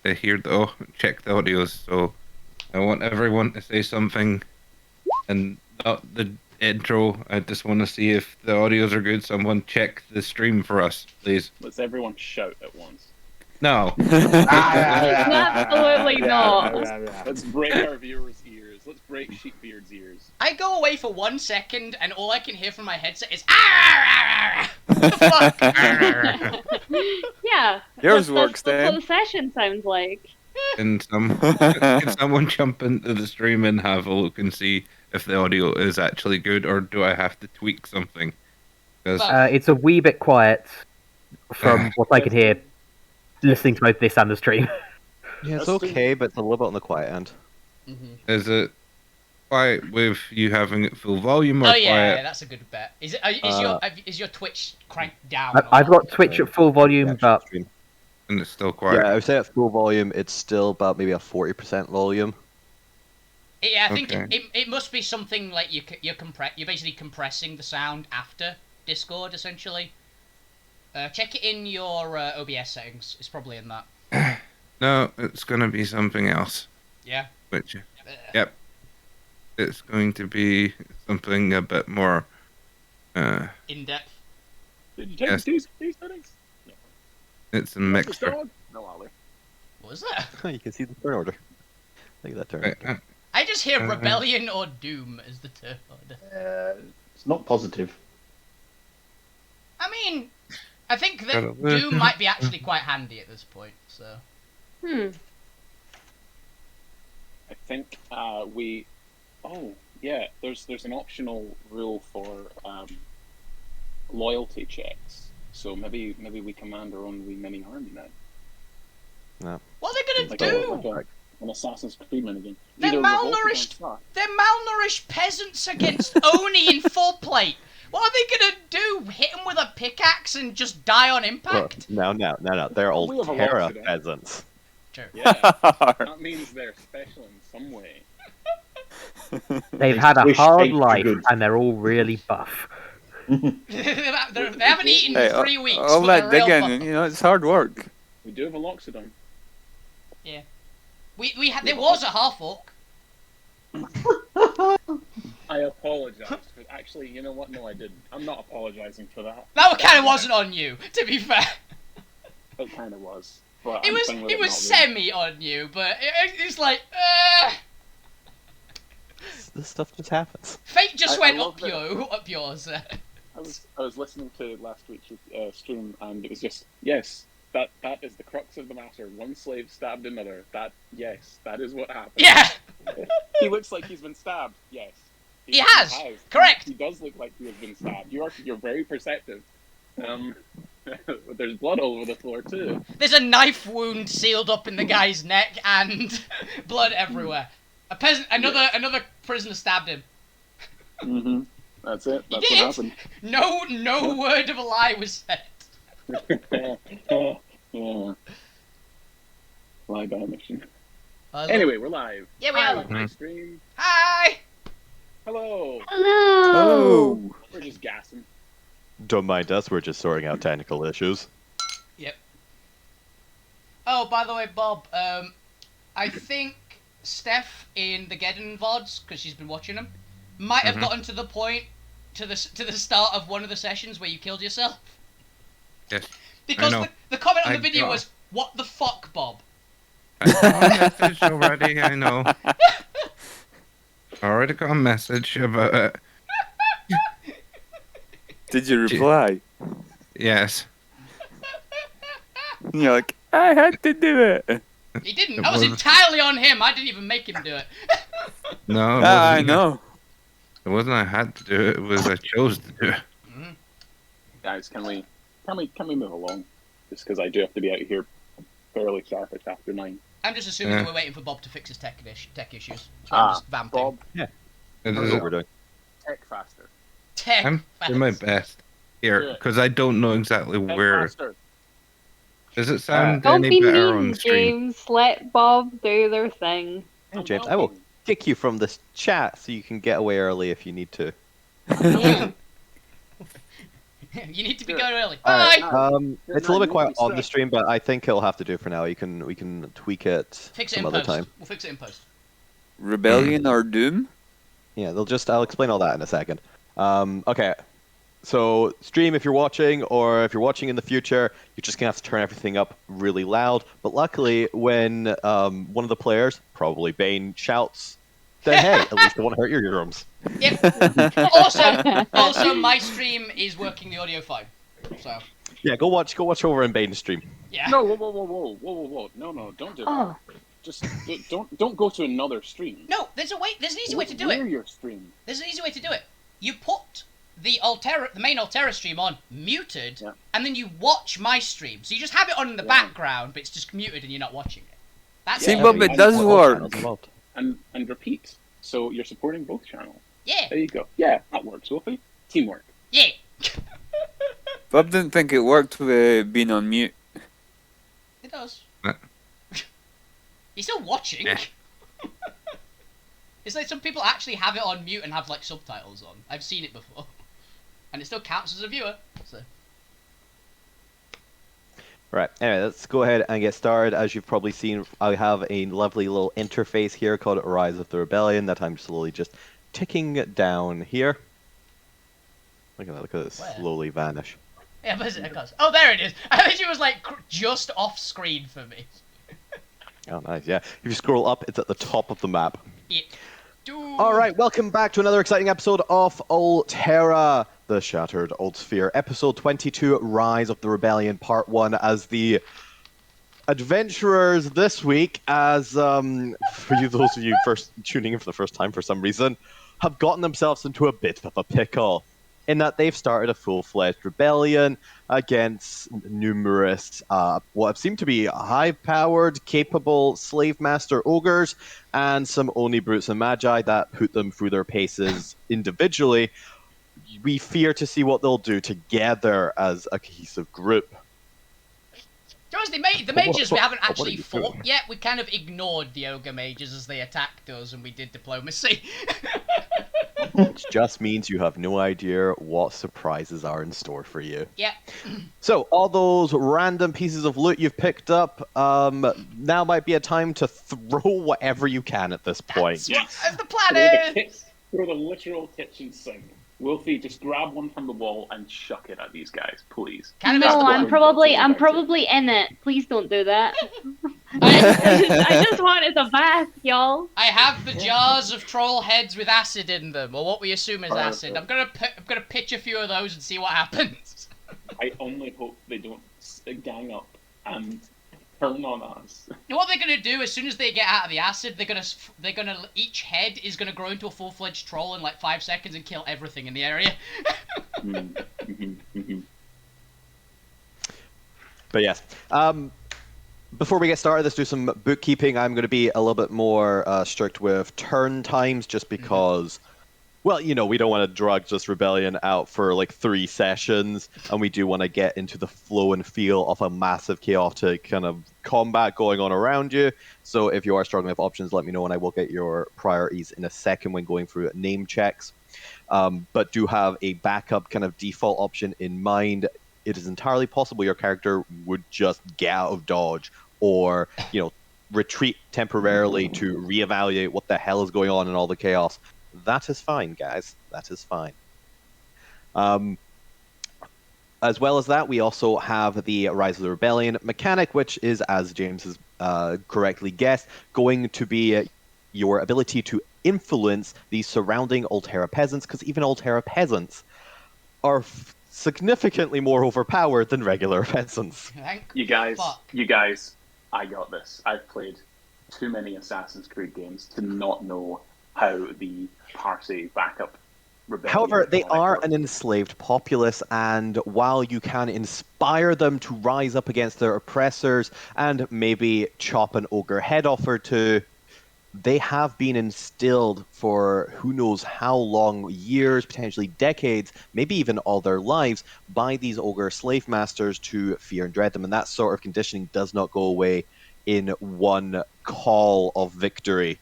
to hear check the audios. So I want everyone to say something, and not the intro. I just want to see if the audios are good. Someone check the stream for us, please. Let's everyone shout at once. No. Absolutely not. Let's break our viewers' ears. Let's break Sheepbeard's ears. I go away for 1 second, and all I can hear from my headset is "ah!" What the fuck? Yeah. Yours that's works, what Dan. the session sounds like. Can someone jump into the stream and have a look and see if the audio is actually good, or do I have to tweak something? Because It's a wee bit quiet from what I can hear, listening to both this and the stream. Yeah, it's okay, but it's a little bit on the quiet end. is it quiet with you having it full volume, or Oh yeah, quiet? that's a good bet. Is your Twitch cranked down? I've got Twitch at full volume, Actual but stream. And it's still quiet. Yeah, I would say at full volume, it's still about maybe a 40% volume. Yeah, I think Okay. it must be something like you're basically compressing the sound after Discord, essentially. Check it in your OBS settings. It's probably in that. No, it's gonna be something else. Yeah. Which, yep, it's going to be something a bit more. In depth. Did you check Yes. these settings? No. It's a What's this mixture. dog? No, Ali. What was that? You can see the turn order. Look at that turn order. I just hear rebellion or doom as the turn order. It's not positive. I mean, I think that doom might be actually quite handy at this point. So. I think we. Oh yeah, there's an optional rule for loyalty checks. So maybe we command our own wee mini army now. No. What are they gonna Like do? an Assassin's Creed minigame. They're Either revolt malnourished. against us- They're malnourished peasants against Oni in full plate. What are they gonna do? Hit them with a pickaxe and just die on impact? No. They're We have a Alterra lot to do. peasants. Sure. Yeah, that means they're special in some way. they've had a Wish hard ate life, good. and they're all really buff. they haven't eaten Hey, in 3 weeks. all but that they're real digging, buff. you know, it's hard work. We do have a Loxodon. We had there was a half orc. I apologize. But actually, you know what? No, I didn't. I'm not apologizing for that. That kind of wasn't on you, to be fair. It kind of was. But It I'm was fine with it was not being. semi on you, but it's like This stuff just happens. fate just I went love up yours. I was listening to last week's stream, and it was just yes, that is the crux of the matter. One slave stabbed another. That is what happened. Yeah, He looks like he's been stabbed. Yes, He has. Correct. He does look like he has been stabbed. You're very perceptive. There's blood all over the floor too. there's a knife wound sealed up in the guy's neck and blood everywhere. Another prisoner stabbed him. Mm-hmm. That's it. That's did? what happened. No word of a lie was said. Yeah. Lie by mission. Anyway, we're live. Yeah, we are. Live stream. Hi. Hello. Hello. We're just gassing. Don't mind us, we're just sorting out technical issues. Yep. Oh, by the way, Bob, I think Steph in the Geddon VoDs, because she's been watching them, might have gotten to the point, to the start of one of the sessions where you killed yourself. Yes. Because I know. the comment on the I video got- was, "What the fuck, Bob?" I got a message already. I know. I already got a message about it. Did you reply? Yes. And you're like, I had to do it. He didn't. It That was was- entirely on him. I didn't even make him do it. No. It I wasn't. know. It wasn't. I had to do it. It was I chose to do it. Guys, can we move along? Just because I do have to be out here fairly sharp at after 9. I'm just assuming Yeah. that we're waiting for Bob to fix his tech issues. So I'm just vamping. Bob, It That's is- what we're doing. tech faster. Tech. I'm doing my best here Yeah. because I don't know exactly Tech where. faster. Does it sound Don't any be better on mean, the screen? James. Let Bob do their thing. Hey, James, I will kick you from this chat so you can get away early if you need to. You need to be Sure. going early. All right, Bye! it's a little bit quiet on the stream, but I think it'll have to do for now. We can tweak it Fix it some in other post. time. We'll fix it in post. Rebellion or Doom? Yeah, I'll explain all that in a second. Okay. So, stream if you're watching, or if you're watching in the future, you're just gonna have to turn everything up really loud. But luckily, when one of the players, probably Bane, shouts, then hey, at least it won't hurt your eardrums. Yep. Also, my stream is working the audio fine. So. Yeah, go watch over in Bane's stream. Yeah. No, whoa. No, don't do that. Oh, Just don't go to another stream. No, there's an easy way to do Wear it. your stream. There's an easy way to do it. You put the main Alterra stream on muted, Yeah. and then you watch my stream. So you just have it on in the background, but it's just muted and you're not watching it. That's See, it. Bob, it does work. And repeat. So you're supporting both channels. Yeah. There you go. Yeah, that works, Wolfie. Teamwork. Yeah. Bob didn't think it worked with being on mute. It does. Uh. You're still watching. It's like some people actually have it on mute and have like subtitles on. I've seen it before. And it still counts as a viewer. So. Right, anyway, let's go ahead and get started. As you've probably seen, I have a lovely little interface here called Rise of the Rebellion that I'm slowly just ticking down here. Look at it Where? slowly vanish. Yeah, but it goes. Oh, there it is. I wish it was like just off screen for me. Oh, nice, yeah. If you scroll up, it's at the top of the map. Yeah. Alright, welcome back to another exciting episode of Alterra, the Shattered Altsphere, episode 22, Rise of the Rebellion, part 1, as the adventurers this week, as, for you, those of you first tuning in for the first time for some reason, have gotten themselves into a bit of a pickle, in that they've started a full-fledged rebellion against numerous, what seem to be high-powered, capable slave master ogres, and some Oni brutes and magi that put them through their paces individually. We fear to see what they'll do together as a cohesive group. Joyce, the mages we haven't what are actually you fought doing? yet. We kind of ignored the ogre mages as they attacked us, and we did diplomacy. Which just means you have no idea what surprises are in store for you. Yeah. So, all those random pieces of loot you've picked up, now might be a time to throw whatever you can at this point. That's the Throw plan the literal kitchen sink. Wolfie, just grab one from the wall and chuck it at these guys, please. Kind of no, is- I'm probably in it. Please don't do that. I just wanted the bath, y'all. I have the jars of troll heads with acid in them, or what we assume is acid. I'm gonna pitch a few of those and see what happens. I only hope they don't gang up and turn on us. And what they're gonna do as soon as they get out of the acid, they're gonna each head is gonna grow into a full-fledged troll in like 5 seconds and kill everything in the area. But yes. Before we get started, let's do some bookkeeping. I'm going to be a little bit more strict with turn times just because, well, you know, we don't want to drag this rebellion out for like 3 sessions, and we do want to get into the flow and feel of a massive chaotic kind of combat going on around you. So if you are struggling with options, let me know and I will get your priorities in a second when going through name checks. But do have a backup kind of default option in mind. It is entirely possible your character would just get out of dodge or, you know, retreat temporarily to reevaluate what the hell is going on in all the chaos. That is fine, guys. That is fine. As well as that, we also have the Rise of the Rebellion mechanic, which is, as James has correctly guessed, going to be your ability to influence the surrounding Alterra peasants, because even Alterra peasants are significantly more overpowered than regular peasants. You guys, I got this. I've played too many Assassin's Creed games to not know how the Parsi backup rebellion. However, they are an enslaved populace, and while you can inspire them to rise up against their oppressors and maybe chop an ogre head off or two, they have been instilled for who knows how long, years, potentially decades, maybe even all their lives, by these ogre slave masters to fear and dread them. And that sort of conditioning does not go away in one call of victory.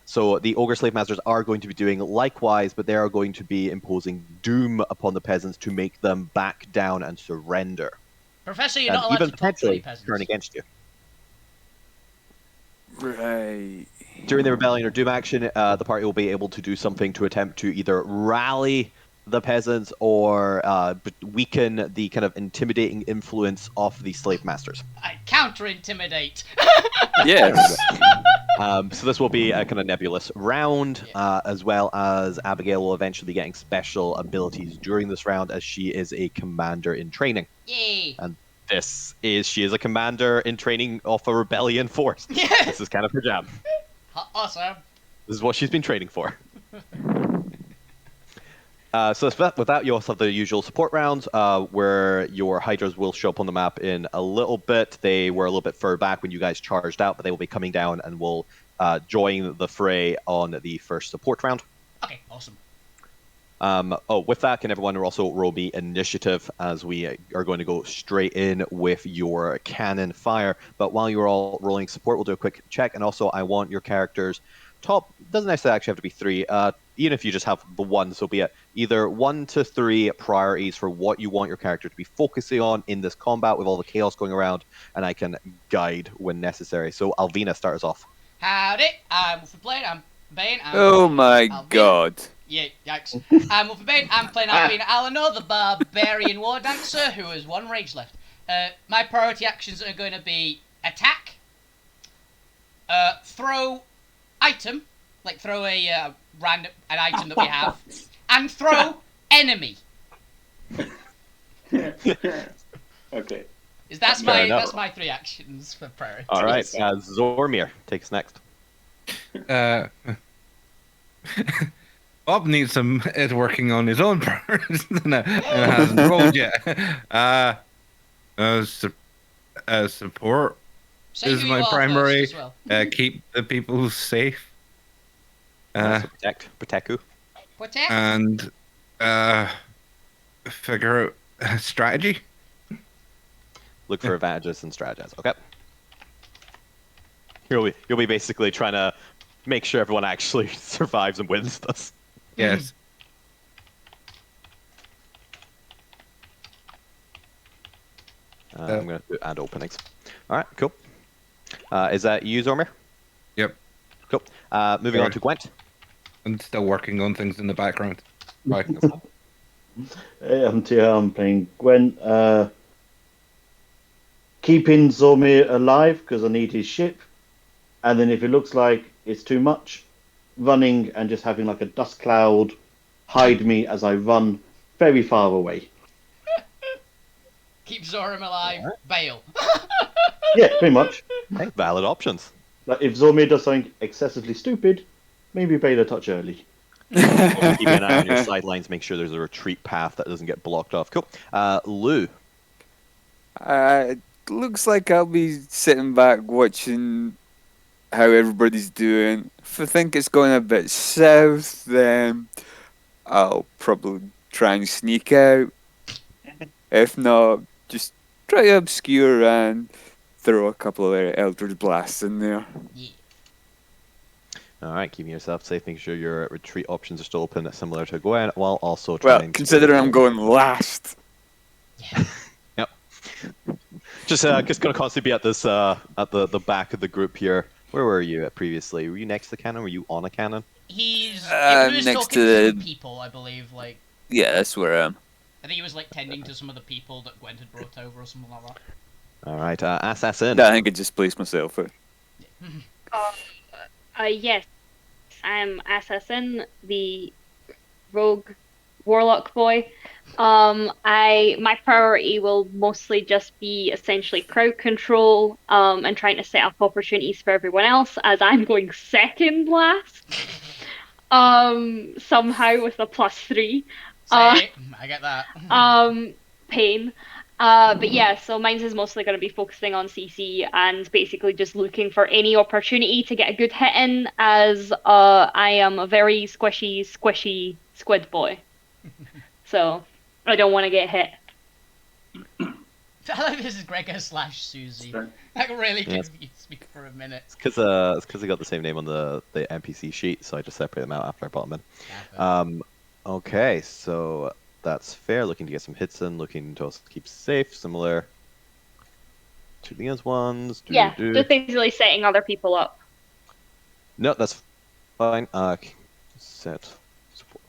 So the Ogre Slave Masters are going to be doing likewise, but they are going to be imposing doom upon the peasants to make them back down and surrender. Professor, you're And not allowed even to talk to any potentially peasants. turn against you. Right. During the rebellion or doom action, the party will be able to do something to attempt to either rally the peasants or weaken the kind of intimidating influence of the slave masters. I counter-intimidate. Yes. So this will be a kind of nebulous round, as well as Abigail will eventually be getting special abilities during this round, as she is a commander in training. Yay. And she is a commander in training of a rebellion force. Yeah. This is kind of her job. Awesome. This is what she's been training for. So with that, you also have the usual support rounds, where your Hydras will show up on the map in a little bit. They were a little bit further back when you guys charged out, but they will be coming down and will join the fray on the first support round. Okay, awesome. With that, can everyone also roll me initiative, as we are going to go straight in with your cannon fire. But while you're all rolling support, we'll do a quick check, and also I want your characters top, doesn't necessarily actually have to be 3, even if you just have the 1, so be it, either 1 to 3 priorities for what you want your character to be focusing on in this combat with all the chaos going around, and I can guide when necessary. So Alvina, start us off. Howdy, I'm Wolfie Blade, I'm Bane, Oh my Alvina. god. Yeah, yikes. I'm Wolfie Bane, I'm playing Alvina Alanor, the barbarian war dancer who has 1 rage left. My priority actions are going to be attack, throw item, like throw a an item that we have, and throw enemy. Okay. That's Fair enough. my 3 actions for priority. All right, Zormir, take us next. Bob needs is working on his own parts and hasn't rolled yet. Support Say is who my you are primary. first as well. Keep the people safe. So protect who? Protect. And figure out strategy. Look for advantages and strategize. Okay. You'll be basically trying to make sure everyone actually survives and wins this. Yes. I'm going to add openings. All right, cool. Is that you, Zormir? Yep. Cool. Moving on to Gwent. I'm still working on things in the background. Bye. Hey, I'm playing Gwen. Keeping Zormir alive because I need his ship. And then if it looks like it's too much, running and just having like a dust cloud hide me as I run very far away. Keep Zoram alive. Bail. Yeah, pretty much. Hey, valid options. Like if Zormir does something excessively stupid, maybe bail a touch early. Also keep an eye on your sidelines, make sure there's a retreat path that doesn't get blocked off. Cool. Lou. Looks like I'll be sitting back watching how everybody's doing. If I think it's going a bit south, then I'll probably try and sneak out. If not, just try to obscure and throw a couple of Eldritch Blasts in there. Yeah. All right, keeping yourself safe, making sure your retreat options are still open, similar to Gwen, while also trying Well, considering I'm going last. Yep. Just going to constantly be at this at the back of the group here. Where were you at previously? Were you next to the cannon? Were you on a cannon? He was next talking to some people, I believe. Like, Yeah, that's where I am. I think he was like tending to some of the people that Gwent had brought over or something like that. All right, Assassin. I think I just placed myself out. Yes, I'm Assassin, the rogue warlock boy. My priority will mostly just be essentially crowd control, and trying to set up opportunities for everyone else, as I'm going second last. Somehow with a +3. I get that. Pain. But yeah, so mine's is mostly going to be focusing on CC and basically just looking for any opportunity to get a good hit in, as I am a very squishy squid boy. So I don't want to get hit. I like this is Gregor / Susie. Sure. That really Yes. confused me for a minute. It's because they got the same name on the NPC sheet, so I just separate them out after I brought them Yeah, in. Okay, so that's fair. Looking to get some hits in, looking to also keep safe, similar to these ones. Yeah, just easily setting other people up. No, that's fine. Set support.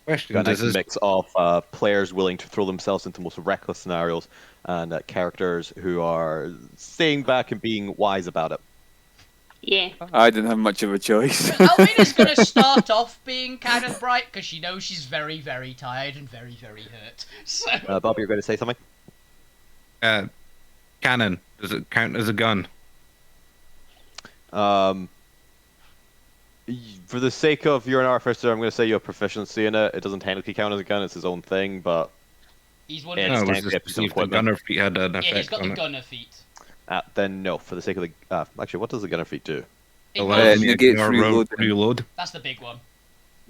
Question: Got a Does nice this mix of players willing to throw themselves into most reckless scenarios and characters who are staying back and being wise about it. Yeah. I didn't have much of a choice. Alvina's going to start off being kind of bright because she knows she's very, very tired and very, very hurt. So. Bob, you're going to say something? cannon? Does it count as a gun? For the sake of you're an artificer, I'm going to say you have proficiency in it. It doesn't technically count as a gun; it's his own thing, but He's Yeah, wondering. No, it's it was technically just a to piece see of if the equipment. gunner feat had an Yeah, he's effect got on the it. gunner feat. then no. For the sake of the actually, what does the gunner feat do? Allows me to negates ignore reloading. reload. That's the big one.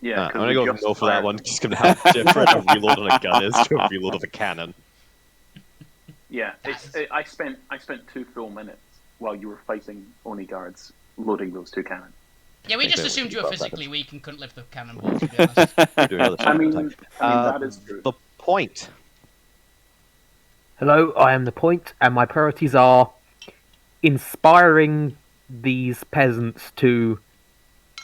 Yeah, I'm 'cause going to we go just no for that fired- one. Just given how different a reload on a gun is to a reload of a cannon. Yeah, I spent 2 full minutes while you were fighting Oni guards loading those 2 cannons. Yeah, we Think just they assumed would you were be quite physically weak and couldn't lift the cannonball, to be honest. You're doing other I stuff mean, all the time. that is true. The point. Hello, I am the point, and my priorities are inspiring these peasants to,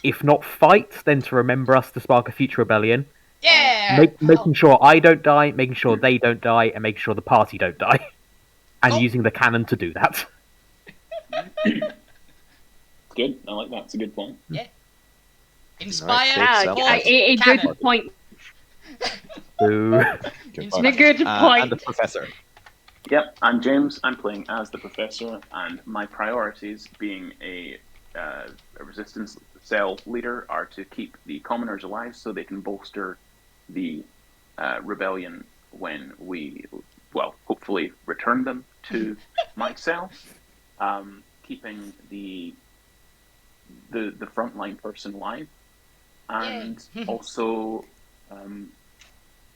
if not fight, then to remember us to spark a future rebellion. Yeah! Making sure I don't die, making sure they don't die, and making sure the party don't die. And Oh. using the cannon to do that. Good, I like that. It's a good point. Inspire, Alright, Ah, Self-defense. a cannon. good point. So, Inspire- A good And the point. professor. Yep, I'm James. I'm playing as the professor, and my priorities, being a resistance cell leader, are to keep the commoners alive so they can bolster the rebellion when we, well, hopefully return them to my cell. Keeping the frontline person alive, and Yay. also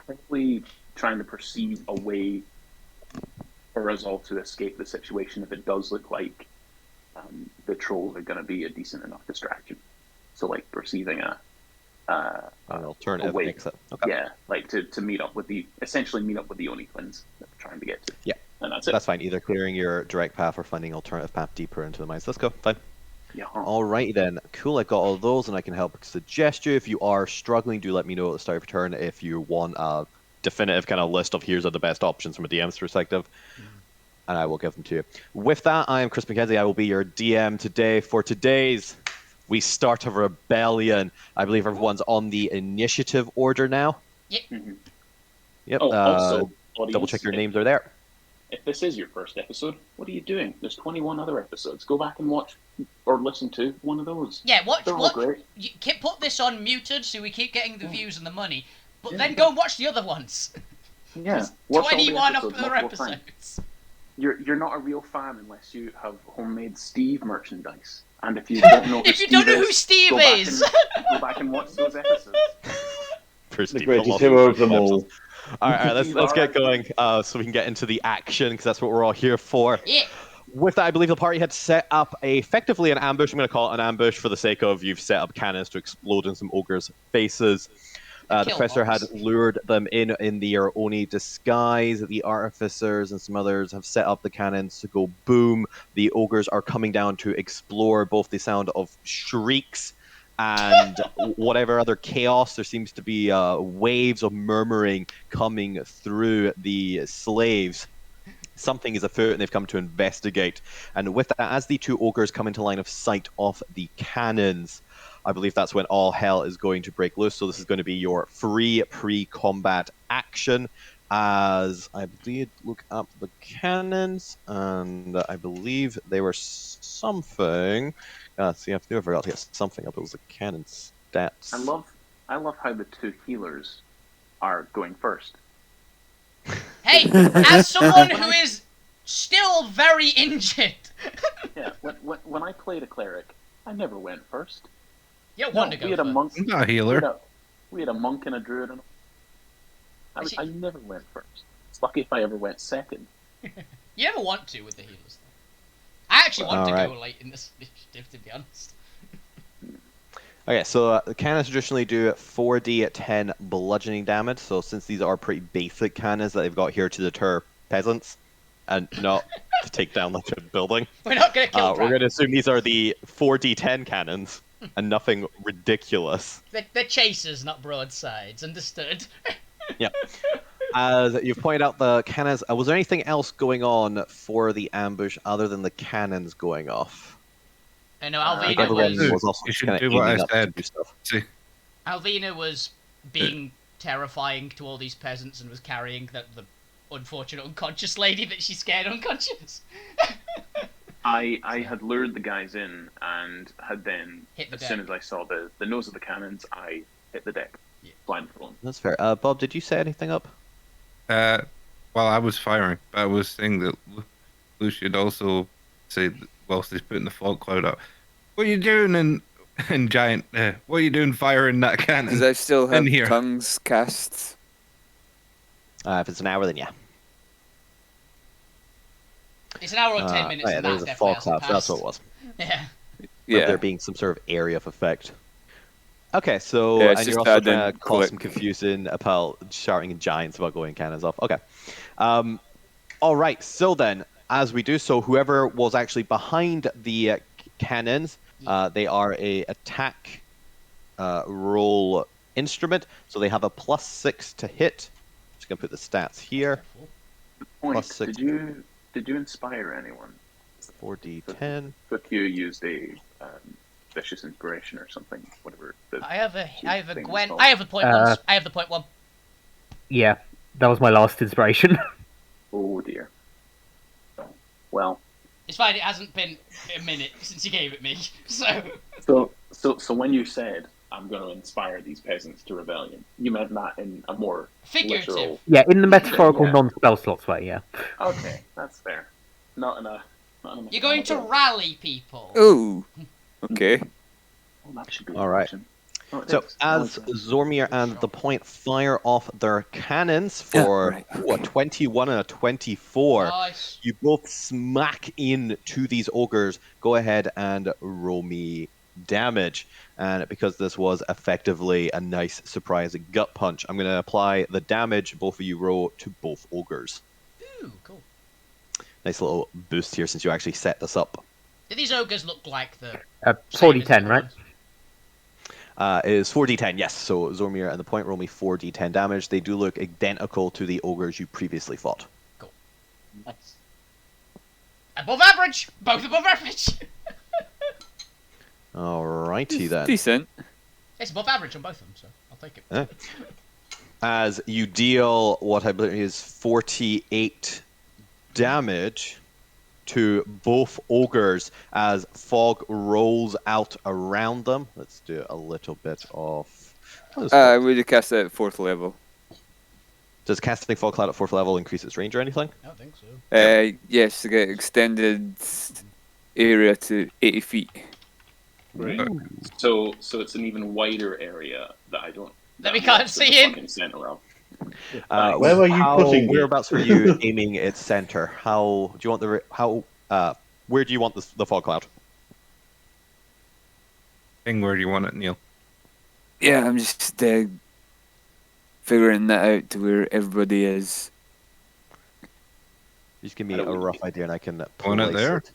probably trying to perceive a way for us all to escape the situation if it does look like the trolls are going to be a decent enough distraction. So, like, perceiving An alternative way. exit. Okay. Yeah, like to meet up with essentially meet up with the Oni twins that we're trying to get to. Yeah. And that's it. That's fine. Either clearing your direct path or finding an alternative path deeper into the mines. Let's go. Fine. Yeah. Alrighty then. Cool. I've got all those, and I can help suggest you. If you are struggling, do let me know at the start of your turn if you want a definitive kind of list of here's are the best options from a DM's perspective. And I will give them to you. With that, I am Chris McKenzie. I will be your DM today. For today's, we start a rebellion. I believe everyone's on the initiative order now. Mhm. Yep. Oh, also, double audience, check your names are there. If this is your first episode, what are you doing? There's 21 other episodes. Go back and watch or listen to one of those. Yeah, They're all great. you put this on muted so we keep getting the views and the money, but Yeah. then go and watch the other ones. Yeah, watch all the 21 episodes other multiple times. episodes. You're not a real fan unless you have homemade Steve merchandise. And if you don't know who If you don't know who Steve go back is. go back and watch those episodes. First The team greatest from hero all of them all. episodes. All right, let's get going so we can get into the action because that's what we're all here for. Yeah. With that, I believe the party had set up effectively an ambush. I'm going to call it an ambush for the sake of you've set up cannons to explode in some ogres' faces. The Kill professor had box. lured them in their Oni disguise. The artificers and some others have set up the cannons to go boom. The ogres are coming down to explore both the sound of shrieks and whatever other chaos. There seems to be waves of murmuring coming through the slaves. Something is afoot and they've come to investigate. And with that, as the 2 ogres come into line of sight of the cannons, I believe that's when all hell is going to break loose. So this is going to be your free pre-combat action. As I did look up the cannons, and I believe they were something. See, I forgot to get something up. It was the cannon stats. I love how the 2 healers are going first. Hey, as someone who is still very injured. Yeah, when I played a cleric, I never went first. You No, want to go we had a first. monk. I'm not a healer. We had a monk and a druid. And I never went first. It's lucky if I ever went second. You never want to with the healers, though. I actually want to go late in this initiative, to be honest. Okay, so the cannons traditionally do 4d at 10 bludgeoning damage. So since these are pretty basic cannons that they've got here to deter peasants and not to take down like a building, We're not gonna kill. we're going to assume these are the 4d10 cannons and nothing ridiculous. They're chasers, not broadsides. Understood? Yeah. As you've pointed out, the cannons. Was there anything else going on for the ambush other than the cannons going off? I know Everyone Alvina was also You should kind of do what I aiming up to said. do stuff. See, Alvina was being terrifying to all these peasants and was carrying the unfortunate unconscious lady that she scared unconscious. I had lured the guys in and had then, Hit the as soon deck. as I saw the nose of the cannons, I hit the deck. Yeah. Blindfold. That's fair. Bob, did you set anything up? well, I was firing, but I was saying that Lou should also say, whilst he's putting the fog cloud up, what are you doing in giant? What are you doing firing that cannon? Because I still have In here. tongues cast. If it's an hour, then yeah. It's an hour or 10 minutes, yeah, and there that was a definitely fog cloud, so that's what it was. Yeah. Yeah. There being some sort of area of effect. Okay, so Yeah, it's and you're just also add going in to cause some click. confusion about shouting in giants about going cannons off. Okay. All right. So then, as we do so, whoever was actually behind the cannons, they are a attack roll instrument, so they have a +6 to hit. Just gonna put the stats here. Point. +6. Did you inspire anyone? 4d10. Fuck you used a vicious inspiration or something, whatever. I have a thing is Gwen. called. I have the point one. I have the point one. Yeah, that was my last inspiration. Oh dear. Oh, well, It's fine. It hasn't been a minute since you gave it me, so. so when you said I'm going to inspire these peasants to rebellion, you meant that in a more Figurative. literal. Yeah, in the metaphorical Yeah. non-spell slots way, yeah. Okay, that's fair. Not in a. You're going to rally people. Ooh. Okay. Oh, that should be All right. an option. Oh, it So is. as Okay. Zormir and the Point fire off their cannons for right. a 21 and a 24, Nice. you both smack in to these ogres. Go ahead and roll me damage. And because this was effectively a nice surprise gut punch, I'm going to apply the damage both of you roll to both ogres. Ooh, cool. Nice little boost here since you actually set this up. Do these ogres look like the 40-10, right? It is 4d10, yes. So Zormir and the Point roll me 4d10 damage. They do look identical to the ogres you previously fought. Nice. Above average. Both above average. Alrighty then. Decent. It's above average on both of them, so I'll take it. As you deal what I believe is 48 damage to both ogres as fog rolls out around them. Let's do a little bit of... I would have cast it at 4th level. Does casting fog cloud at 4th level increase its range or anything? I don't think so. Yes, to get extended area to 80 feet. Right. So it's an even wider area that I don't. That we I'm can't not see the in. fucking center of. Where were you putting it? Whereabouts were you aiming its center? How do you want where do you want the fog cloud? Where do you want it, Neil? Yeah, I'm just figuring that out to where everybody is. Just give me I a don't rough idea and I can Want it place there? it.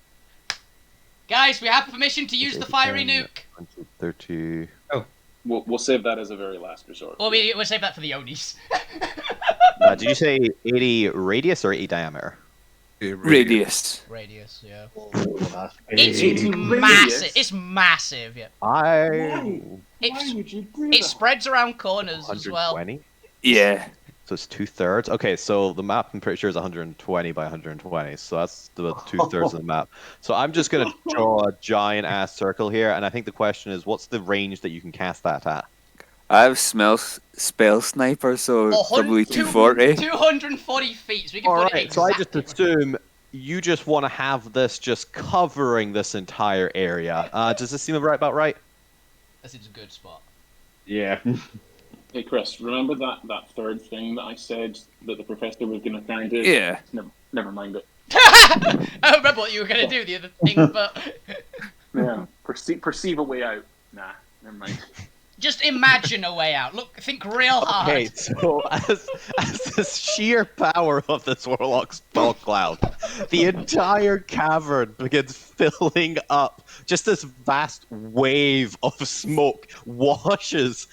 Guys, we have permission to use the fiery 10, nuke. 30. We'll save that as a very last resort. Or we'll save that for the Onis. Did you say 80 radius or 80 diameter? Radius. Radius, yeah. It's It's massive. It's massive, yeah. Why It spreads around corners as well. 120? Yeah. So it's 2/3. Okay, so the map I'm pretty sure is 120 by 120. So that's the 2/3 of the map. So I'm just gonna draw a giant ass circle here, and I think the question is, what's the range that you can cast that at? I have spell sniper, so probably 240. 240 feet, so we can All put right. it So I just exactly. assume you just want to have this just covering this entire area. Does this seem about right? This is a good spot. Yeah. Hey Chris, remember that third thing that I said that the professor was going to try and do? Yeah. Never mind it. I don't remember what you were going to do the other thing, but Yeah, perceive a way out. Nah, never mind. just imagine a way out. Look, think real hard. Okay, so as the sheer power of this Warlock's fog cloud, the entire cavern begins filling up. Just this vast wave of smoke washes,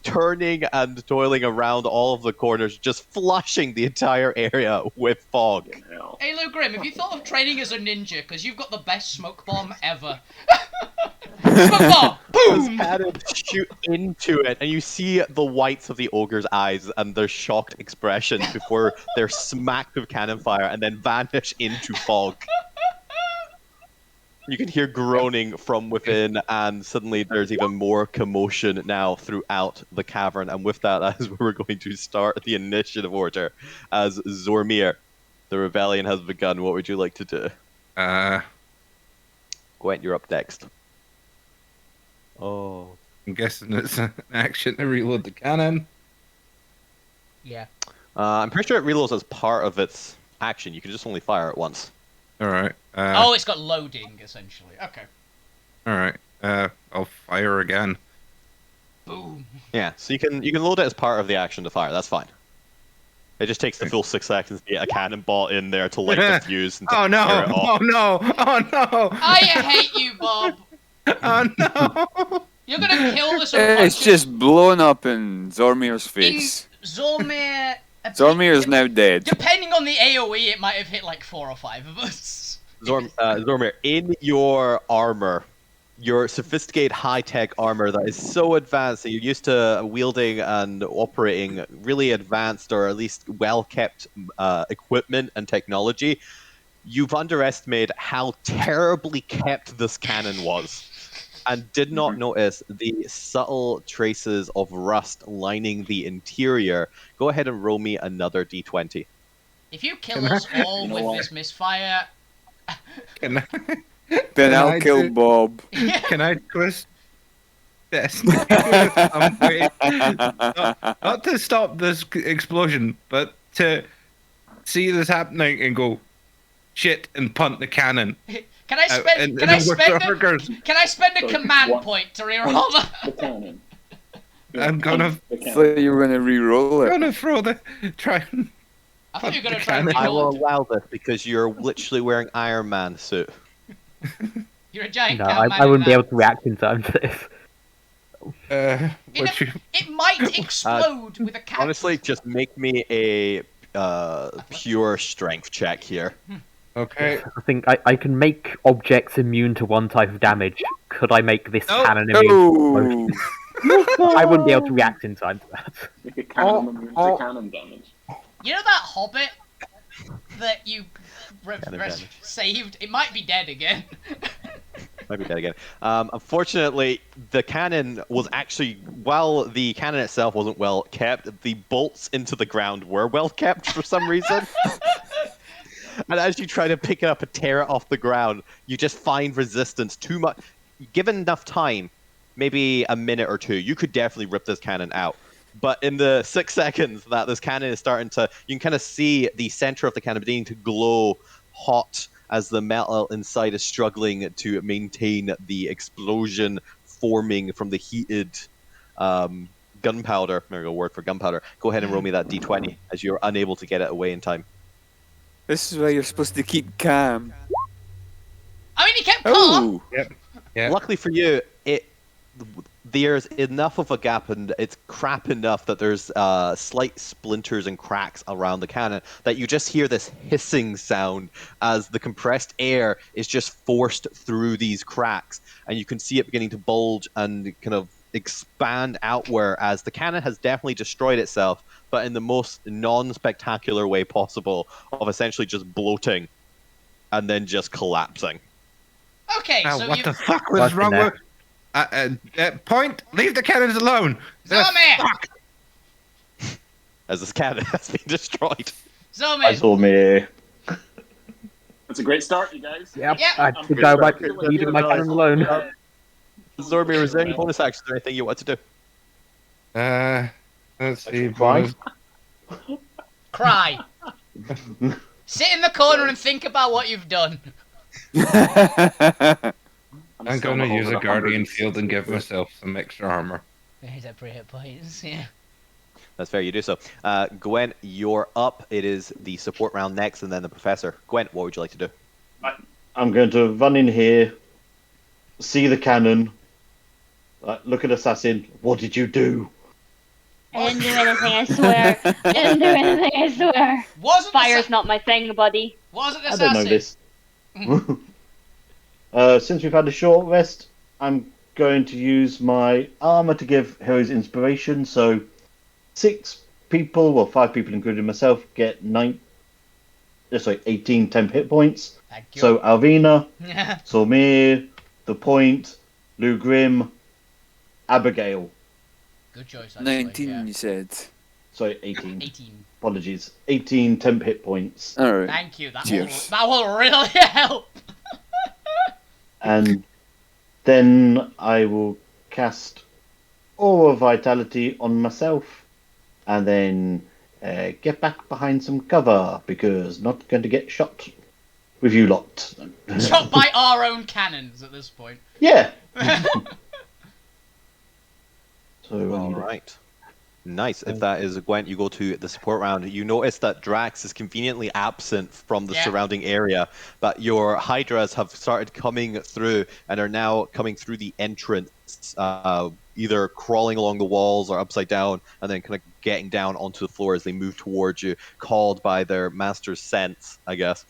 turning and toiling around all of the corners, just flushing the entire area with fog. Hell. Hey, Lou Grim, have you thought of training as a ninja? Because you've got the best smoke bomb ever. Smoke bomb! Those Boom! cannons shoot into it, and you see the whites of the ogre's eyes and their shocked expressions before they're smacked with cannon fire and then vanish into fog. You can hear groaning from within, and suddenly there's even more commotion now throughout the cavern. And with that, as we're going to start the initiative order, as Zormir, the rebellion has begun. What would you like to do? Gwent, you're up next. Oh. I'm guessing it's an action to reload the cannon. Yeah. I'm pretty sure it reloads as part of its action. You can just only fire it once. Alright. Oh, it's got loading, essentially. Okay. Alright. I'll fire again. Boom. Yeah, so you can load it as part of the action to fire. That's fine. It just takes the full 6 seconds to get a cannonball in there to light the fuse. And to Oh no! fire it off. Oh no! Oh no! I hate you, Bob. Oh no! You're gonna kill this It's just blown up in Zormir's face. Zormir. Zormir is now dead. Depending on the AoE, it might have hit like 4 or 5 of us. Zormir, in your armor, your sophisticated high-tech armor that is so advanced that you're used to wielding and operating really advanced or at least well-kept equipment and technology, you've underestimated how terribly kept this cannon was, and did not notice the subtle traces of rust lining the interior. Go ahead and roll me another d20. If you kill us all with this misfire... Can I, Then I'll I kill do- Bob. can I twist destiny in some way? Not to stop this explosion, but to see this happening and go, shit, and punt the cannon. Can I spend? Can I spend a command point to reroll that? The cannon. I'm gonna, The cannon. So you were gonna re-roll it. gonna throw the try. And, I thought you were gonna the try and cannon. I will reroll. allow this because you're literally wearing Iron Man suit. You're a giant No, cat man I in wouldn't be that. able to react in time to this. what you, It might explode with a cat. Honestly, just make me a pure strength check here. okay. I think I can make objects immune to one type of damage. Could I make this Oh, cannon immune? Oh, I wouldn't be able to react in time to that. Make a cannon immune to cannon damage. You know that hobbit that you Cannon damage. saved? It might be dead again. Might be dead again. Unfortunately, the cannon was actually, while the cannon itself wasn't well kept, the bolts into the ground were well kept for some reason. And as you try to pick it up and tear it off the ground, you just find resistance too much. Given enough time, maybe a minute or two, you could definitely rip this cannon out. But in the 6 seconds that this cannon is starting to, you can kind of see the center of the cannon beginning to glow hot as the metal inside is struggling to maintain the explosion forming from the heated gunpowder. There we go, word for gunpowder. Go ahead and roll me that d20 as you're unable to get it away in time. this is why you're supposed to keep calm. I mean, he kept calm. Oh, Yeah. Luckily for you, there's enough of a gap and it's crap enough that there's slight splinters and cracks around the cannon that you just hear this hissing sound as the compressed air is just forced through these cracks, and you can see it beginning to bulge and kind of expand outward as the cannon has definitely destroyed itself, but in the most non-spectacular way possible of essentially just bloating and then just collapsing. Okay, so What you... the fuck was What's in wrong there? with... Point! Leave the cannons alone! Zormir! Fuck! As this cannon has been destroyed. I Zormir! told me. That's a great start, you guys. Yep, Yeah. I I'm think good. I might Good. be leaving my cannon alone. Zormir, is there any bonus actions or anything you want to do? Let's I see, should cry. boys. Cry. Sit in the corner and think about what you've done. I'm still gonna not use over a the guardian field and 160. give myself some extra armor. There's a hit points. Yeah. That's fair, you do so. Gwen, you're up. It is the support round next, and then the professor. Gwen, what would you like to do? I'm going to run in here, see the cannon, look at Assassin. What did you do? I didn't do anything, I swear. I didn't do anything, I swear. Wasn't Fire's not my thing, buddy. Wasn't I don't know assassin. this. Since we've had a short rest, I'm going to use my armor to give heroes inspiration. So 6 people, well 5 people including myself, get 18 temp hit points. Thank you. So Alvina, Sormir, The Point, Lou Grimm, Abigail. Good choice. Actually. 19, Yeah. you said. Sorry, 18. 18. Apologies. 18 temp hit points. Alright. Thank you. That will, Cheers. that will really help. And then I will cast Aura Vitality on myself. And then get back behind some cover, because not going to get shot with you lot. Shot by our own cannons at this point. Yeah. So All right. Nice. If that is Gwent, you go to the support round. You notice that Drax is conveniently absent from the Yeah. surrounding area, but your Hydras have started coming through and are now coming through the entrance, either crawling along the walls or upside down, and then kind of getting down onto the floor as they move towards you, called by their master's sense, I guess.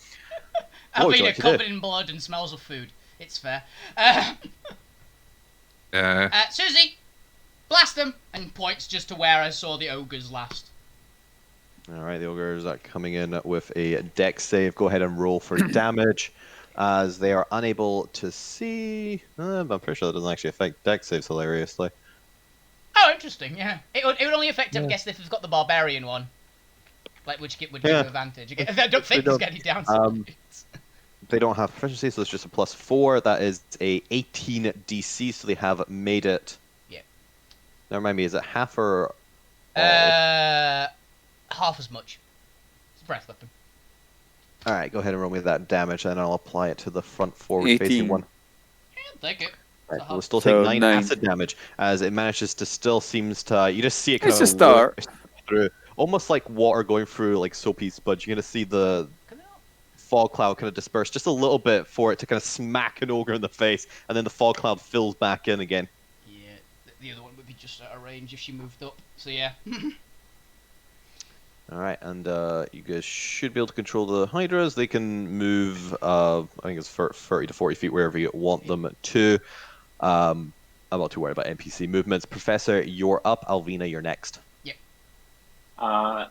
What would you Alvina like to do? covered in blood and smells of food. It's fair. Susie, blast them! And points just to where I saw the ogres last. All right, the ogres are coming in with a dex save. Go ahead and roll for damage, as they are unable to see. But I'm pretty sure that doesn't actually affect dex saves hilariously. Oh, interesting. Yeah, it would only affect, I guess, if they've got the barbarian one, like which would give Yeah. you advantage. Again, I don't think They there's don't. any downside. They don't have proficiency, so it's just a +4. That is a 18 DC, so they have made it. Yeah. Now remind me, is it half or? Half as much. It's a breath weapon. All right, go ahead and roll me that damage, and I'll apply it to the front forward-facing 18. one. Yeah, I'll take it. Right, So we'll still take So 9 9. acid damage, as it manages to still seems to. You just see it kind It's of a start. through, almost like water going through like soapy sponge. You're gonna see the fog cloud kind of disperse just a little bit for it to kind of smack an ogre in the face, and then the fog cloud fills back in again. Yeah, the other one would be just out of range if she moved up. So yeah. All right, and you guys should be able to control the hydras. They can move, I think it's 30 to 40 feet wherever you want them to. I'm not too worried about NPC movements. Professor, you're up. Alvina, you're next. I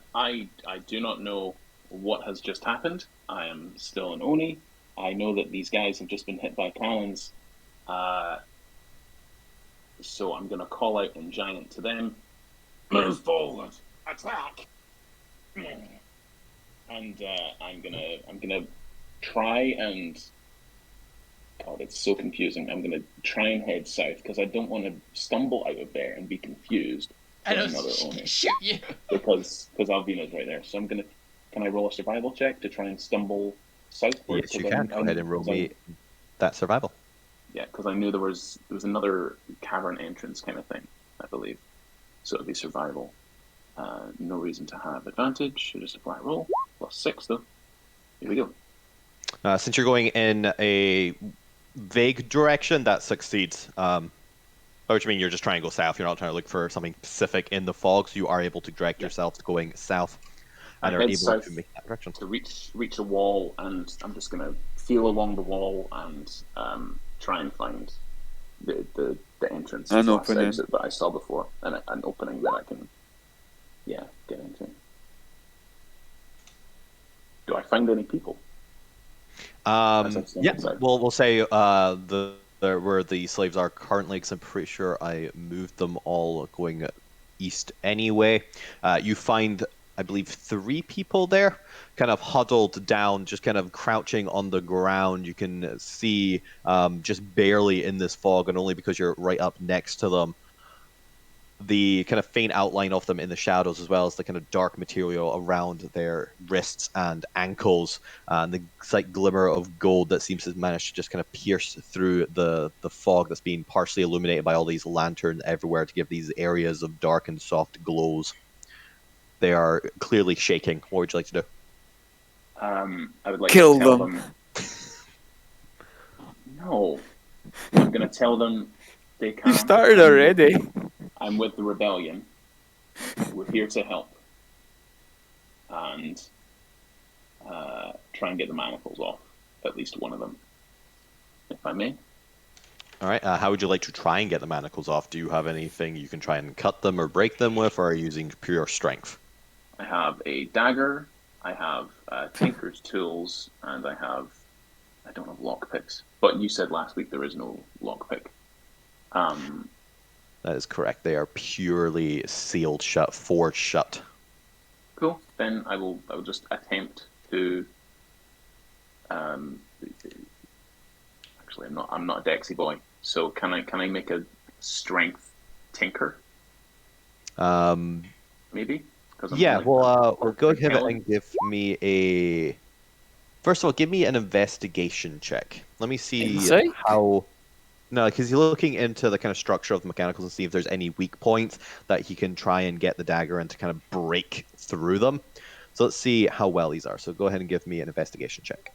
do not know what has just happened. I am still an Oni. I know that these guys have just been hit by cannons. So I'm going to call out in Giant to them. Move forward. Attack. And I'm gonna try and. God, it's so confusing. I'm gonna try and head south because I don't want to stumble out of there and be confused I by don't another Oni. shoot you. because Alvina's right there. So I'm gonna. Can I roll a survival check to try and stumble southward? Yes, you can. Go ahead and roll me that survival. Yeah, because I knew there was another cavern entrance kind of thing, I believe. So it'd be survival. No reason to have advantage. Just a flat roll. +6 though. Here we go. Since you're going in a vague direction, that succeeds. By which I mean you're just trying to go south. You're not trying to look for something specific in the fog, so you are able to direct yourself to going south, and I are head able south to make that direction. to reach a wall, and I'm just gonna feel along the wall and try and find the entrance, An slash opening. exit that I saw before, and an opening that I can, get into. Do I find any people? As I'm standing Yeah, outside? we'll say where the slaves are currently, because I'm pretty sure I moved them all going east anyway. You find, I believe, 3 people there, kind of huddled down, just kind of crouching on the ground. You can see just barely in this fog, and only because you're right up next to them. the kind of faint outline of them in the shadows, as well as the kind of dark material around their wrists and ankles, and the slight glimmer of gold that seems to manage to just kind of pierce through the fog that's being partially illuminated by all these lanterns everywhere to give these areas of dark and soft glows. They are clearly shaking. What would you like to do? I would like Kill to tell them. them. No, I'm gonna tell them they can't. You started already. I'm with the rebellion. We're here to help and try and get the manacles off. At least one of them, if I may. All right. How would you like to try and get the manacles off? Do you have anything you can try and cut them or break them with, or are you using pure strength? I have a dagger. I have tinker's tools, and I don't have lockpicks. But you said last week there is no lockpick. That is correct. They are purely sealed shut, forged shut. Cool. Then I will just attempt to. Actually, I'm not a Dexy boy. So can I make a strength tinker? Maybe. Yeah. Well, go ahead and give me a. First of all, give me an investigation check. Let me see Insight? how. No, because you're looking into the kind of structure of the mechanicals and see if there's any weak points that he can try and get the dagger and to kind of break through them. So let's see how well these are. So go ahead and give me an investigation check.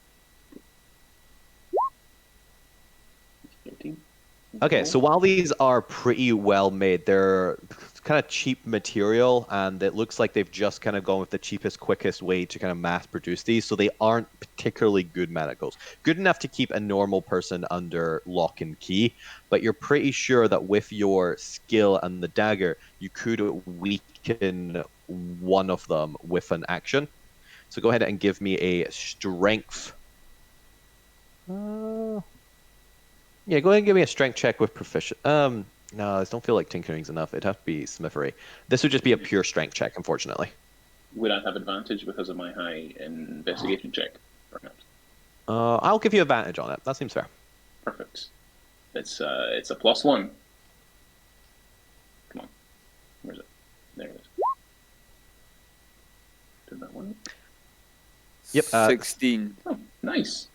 13. Okay, so while these are pretty well made, they're kind of cheap material, and it looks like they've just kind of gone with the cheapest, quickest way to kind of mass produce these, so they aren't particularly good manacles. Good enough to keep a normal person under lock and key, but you're pretty sure that with your skill and the dagger, you could weaken one of them with an action. So go ahead and give me a strength. Yeah, go ahead and give me a strength check with proficient. No, I don't feel like tinkering's enough. It'd have to be smithery. This would just be a pure strength check, unfortunately. Would I have advantage because of my high investigation check, perhaps? I'll give you advantage on it. That seems fair. Perfect. It's a +1. Come on. Where's it? There it is. Did that one? Yep. 16. Oh, nice.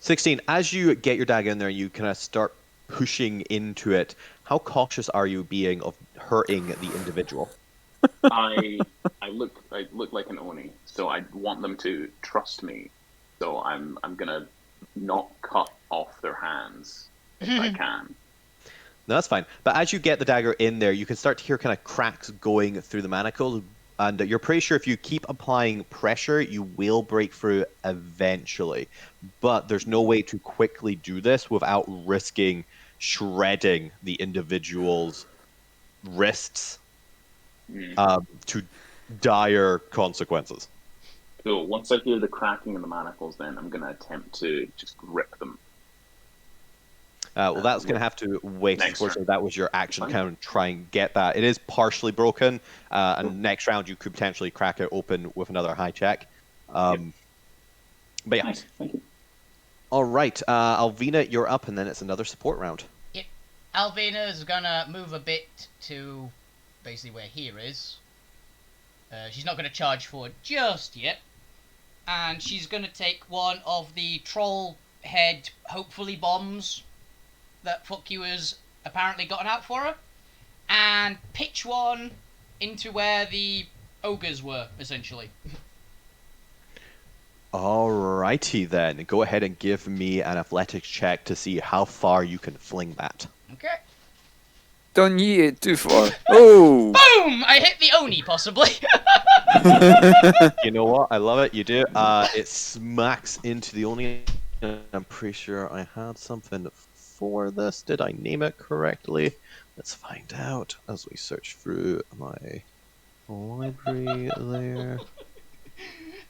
16. As you get your dagger in there, you kind of start pushing into it. How cautious are you being of hurting the individual? I look like an Oni, so I want them to trust me. So I'm gonna not cut off their hands if I can. No, that's fine. But as you get the dagger in there, you can start to hear kind of cracks going through the manacles, and you're pretty sure if you keep applying pressure, you will break through eventually. But there's no way to quickly do this without risking shredding the individual's wrists to dire consequences. Cool. Once I hear the cracking in the manacles, then I'm gonna attempt to just rip them. Well, that's going to have to wait. Next Unfortunately, round. that was your action Fine. count to try and get that. It is partially broken, and next round you could potentially crack it open with another high check. But yeah. Nice. Thank you. All right, Alvina, you're up, and then it's another support round. Yep. Alvina is gonna move a bit to basically where here is. She's not gonna charge forward just yet, and she's gonna take one of the troll head, hopefully bombs that fuck you has apparently gotten out for her, and pitch one into where the ogres were, essentially. Alrighty then, go ahead and give me an athletics check to see how far you can fling that. Okay. Don't yeet it too far. Oh! Boom! I hit the Oni, possibly. You know what? I love it. You do. It smacks into the Oni. I'm pretty sure I had something for this. Did I name it correctly? Let's find out as we search through my library there.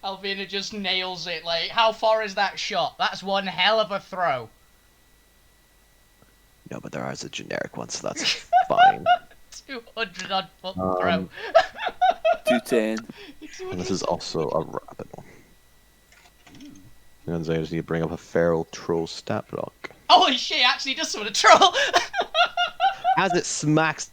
Alvina just nails it. Like, how far is that shot? That's one hell of a throw. No, but there is a generic one, so that's fine. 200 odd foot throw. 210. And this is also a rapid one. And so I just need to bring up a feral troll stat block. Holy shit, it actually does summon a troll! As it smacks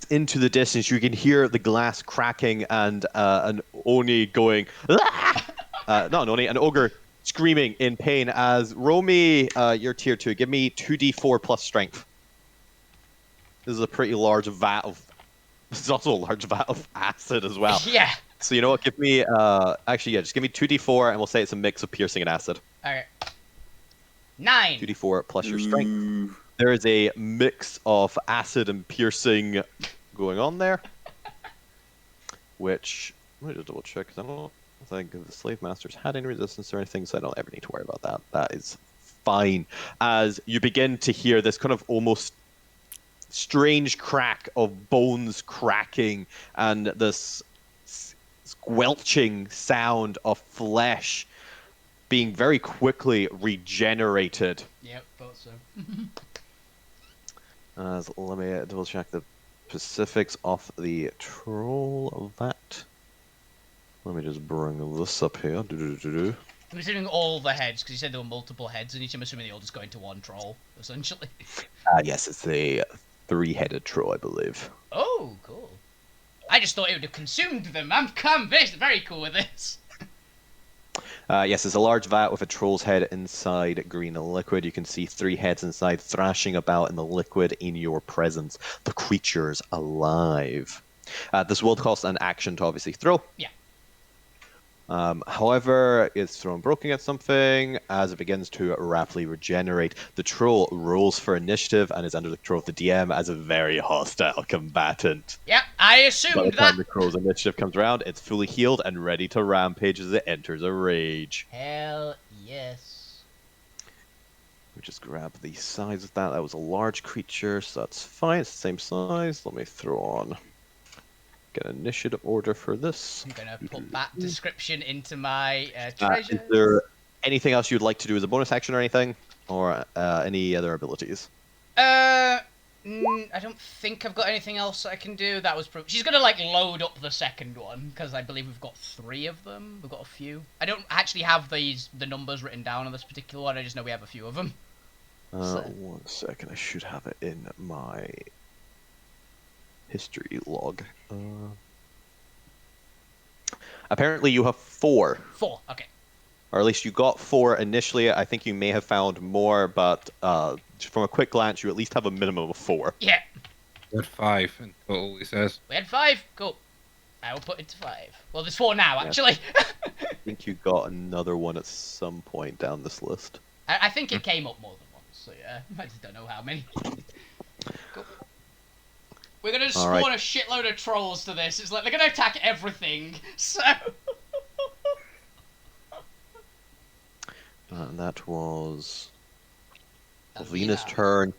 into the distance, you can hear the glass cracking and an Oni going. Not an Oni, an ogre screaming in pain. As roll me your tier 2. Give me 2d4 plus strength. This is a pretty large vat of. This is also a large vat of acid as well. Yeah. So you know what? Give me actually just give me 2d4, and we'll say it's a mix of piercing and acid. Okay. 9. 2d4 plus your strength. There is a mix of acid and piercing going on there. Which let me just double check because I don't think the slave masters had any resistance or anything, so I don't ever need to worry about that. That is fine. As you begin to hear this kind of almost strange crack of bones cracking and this squelching sound of flesh being very quickly regenerated. Yep, thought so. Let me double check the specifics of the troll of that. Let me just bring this up here. I'm assuming all the heads, because you said there were multiple heads, and I'm assuming they all just go into one troll, essentially. Yes, it's a 3-headed troll, I believe. Oh, cool. I just thought it would have consumed them. I'm very cool with this. Yes, it's a large vat with a troll's head inside green liquid. You can see 3 heads inside thrashing about in the liquid in your presence. The creature's alive. This will cost an action to obviously throw. Yeah. However, it's thrown broken at something. As it begins to rapidly regenerate, the troll rolls for initiative and is under the control of the DM as a very hostile combatant. Yep, I By the assumed time that. the troll's initiative comes around, it's fully healed and ready to rampage as it enters a rage. Hell yes. We just grab the size of that. That was a large creature, so that's fine. It's the same size. Let me throw on. Get an initiative order for this. I'm gonna put that description into my Is treasures. there anything else you'd like to do as a bonus action or anything? Or any other abilities? I don't think I've got anything else I can do. That was she's gonna like load up the second one because I believe we've got 3 of them. We've got a few. I don't actually have the numbers written down on this particular one. I just know we have a few of them. 1 second. I should have it in my history log. Apparently you have 4. 4. Okay. Or at least you got 4 initially. I think you may have found more, but from a quick glance, you at least have a minimum of 4. Yeah. We had 5 in total, he says. We had 5. Cool. I will put it to 5. Well, there's 4 now, actually. I think you got another one at some point down this list. I think it came up more than once, so yeah. I just don't know how many. Cool. We're gonna spawn a shitload of trolls to this. It's like they're gonna attack everything, so... And that was That's Venus' Venus. turn.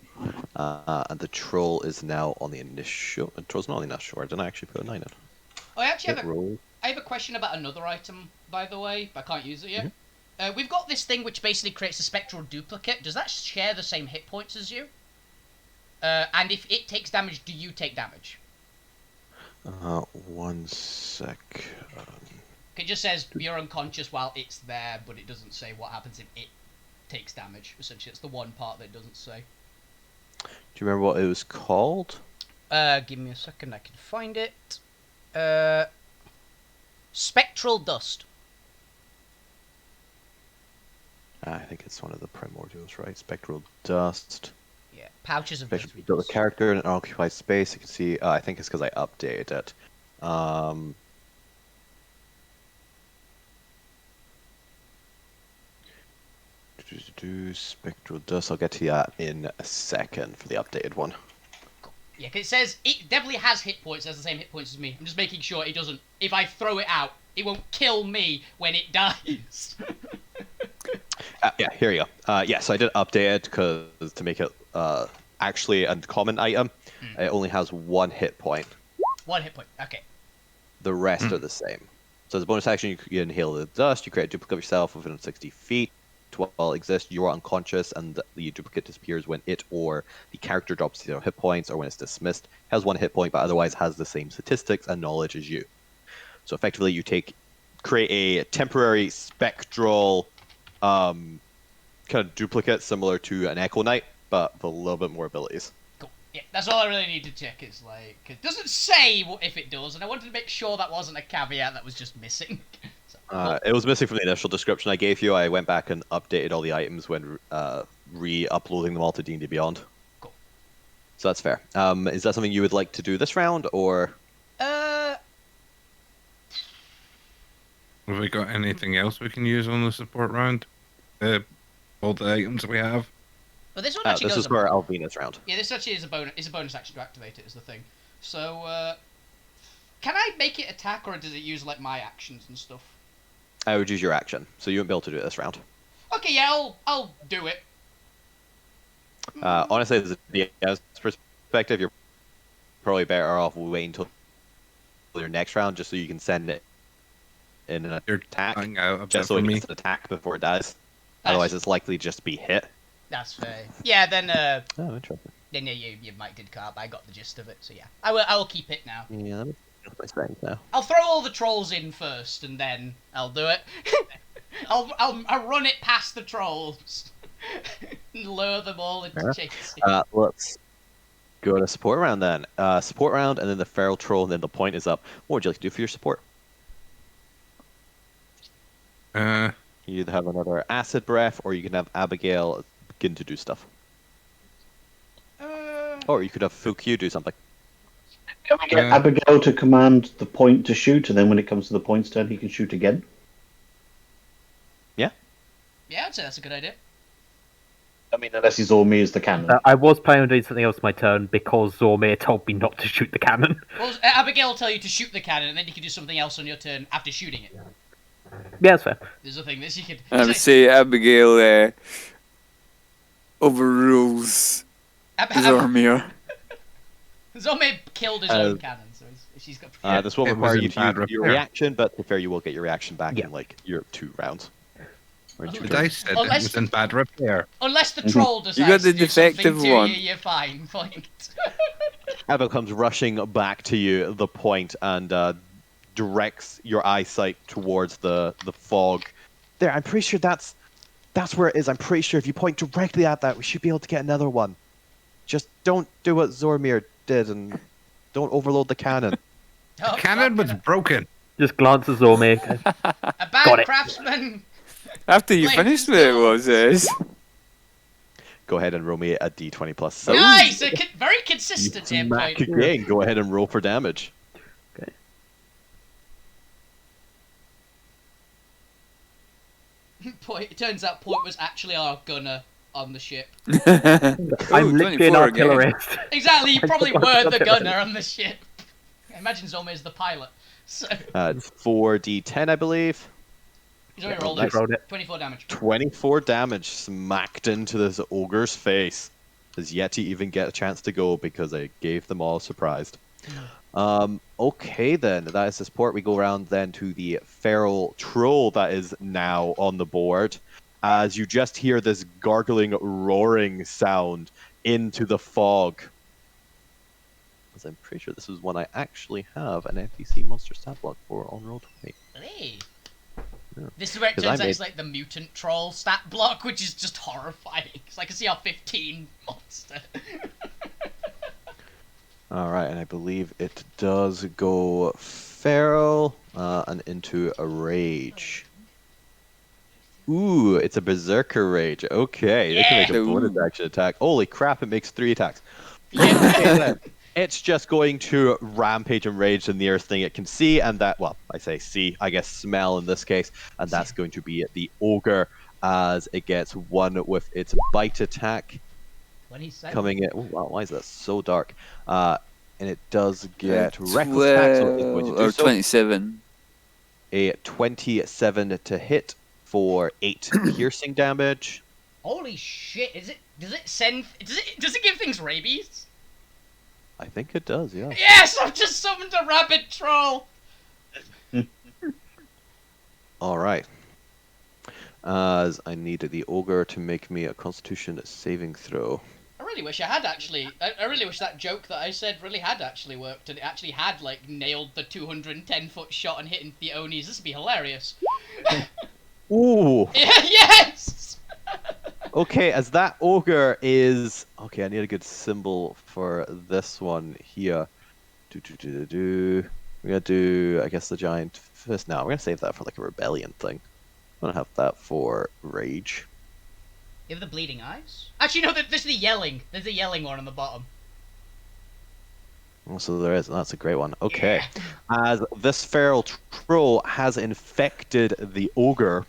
And the troll is now on the initial. The troll's not on the initial. Didn't I actually put a 9 in? Oh, I actually Hit roll. I have a question about another item, by the way, but I can't use it yet. We've got this thing which basically creates a spectral duplicate. Does that share the same hit points as you? And if it takes damage, do you take damage? 1 sec. It just says you're unconscious while it's there, but it doesn't say what happens if it takes damage. Essentially, it's the one part that it doesn't say. Do you remember what it was called? Give me a second, I can find it. Spectral dust. I think it's one of the primordials, right? Spectral dust. Yeah, pouches of Spectral misery build a dust. character in an occupied space. You can see. I think it's because I updated it. Spectral dust. I'll get to that in a second for the updated one. Yeah, 'cause it says it definitely has hit points, has the same hit points as me. I'm just making sure it doesn't. If I throw it out, it won't kill me when it dies. Yeah, here you go. Yeah, so I did update it because to make it actually a common item, it only has 1 hit point. 1 hit point. Okay. The rest are the same. So as a bonus action, you inhale the dust, you create a duplicate of yourself within 60 feet. While it exists, you are unconscious, and the duplicate disappears when it or the character drops 0 hit points, or when it's dismissed. It has 1 hit point, but otherwise has the same statistics and knowledge as you. So effectively, you create a temporary spectral kind of duplicate, similar to an Echo Knight, but with a little bit more abilities. Cool. Yeah, that's all I really need to check. Is like, it doesn't say if it does, and I wanted to make sure that wasn't a caveat that was just missing. So, It was missing from the initial description I gave you. I went back and updated all the items when re-uploading them all to D&D Beyond. Cool. So that's fair. Is that something you would like to do this round, or? Have we got anything else we can use on the support round? All the items we have. But this one actually This goes is for Alvina's round. Yeah, this actually is a bonus. It's a bonus action to activate it. Is the thing. So, can I make it attack, or does it use like my actions and stuff? I would use your action, so you won't be able to do it this round. Okay, yeah, I'll do it. Honestly, as a DM's perspective, you're probably better off waiting until your next round, just so you can send it in an attack, Hang out a bit just so for it me. gets an attack before it dies. Otherwise, it's likely just to be hit. That's fair. Yeah, then Oh, interesting. then yeah, you might did carp. I got the gist of it. So yeah, I will keep it now. Yeah, let me my strength now. I'll throw all the trolls in first, and then I'll do it. I'll run it past the trolls, and lure them all into chasing. Let's go to support round then. Support round, and then the feral troll, and then the point is up. What would you like to do for your support? You either have another acid breath, or you can have Abigail begin to do stuff. Or you could have Fukyu do something. Can we get Abigail to command the point to shoot, and then when it comes to the point's turn, he can shoot again? Yeah, I'd say that's a good idea. I mean, unless he's all me as the cannon. I was planning on doing something else my turn because Zormir told me not to shoot the cannon. Well, Abigail will tell you to shoot the cannon, and then you can do something else on your turn after shooting it. Yeah, that's fair. There's a thing. This you could. I would say Abigail overrules Zormir. Zormir killed his own cannon, so she's got. This will It require was you in to bad use your repair. reaction, but to be fair, you will get your reaction back Yeah. in like your 2 rounds. Or in 2 The turns. dice said it Unless- was in bad repair. Unless the troll decides got the to do something defective to one. you, you're fine. Fine. Abigail comes rushing back to you, the point, and directs your eyesight towards the fog. There, I'm pretty sure that's where it is. I'm pretty sure if you point directly at that, we should be able to get another one. Just don't do what Zormir did, and don't overload the cannon. Oh, Cannon was fucking broken. Just glance at Zormir. a Got bad it. craftsman. After you Like, finished with it, was it? Go ahead and roll me a d20 plus 7. Nice. Very consistent hit Smack point. again. Go ahead and roll for damage. Point. It turns out Point was actually our gunner on the ship. I'm literally an 24 again. artillerist. Exactly. You probably weren't the Okay. gunner on the ship. Imagine Zomir's the pilot. So It's 4d10, I believe. he's already Yeah, rolled nice. it. Rolled it. 24 damage. 24 damage smacked into this ogre's face. Has yet to even get a chance to go because I gave them all surprised. Okay then, that is the support. We go around then to the feral troll that is now on the board. As you just hear this gargling, roaring sound into the fog. As I'm pretty sure this is one I actually have an NPC monster stat block for on Roll20. Hey. Yeah. This is where it 'Cause turns I out it's made- like the mutant troll stat block, which is just horrifying. It's like a CR15 monster. Alright, and I believe it does go feral and into a rage. Ooh, it's a berserker rage. Okay, they can make a Yeah. bonus action attack. Holy crap, it makes 3 attacks. Yeah. Okay, then. It's just going to rampage and rage the nearest thing it can see, and that, well, I say see, I guess smell in this case, and that's going to be the ogre as it gets 1 with its bite attack. When he said Coming in. Oh, wow, why is that so dark? And it does get reckless attack, so it's going to do Or so. 27. A 27 to hit for 8 piercing damage. holy shit, does it give things rabies? I think it does, yeah. Yes, I've just summoned a rabbit troll! Alright. As I need the ogre to make me a constitution saving throw. I really wish I had actually. I really wish that joke that I said really had actually worked, and it actually had like nailed the 210-foot shot and hitting the Onis. This would be hilarious. Ooh! Yes. Okay, as that ogre is... Okay, I need a good symbol for this one here. We're gonna do, I guess, the giant fist. No, we're gonna save that for like a rebellion thing. I'm gonna have that for rage. You have the bleeding eyes? Actually, no, there's the yelling. There's the yelling one on the bottom. So there is, and that's a great one. Okay. As this feral troll has infected the ogre.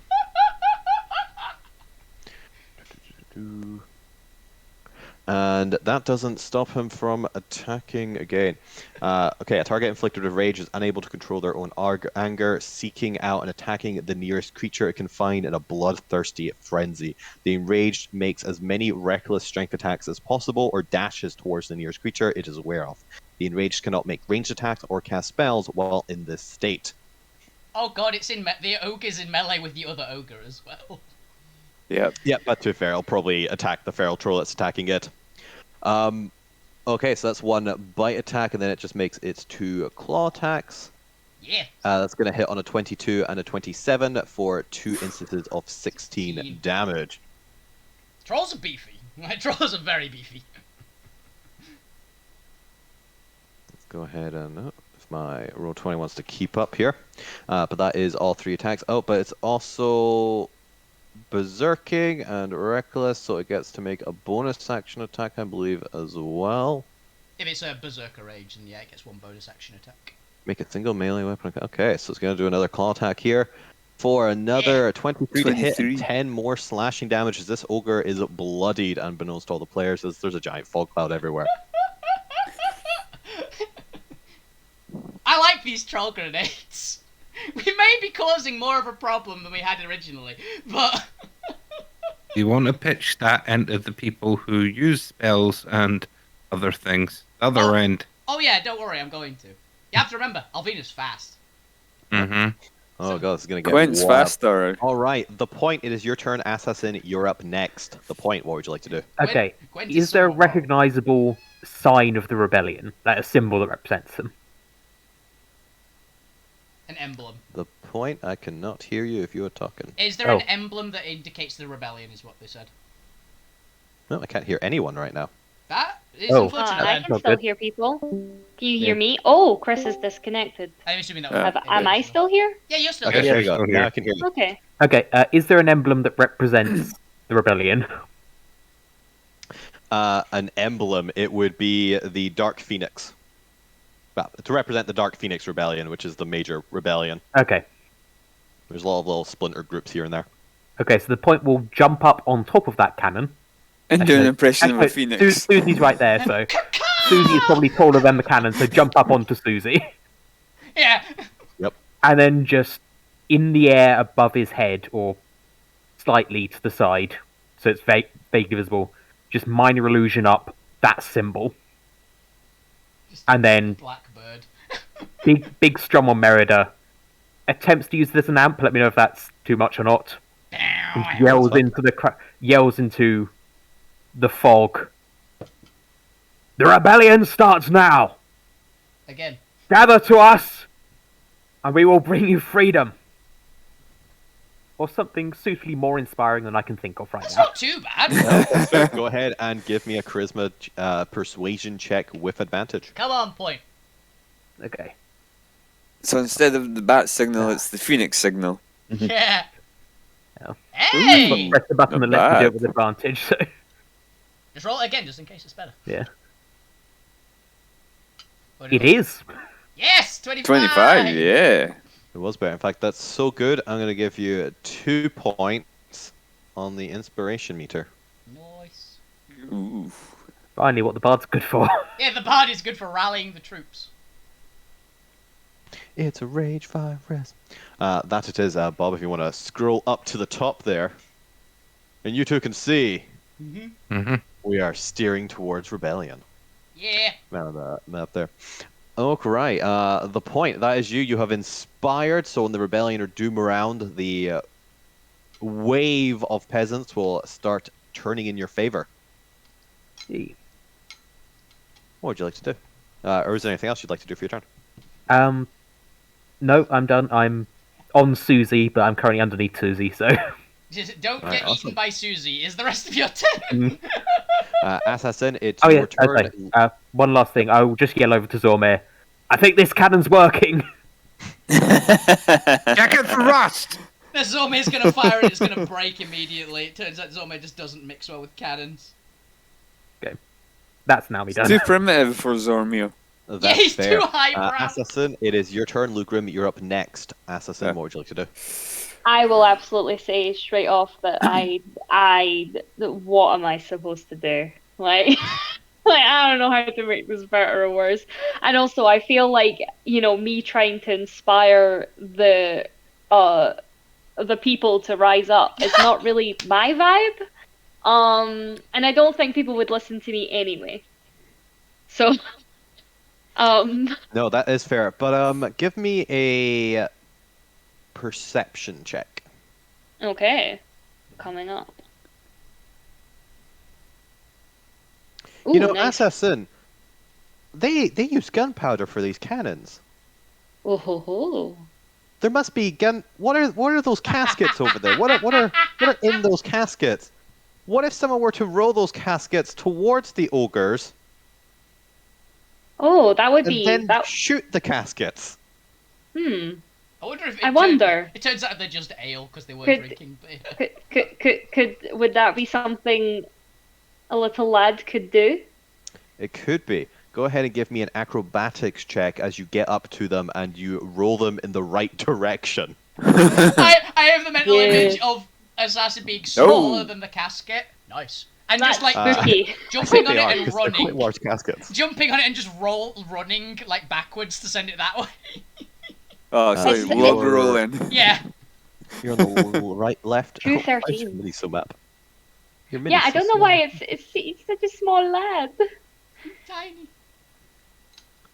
And that doesn't stop him from attacking again. Okay, a target inflicted with rage is unable to control their own anger, seeking out and attacking the nearest creature it can find in a bloodthirsty frenzy. The enraged makes as many reckless strength attacks as possible or dashes towards the nearest creature it is aware of. The enraged cannot make ranged attacks or cast spells while in this state. Oh god, it's in the ogre's in melee with the other ogre as well. Yeah. Yeah, but to be fair, I'll probably attack the feral troll that's attacking it. Okay, so that's one bite attack, and then it just makes its 2 claw attacks. Yeah. That's going to hit on a 22 and a 27 for 2 instances of 16 damage. Trolls are beefy. My trolls are very beefy. Let's go ahead and... if my roll 20 wants to keep up here. But that is all 3 attacks. Oh, but it's also... berserking and reckless, so it gets to make a bonus action attack, I believe, as well. If it's a berserker rage, then yeah, it gets 1 bonus action attack. Make a single melee weapon. Okay, so it's going to do another claw attack here for another 23 to hit and 10 more slashing damage as this ogre is bloodied, unbeknownst to all the players, as there's a giant fog cloud everywhere. I like these troll grenades. We may be causing more of a problem than we had originally, but... You want to pitch that into the people who use spells and other things. The other end. Oh yeah, don't worry, I'm going to. You have to remember, Alvina's fast. Mm-hmm. Oh god, this is going to get Gwent's wild. faster. Alright, the point, it is your turn, Assassin, you're up next. The point, what would you like to do? Okay. Gwent Is there a so- recognizable sign of the rebellion, like a symbol that represents them? An emblem. The point, I cannot hear you if you are talking. Is there Oh. an emblem that indicates the rebellion, is what they said. No, I can't hear anyone right now. That is Oh. unfortunate I then. can Not still good. hear people. Can you Yeah. hear me? Oh, Chris is disconnected. I'm assuming that Yeah. was... Am I still here? Yeah, you're still Okay, here. there you go. still Now here. I can hear you. Okay. Okay, is there an emblem that represents the rebellion? An emblem, it would be the Dark Phoenix. Well, to represent the Dark Phoenix Rebellion, which is the major rebellion. Okay. There's a lot of little splinter groups here and there. Okay, so the point will jump up on top of that cannon. And do an Actually- impression of a actually, phoenix. Susie's right there, so Susie is probably taller than the cannon, so jump up onto Susie. Yeah. And then just in the air above his head, or slightly to the side, so it's vaguely visible, just minor illusion up that symbol. Just And then Blackbird. big strum on Merida attempts to use this as an amp. Let me know if that's too much or not. And yells into the fog. The rebellion starts now. Again. Gather to us, and we will bring you freedom. Or something suitably more inspiring than I can think of right That's now. not too bad. So go ahead and give me a charisma persuasion check with advantage. Come on, point. Okay. So instead of the bat signal, it's the phoenix signal. Yeah. Yeah. Hey! Press the button Not that lets you do it bad. with advantage. So Just roll it again, just in case it's better. yeah, What do it you roll? is. Yes! 25! 25, yeah. It was better. In fact, that's so good, I'm going to give you 2 points on the inspiration meter. Nice. Ooh. Finally, what the bard's good for. Yeah, the bard is good for rallying the troops. It's a rage virus. That it is, Bob, if you want to scroll up to the top there. And you two can see Mm-hmm. we are steering towards rebellion. Yeah. Now the map there. Okay, right. The point, that is you. You have inspired, so when the rebellion are doom around, the wave of peasants will start turning in your favor. Gee. What would you like to do? Or is there anything else you'd like to do for your turn? No, I'm done. I'm on Susie, but I'm currently underneath Susie, so Just don't Alright, get awesome. eaten by Susie. Is the rest of your turn? Assassin, it's Oh your yeah, turn. okay. One last thing. I will just yell over to Zormir. I think this cannon's working. Check it for rust. The Zormir's gonna fire and it's gonna break immediately. It turns out Zormir just doesn't mix well with cannons. That's now me done. Too primitive for Zormir. Yeah, he's fair. too highbrow. Assassin, it is your turn. Lugrim, you're up next. Assassin, Yeah. what would you like to do? I will absolutely say straight off that what am I supposed to do? Like, like I don't know how to make this better or worse. And also, I feel like me trying to inspire the people to rise up is not really my vibe. And I don't think people would listen to me anyway. So, No, that is fair. But give me a perception check. okay, coming up. Ooh, You know, nice. Assassin, they use gunpowder for these cannons. Ooh, ho, ho. There must be gun. What are those caskets over there? What are in those caskets? What if someone were to roll those caskets towards the ogres Oh, that would and be then that. shoot the caskets? Hmm. I wonder if I wonder. It turns out they're just ale because they weren't Could- drinking beer. Could would that be something a little lad could do? It could be. Go ahead and give me an acrobatics check as you get up to them and you roll them in the right direction. I have the mental Yeah. image of Assassin being smaller than the casket. Nice. And That's just like spooky. jumping on They it are, and 'cause they're quite running. large caskets. Jumping on it and just running like backwards to send it that way. Oh, it's like It's- log rolling. Yeah. You're on the right, left. Two Oh, why is your 13. mini so map? Your Yeah, mini's I so don't know small. why it's such a small lad. Tiny.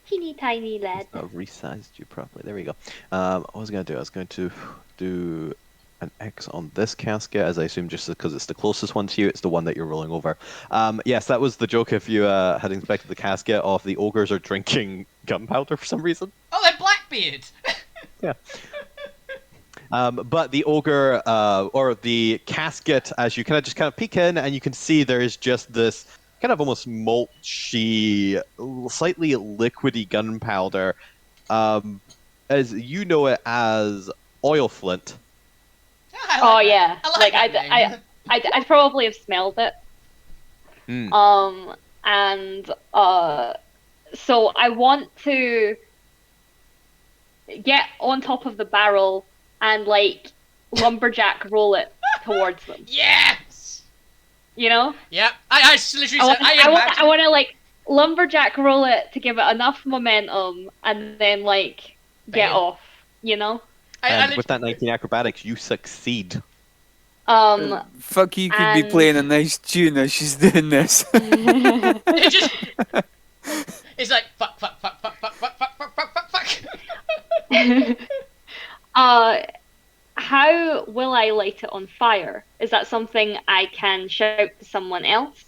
Teeny tiny lad. I've resized you properly. There we go. What was I going to do? I was going to do an X on this casket, as I assume just because it's the closest one to you, it's the one that you're rolling over. Yes, that was the joke if you had inspected the casket of the ogres are drinking gunpowder for some reason. Oh, they're Blackbeard. But the ogre, or the casket, as you kind of peek in, and you can see there is just this kind of almost mulchy, slightly liquidy gunpowder, as you know it as oil flint. I Oh like that. yeah, I like that name. I'd probably have smelled it. Hmm. And so I want to get on top of the barrel and like lumberjack roll it towards them. Yes. You know? Yep. I literally said I want to like lumberjack roll it to give it enough momentum and then like get Bail. off. You know? And with that 19 acrobatics, you succeed. Fuck, you could be And- playing a nice tune as she's doing this. It just. It's like fuck. How will I light it on fire? Is that something I can shout to someone else?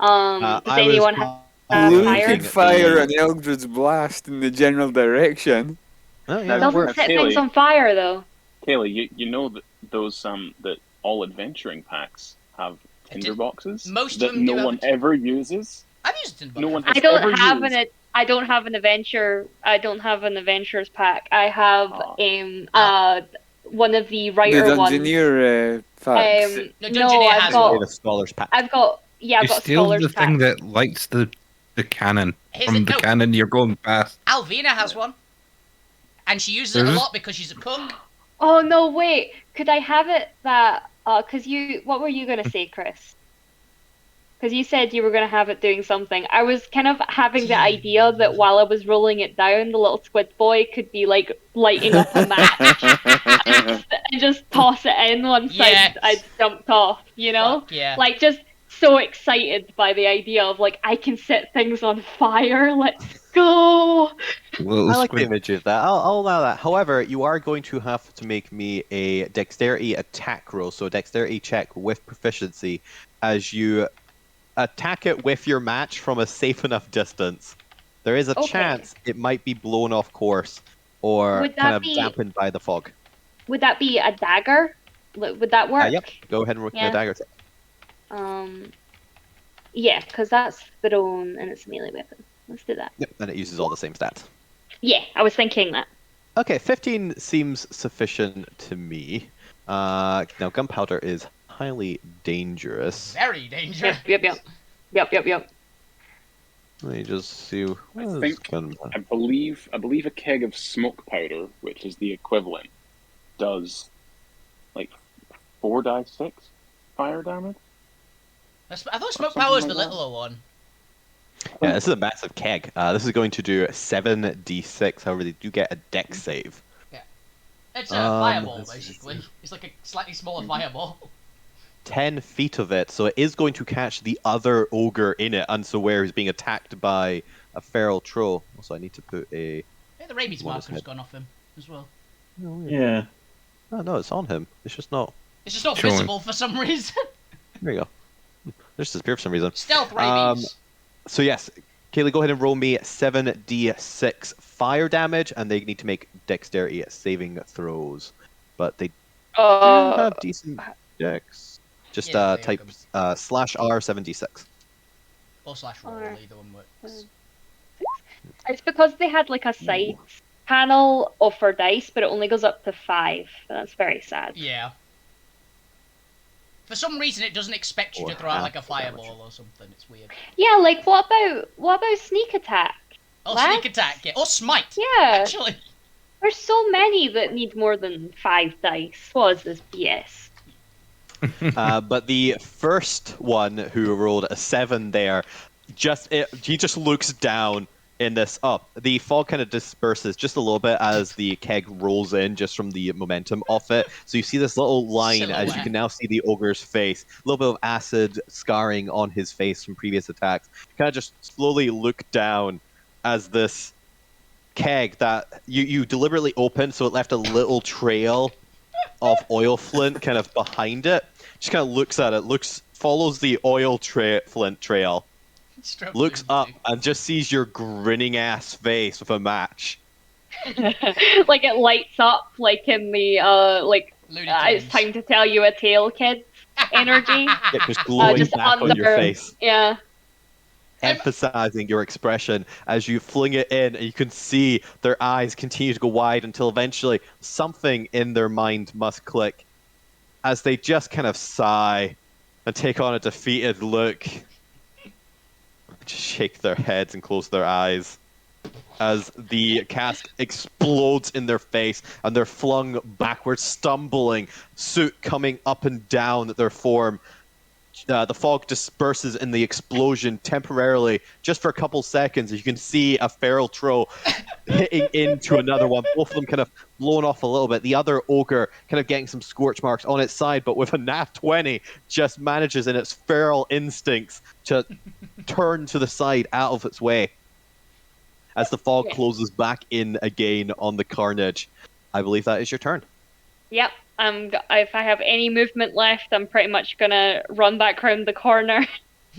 Does anyone have Blue fire? could fire an Eldritch Blast in the general direction. Oh, It yeah, that doesn't works. set Kaylee. things on fire though. Kaylee, you know that those that all adventuring packs have tinder boxes Most of that them no do have one a- ever uses. I've used it in No one Bucket. has I don't ever have used. I don't have an adventure. I don't have an adventures pack. I have one of the The writer ones. Dungeoneer packs. No, No, Dungeoneer I've has got With a scholar's pack. I've got You got steal scholars the pack. thing that lights the cannon Here's from it- the no. cannon you're going past. Alvina has one, and she uses it a Does it? lot because she's a cook. Oh no, wait. Could I have it that cuz what were you going to say, Chris? Cuz you said you were going to have it doing something. I was kind of having the idea that while I was rolling it down, the little squid boy could be like lighting up a match and just toss it in once Yes. I jumped off, you know? Fuck yeah. Like just so excited by the idea of like I can set things on fire. Let's go. Little I like the squid. image of that. I'll allow that. However, you are going to have to make me a dexterity attack roll, so a dexterity check with proficiency, as you attack it with your match from a safe enough distance. There is a Okay. chance it might be blown off course or Would that kind of be- dampened by the fog. Would that be a dagger? Would that work? Yep. Go ahead and roll Yeah. a dagger attack. Yeah, because that's thrown and it's a melee weapon. Let's do that. Yep, and it uses all the same stats. Yeah, I was thinking that. Okay, 15 seems sufficient to me. Now, gunpowder is highly dangerous. Very dangerous. Yep. Let me just see. I believe a keg of smoke powder, which is the equivalent, does like 4d6 fire damage. I thought smoke Something power was like the that. littler one. Yeah, this is a massive keg. This is going to do 7d6. However, they do get a dex save. It's a fireball, let's basically. It's like a slightly smaller fireball. 10 feet of it, so it is going to catch the other ogre in it, and so where he's being attacked by a feral troll. Also, I need to put a... Yeah, the rabies What is marker's it? gone off him as well. Yeah. Oh, no, it's on him. It's just not... It's just not Showing. visible for some reason. There you go. There's disappeared for some reason. Stealth rabies. So yes, Kaylee, go ahead and roll me 7d6 fire damage, and they need to make dexterity saving throws. But they do have decent dex. Just Yeah, they type have /R 7d6. Or slash roll, Or- either one works. It's because they had like a side panel of for dice, but it only goes up to 5. That's very sad. Yeah. For some reason, it doesn't expect you Or to throw out like a half the damage. fireball or something. It's weird. Yeah, like what about sneak attack? Or What? sneak attack, yeah. Or smite, Yeah, actually. there's so many that need more than 5 dice. What is this BS? But the first one who rolled a 7 there, he just looks down in this. The fog kind of disperses just a little bit as the keg rolls in, just from the momentum of it. So you see this little line as you Silhouette. can now see the ogre's face, a little bit of acid scarring on his face from previous attacks. Kind of just slowly look down as this keg that you deliberately opened, so it left a little trail of oil flint kind of behind it. Just kind of looks at it, follows the oil flint trail, Stroke looks Doom up too. and just sees your grinning ass face with a match. Like it lights up like in the Looney it's Tunes. time to tell you a tale, kid energy. It just glowing Just back on your under- face, Yeah. emphasizing your expression as you fling it in, and you can see their eyes continue to go wide until eventually something in their mind must click as they just kind of sigh and take on a defeated look. Just shake their heads and close their eyes as the cask explodes in their face and they're flung backwards, stumbling, soot coming up and down their form. The fog disperses in the explosion temporarily, just for a couple seconds. You can see a feral troll hitting into another one, both of them kind of blown off a little bit. The other ogre kind of getting some scorch marks on its side, but with a nat 20, just manages in its feral instincts to turn to the side out of its way. As the fog Yeah. closes back in again on the carnage, I believe that is your turn. Yep. If I have any movement left, I'm pretty much gonna run back round the corner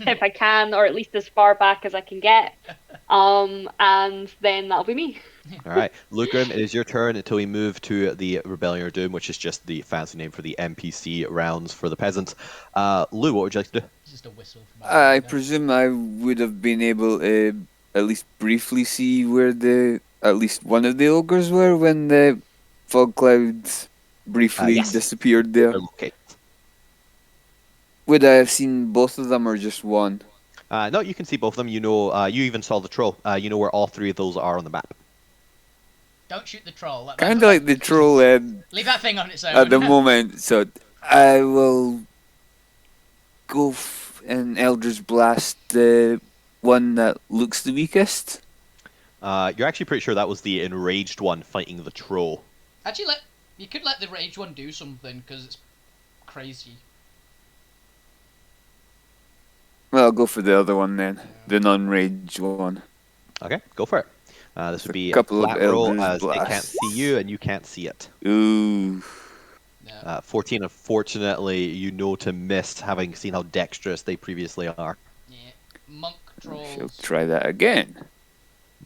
if I can, or at least as far back as I can get. And then that'll be me. All right, Lugrim, it is your turn until we move to the Rebellion or Doom, which is just the fancy name for the NPC rounds for the peasants. Lou, what would you like to do? It's just a whistle. From I outside. presume I would have been able to at least briefly see where at least one of the ogres were when the fog clouds briefly Yes. disappeared there. Okay. Would I have seen both of them or just one? No, you can see both of them. You know, you even saw the troll. You know where all three of those are on the map. Don't shoot the troll. Let Kind of that- like the troll Leave that thing on its own. at the moment, so I will go and Eldritch Blast the one that looks the weakest. You're actually pretty sure that was the enraged one fighting the troll. Actually, you could let the rage one do something because it's crazy. Well, I'll go for the other one then, the non-rage one. Okay, go for it. This would A be a couple of flat roll Eldritch as it can't Blasts. see you and you can't see it. Ooh. No. 14, unfortunately, you know to miss, having seen how dexterous they previously are. Yeah. Monk I shall trolls. try that again.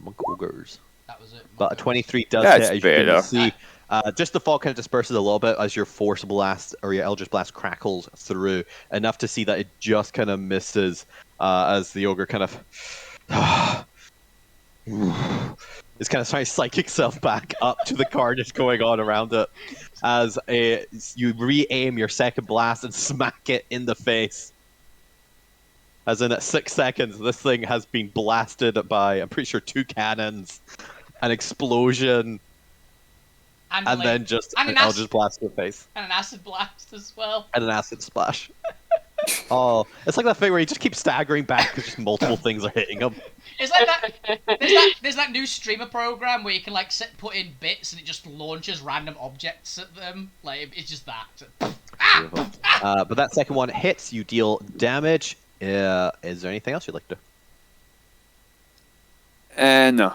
Monk ogres. That was it. But a Monk 23 does That's hit, as you better. can see. Just the fog kind of disperses a little bit as your Force Blast or your Eldritch Blast crackles through, enough to see that it just kind of misses as the ogre kind of is kind of trying to psychic self back up to the carnage going on around it as you re-aim your second blast and smack it in the face. As in at 6 seconds, this thing has been blasted by, I'm pretty sure, 2 cannons, an explosion, and then just an Eldritch Blast in the face. And an acid blast as well. And an acid splash. Oh, it's like that thing where he just keeps staggering back because just multiple things are hitting him. It's like that. There's that new streamer program where you can like put in bits and it just launches random objects at them. Like it's just that. But that second one hits. You deal damage. Is there anything else you'd like to do? No.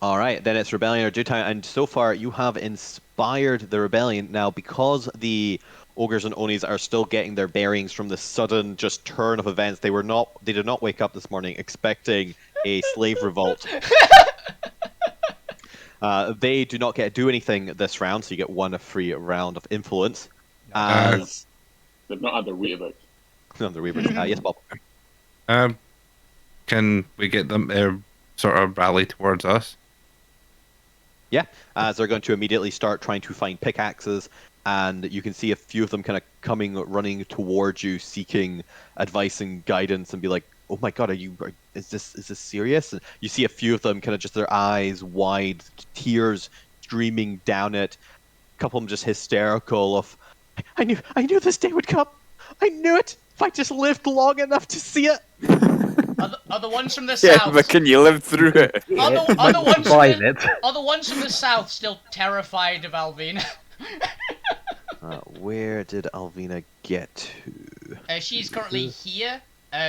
All right, then it's Rebellion or Do Time, and so far you have inspired the Rebellion. Now, because the Ogres and Onis are still getting their bearings from the sudden just turn of events, they did not wake up this morning expecting a slave revolt. They do not get to do anything this round, so you get one free round of influence. As they've not had their Weetabix. No, the Weetabix. Yes, Bob. Can we get them sort of rally towards us? Yeah, as they're going to immediately start trying to find pickaxes, and you can see a few of them kind of running towards you, seeking advice and guidance, and be like, "Oh my God, is this serious?" And you see a few of them kind of just their eyes wide, tears streaming down it. A couple of them just hysterical of, "I knew this day would come. I knew it. If I just lived long enough to see it." Are the ones from the Yeah, south? but can you live through it? Are the ones from the south still terrified of Alvina? Where did Alvina get to? She's currently here.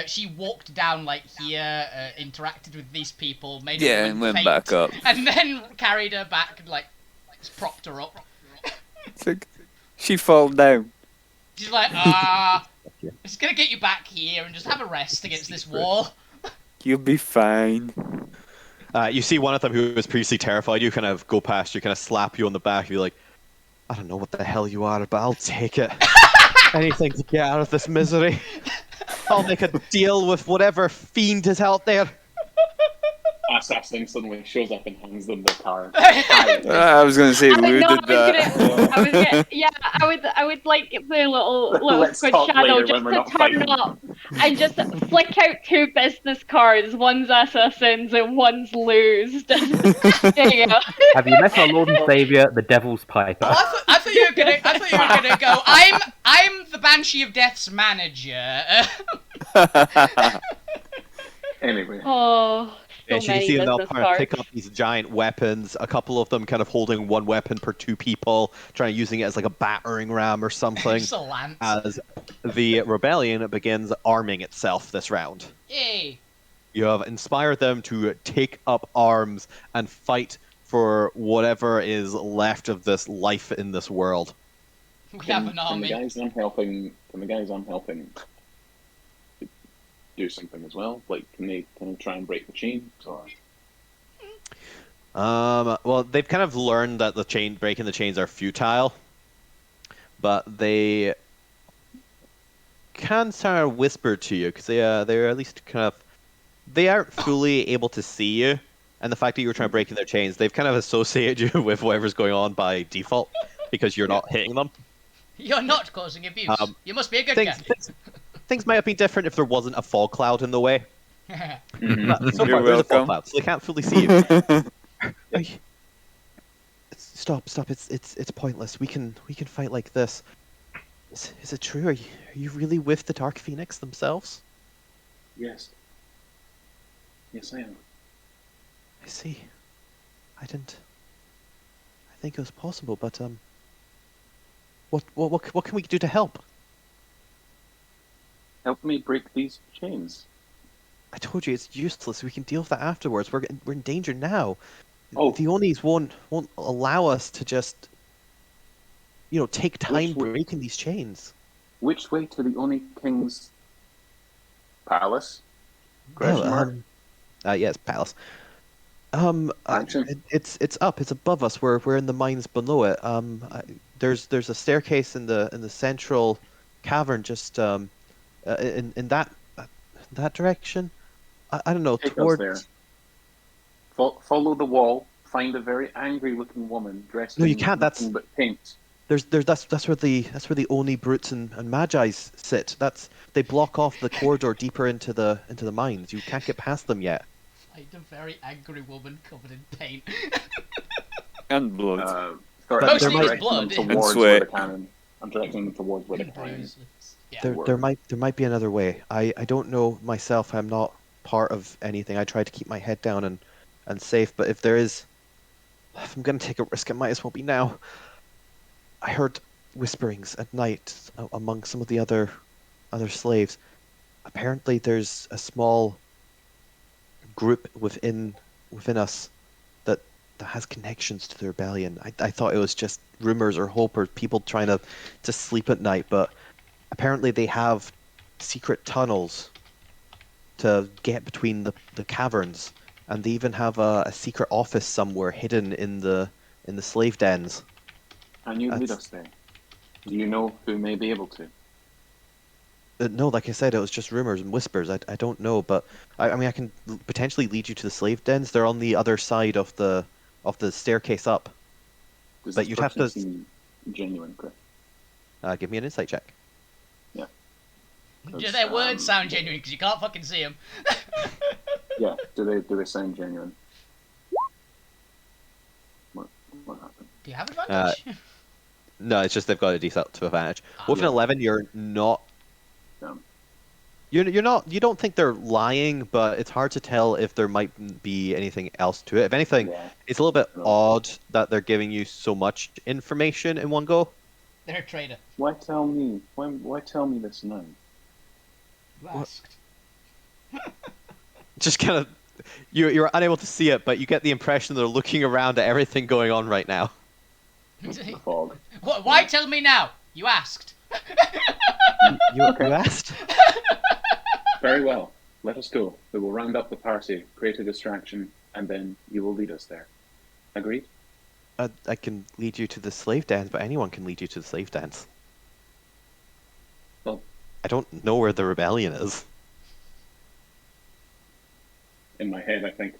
She walked down like here, interacted with these people, made her And went faint, back up. and then carried her back and like propped her up. It's like, she fall down. She's like, it's gonna get you back here and just have a rest against this wall. You'll be fine. You see one of them who was previously terrified. You kind of go past you, kind of slap you on the back, and be like, "I don't know what the hell you are, but I'll take it. Anything to get out of this misery. I'll make a deal with whatever fiend is out there." Assassin suddenly shows up and hands them the car. I was going to say, Lou did that. I would like the little Let's squid talk shadow later just when we're to not turn fighting. up and just flick out 2 business cards. One's assassins and one's Lou's. There you go. Have you met our Lord and Savior, the Devil's Piper? Oh, I thought you were gonna go. I'm the Banshee of Death's manager. Anyway. Oh. And you see them now kind of pick up these giant weapons, a couple of them kind of holding one weapon per 2 people, using it as like a battering ram or something. As the rebellion begins arming itself this round. Yay! You have inspired them to take up arms and fight for whatever is left of this life in this world. We have an army. Can the guys I'm helping do something as well? Like, can they try and break the chains? Or well, they've kind of learned that breaking the chains are futile, but they can sort of whisper to you because they're at least they aren't fully able to see you, and the fact that you were trying to break in their chains, they've kind of associated you with whatever's going on by default because you're not hitting them. You're not causing abuse. You must be a good guy. Things might have been different if there wasn't a fog cloud in the way. But so You're far, there's a fog welcome. cloud, so they can't fully see you. Stop! It's pointless. We can fight like this. Is it true? Are you really with the Dark Phoenix themselves? yes, I am. I see. I didn't think it was possible, but what can we do to help? Help me break these chains. I told you it's useless. We can deal with that afterwards. We're in danger now. Oh. The Onis won't allow us to just take time breaking these chains. Which way to the Oni King's palace? Yes, palace. Action. It's up. It's above us. We're in the mines below it. There's a staircase in the central cavern, just in that direction. I don't know. Take us Towards. there. Follow the wall. Find a very angry-looking woman dressed No, you in can't. nothing but paint. That's where the Oni brutes and Magi's sit. They block off the corridor deeper into the mines. You can't get past them yet. Find a very angry woman covered in paint. And blood. Sorry, But I'm there might- directing them And towards sweat. where the cannon. I'm directing them towards where the And cannon. bruises. Yeah. There might be another way. I don't know myself. I'm not part of anything. I try to keep my head down and safe. But if I'm gonna take a risk, it might as well be now. I heard whisperings at night among some of the other slaves. Apparently, there's a small group within us that has connections to the rebellion. I thought it was just rumors or hope or people trying to sleep at night, but apparently they have secret tunnels to get between the caverns, and they even have a secret office somewhere hidden in the slave dens. And you lead That's- us there. Do you know who may be able to? No, like I said, it was just rumors and whispers. I don't know, but I mean, I can potentially lead you to the slave dens. They're on the other side of the staircase up. Does But this you'd have person to- seem genuine, Chris? Give me an insight check. Do their words sound genuine? Because you can't fucking see them. Yeah. Do they sound genuine? What happened? Do you have advantage? No, it's just they've got a decent to advantage. With an Yeah. 11, you're not. Dumb. You're not. You don't think they're lying, but it's hard to tell if there might be anything else to it. If anything, Yeah. it's a little bit No. odd that they're giving you so much information in one go. They're a traitor. Why tell me? Why tell me this now? You asked. Just kind of, you're unable to see it, but you get the impression they're looking around at everything going on right now. The fog. Why tell me now? You asked. You asked. Very well. Let us go. We will round up the party, create a distraction, and then you will lead us there. Agreed? I can lead you to the slave dens, but anyone can lead you to the slave dens. Well, I don't know where the rebellion is. in my head, I think,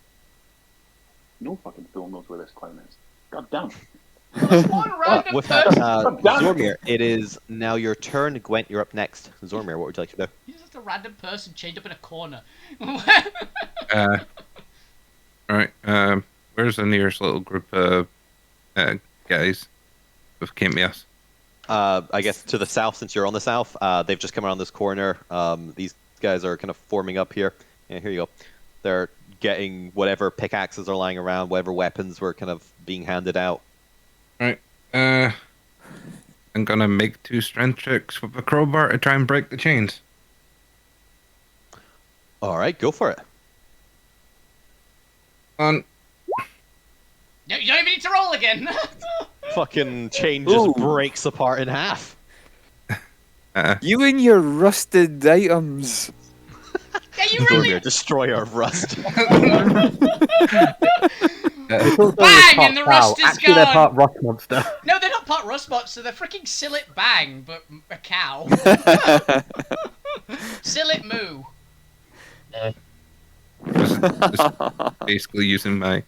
no fucking fool knows where this clown is. God damn. One random With that, person. Zormir, it is now your turn. Gwent, you're up next. Zormir, what would you like to do? He's just a random person chained up in a corner. Right. Where's the nearest little group of guys with Cameos? I guess to the south, since you're on the south, they've just come around this corner. These guys are kind of forming up here. Yeah, here you go. They're getting whatever pickaxes are lying around, whatever weapons were kind of being handed out. Right. I'm gonna make 2 strength checks with a crowbar to try and break the chains. All right, go for it. On. You don't even need to roll again. Fucking chain just Ooh. breaks apart in half. You and your rusted items. Yeah, you really. Zormir, destroyer of rust. It's also Bang, part and the Tau. rust is Actually, they're gone. part rust monster. No, they're not part rust monster. They're freaking Sillet Bang, but a cow. Sillet Moo. Just basically using my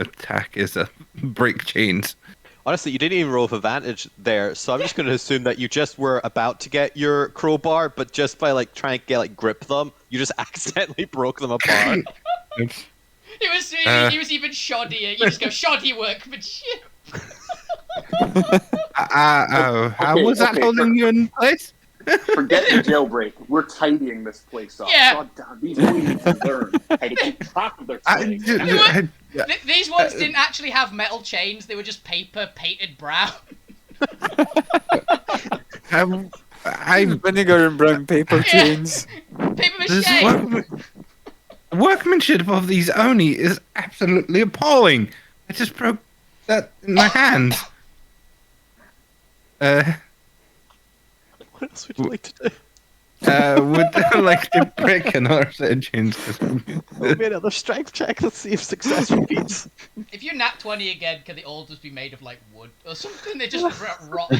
attack as a break chains. Honestly, you didn't even roll with advantage there, so I'm just going to assume that you just were about to get your crowbar, but just by like trying to get grip them, you just accidentally broke them apart. He was even shoddier. You just go shoddy workmanship. How was that holding you in place? Forget the jailbreak. We're tidying this place up. Yeah. God damn, these people need to learn how to keep track of their things. These ones didn't actually have metal chains. They were just paper painted brown. I'm Vinegar and brown paper chains. Paper this mache. workmanship of these Oni is absolutely appalling. I just broke that in my hands. What else would you like to do? would like to break another set of chains. Roll me another strength check. Let's see if success repeats. If you nat 20 again, can the altars be made of like wood or something? They just rot.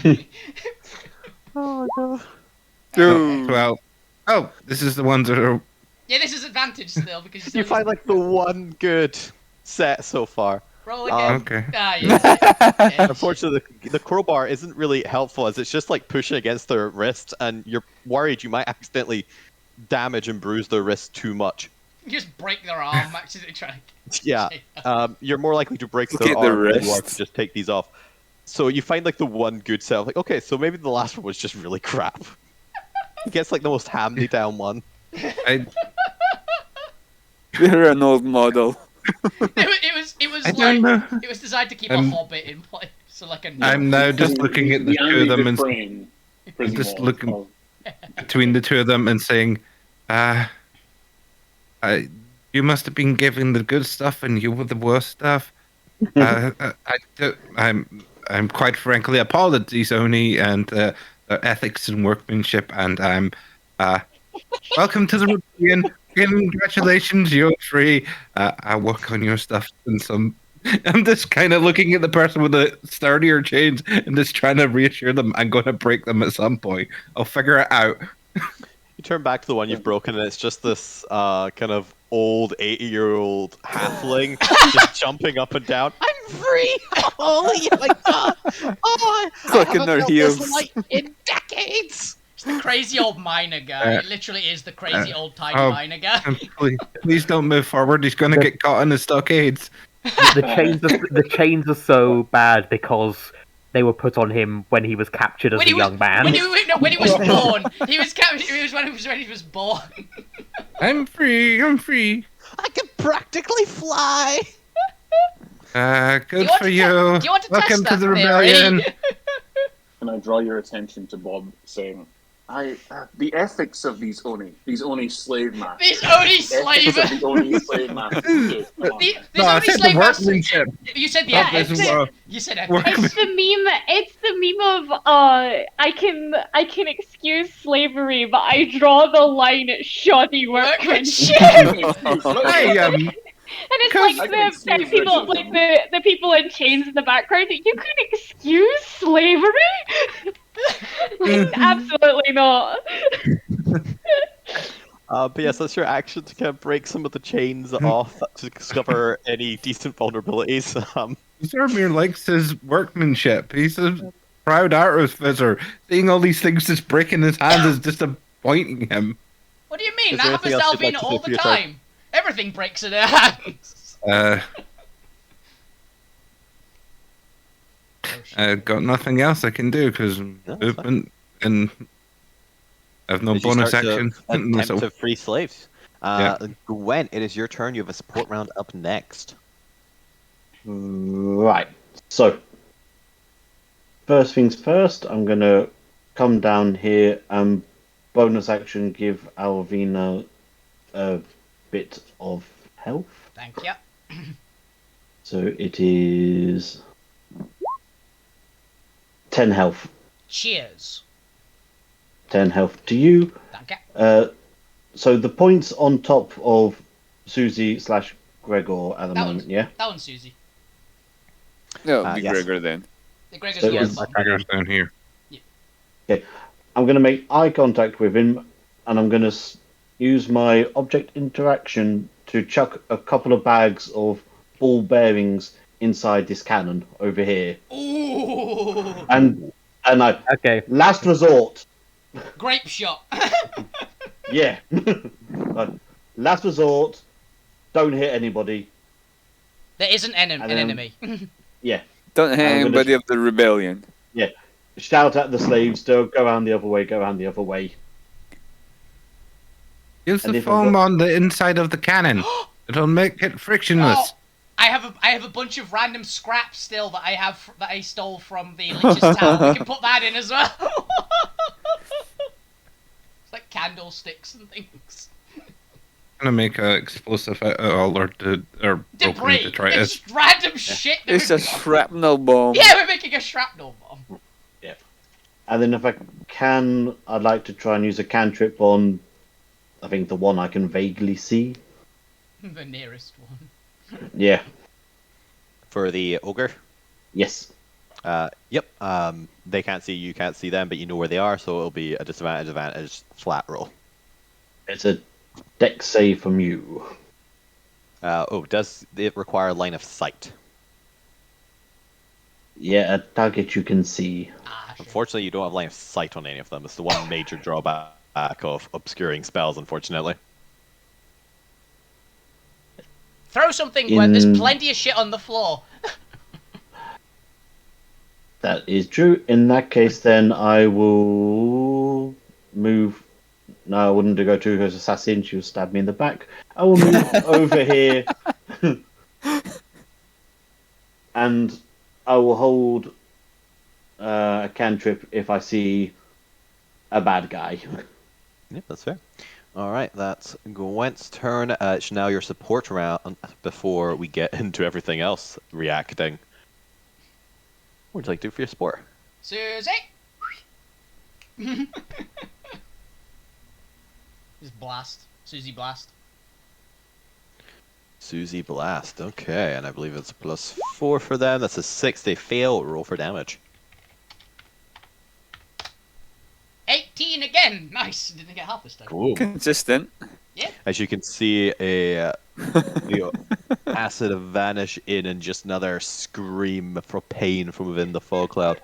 Oh no. Dude. Well, oh, this is the ones that are. Yeah, this is advantage still because You find like the one good set so far. roll again. Okay. Ah, yeah. Unfortunately, the crowbar isn't really helpful as it's just like pushing against their wrist, and you're worried you might accidentally damage and bruise their wrist too much. You just break their arm actually trying. Yeah, you're more likely to break Look their at the arm than you are wrist. to just take these off. So you find like the one good set of like, okay, so maybe the last one was just really crap. He gets like the most hand-me-down one. I They're an old model. It was I don't know. it was designed to keep a hobbit in place, so like a. I'm now just looking at the two of them and I'm just looking between the two of them and saying, you must have been giving the good stuff and you were the worst stuff. I'm quite frankly apologies, Oni, and their ethics and workmanship, and I'm welcome to the Rebellion. Congratulations, you're free. I'll work on your stuff and some. I'm just kind of looking at the person with the sturdier chains and just trying to reassure them I'm going to break them at some point. I'll figure it out. You turn back to the one you've broken, and it's just this kind of old 80-year-old halfling just jumping up and down. I'm free! Holy my god! Oh, Clicking their heels. In decades! It's the crazy old miner guy. It literally is the crazy old tiny miner guy. Please don't move forward. He's going to get caught in the stockades. The chains are so bad because they were put on him when he was captured as a young man. When he was born. He was captured. It was when he was born. I'm free. I can practically fly! Good for you. Do you want to Welcome test to that the theory? rebellion. Can I draw your attention to Bob saying, the ethics of these Oni slave masters. These Oni slave The Oni slave masters. Dude, come on. These No, I Oni said the slave masters. workmanship. You said the Yeah, ethics. it's You said Work- ethics. It's the meme of I can excuse slavery, but I draw the line at shoddy workmanship. Hey, And it's Cause- like I can the excuse people, racism. like the people in chains in the background. You can excuse slavery? Like, absolutely not. But yes, that's your action to kind of break some of the chains off to discover any decent vulnerabilities. Zormir likes his workmanship. He's a proud artificer. Seeing all these things just breaking his hands is disappointing him. What do you mean? Is That there happens anything to else you'd like Alvina to all do for the your turn? time. Everything breaks in her hands. I've got nothing else I can do because that's movement and I've no As you bonus start to action. attempt So to free slaves. Gwen, it is your turn. You have a support round up next. Right. So, first things first, I'm going to come down here and bonus action give Alvina a bit of health. Thank you. So it is 10 health. Cheers. 10 health to you. Thank you. So the points on top of Susie / Gregor at the That moment, one's- yeah? That one's Susie. No, it'll be yes. Gregor then. The Gregor's So the it's- one. Trigger's down here. I'm going to make eye contact with him, and I'm going to use my object interaction to chuck a couple of bags of ball bearings inside this cannon over here. Ooh. And I Okay. last resort, Grape shot. yeah. Last resort, don't hit anybody. There isn't an And enemy. Yeah. Don't hit I'm gonna- anybody of the rebellion. Shout at the slaves, don't go around the other way, go around the other way. Use And the if I've foam got- on the inside of the cannon. It'll make it frictionless. Oh, I have a bunch of random scraps still that I stole from the Lich's town. We can put that in as well. It's like candlesticks and things. I'm gonna make an explosive out of all our broken Debris. detritus. It's random shit. That It's a shrapnel bomb. yeah, we're making a shrapnel bomb. And then if I I'd like to try and use a cantrip on, I think, the one I can vaguely see. The nearest one. Yeah. For the ogre? Yes. Yep. They can't see you, can't see them, but you know where they are, so it'll be a disadvantage, advantage, flat roll. It's a dex save from you. Does it require line of sight? Yeah, a target you can see. Shit. Unfortunately, you don't have line of sight on any of them. It's the one major drawback of obscuring spells, unfortunately. Throw something where there's plenty of shit on the floor. That is true. In that case, then I will move. No, I wouldn't go to her assassin. She'll stab me in the back. I will move over here, and I will hold a cantrip if I see a bad guy. Yep, that's fair. All right, that's Gwent's turn. It's now your support round before we get into everything else reacting. What would you like to do for your support? Susie! Just blast. Susie blast. Susie Blast. Okay, and I believe it's +4 for them. That's a 6. They fail. Roll for damage. 18 again! Nice! Didn't get half this time. Cool. Consistent. As you can see, the acid vanish in and just another scream for pain from within the fog cloud.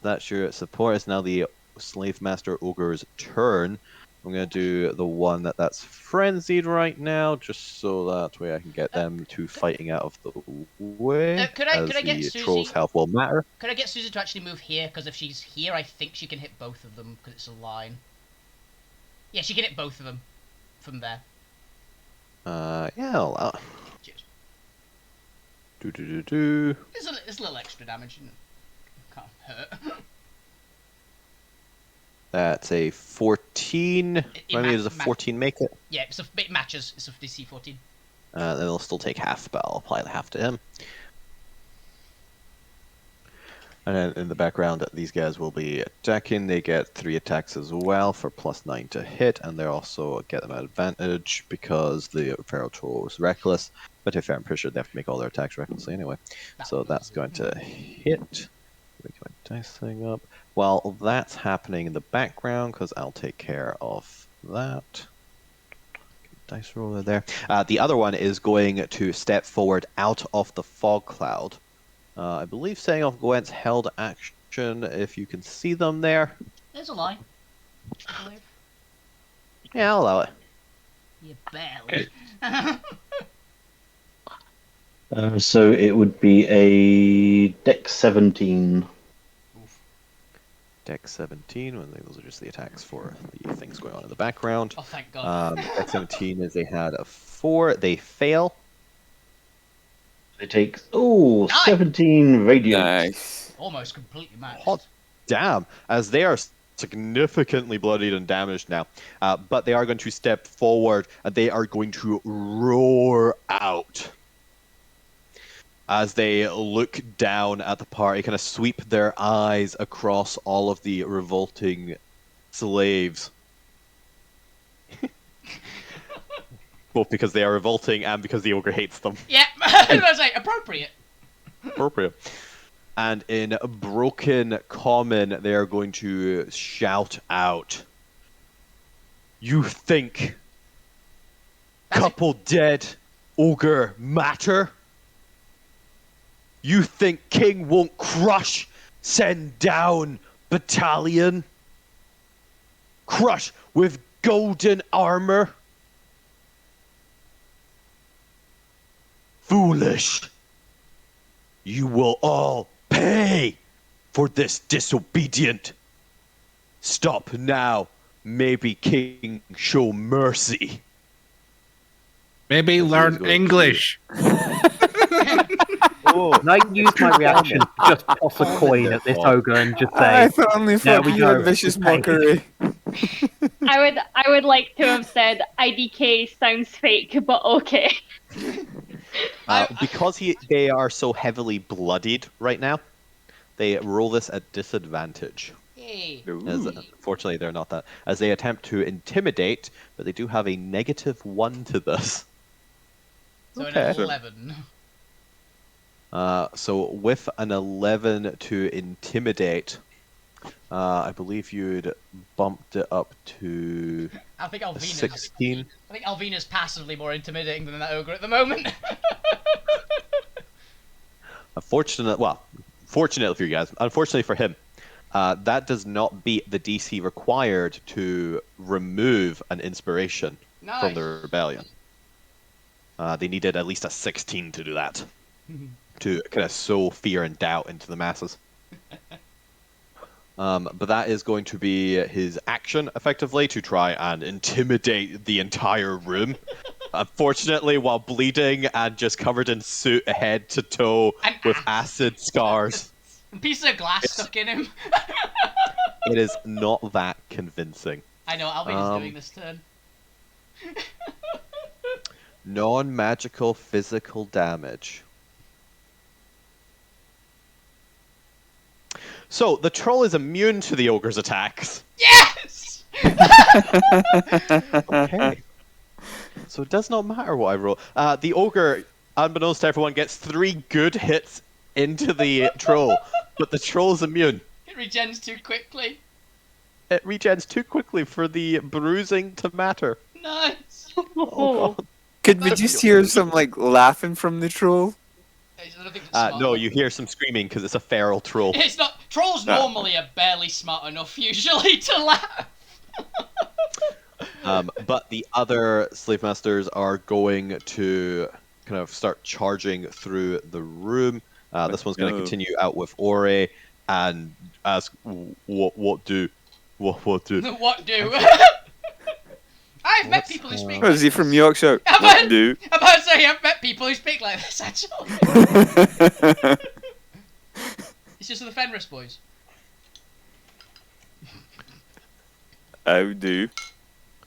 That's your support. It's now the Slave Master Ogre's turn. I'm going to do the one that's frenzied right now, just so that way I can get them to fighting out of the way. Could I get the Susie? troll's health will matter. Could I get Susie to actually move here? Because if she's here, I think she can hit both of them, because it's a line. Yeah, she can hit both of them from there. Yeah, I'll allow. Cheers. Do. It's a little extra damage. Can't hurt. That's a 14. I mean, does a 14 make it? Yeah, it matches. It's a DC 14. Then he'll still take half, but I'll apply the half to him. And then in the background, these guys will be attacking. They get 3 attacks as well for +9 to hit, and they also get them at advantage because the Feral Troll is reckless. But if I'm pretty sure they have to make all their attacks recklessly anyway. So that's going to hit. Let me get my dice thing up. While that's happening in the background, because I'll take care of that. Dice roller there. The other one is going to step forward out of the fog cloud. I believe setting off Gwent's held action, if you can see them there. There's a line. I believe. Yeah, I'll allow it. You barely. So it would be a dex 17. Dex 17, those are just the attacks for the things going on in the background. Oh, thank God. Dex 17 is they had a 4. They fail. They take 17 radiant. Nice. Almost completely matched. Hot damn, as they are significantly bloodied and damaged now. But they are going to step forward and they are going to roar out. As they look down at the party, kind of sweep their eyes across all of the revolting slaves. Both because they are revolting and because the ogre hates them. Yeah, I was like, appropriate. Appropriate. And in broken common, they are going to shout out, "You think couple dead ogre matter? You think king won't crush, send down battalion? Crush with golden armor? Foolish. You will all pay for this disobedient. Stop now. Maybe king show mercy." Maybe learn English. Can I use my reaction to just toss a coin at this ogre and just say, I only there thought we you go. had vicious mockery. I would like to have said IDK sounds fake, but okay. Because they are so heavily bloodied right now, they roll this at disadvantage. Yay. As, unfortunately, they're not that. As they attempt to intimidate, but they do have a -1 to this. So Okay. an 11. So with an 11 to intimidate, I believe you'd bumped it up to I think a 16. Alvina's passively more intimidating than that ogre at the moment. Fortunately for you guys, unfortunately for him, that does not beat the DC required to remove an inspiration from the rebellion. They needed at least a 16 to do that, to kind of sow fear and doubt into the masses. But that is going to be his action, effectively, to try and intimidate the entire room. Unfortunately, while bleeding and just covered in soot head to toe with acid scars. A piece of glass stuck in him. It is not that convincing. I know, Alvina's doing this turn. Non-magical physical damage. So, the troll is immune to the ogre's attacks. Yes! Okay. So it does not matter what I roll. The ogre, unbeknownst to everyone, gets 3 good hits into the troll, but the troll is immune. It regens too quickly. It regens too quickly for the bruising to matter. Nice! Oh, God. Could we just hear some like laughing from the troll? I don't think it's smart. No, you hear some screaming because it's a feral troll. It's not. Trolls normally are barely smart enough, usually, to laugh. But the other slave masters are going to kind of start charging through the room. This one's going to continue out with Ore and ask, what do? What do? I've met people who speak. Oh, is he from Yorkshire? I'm What do? about to say I've met people who speak like this. Actually, it's just the Fenris boys. How do?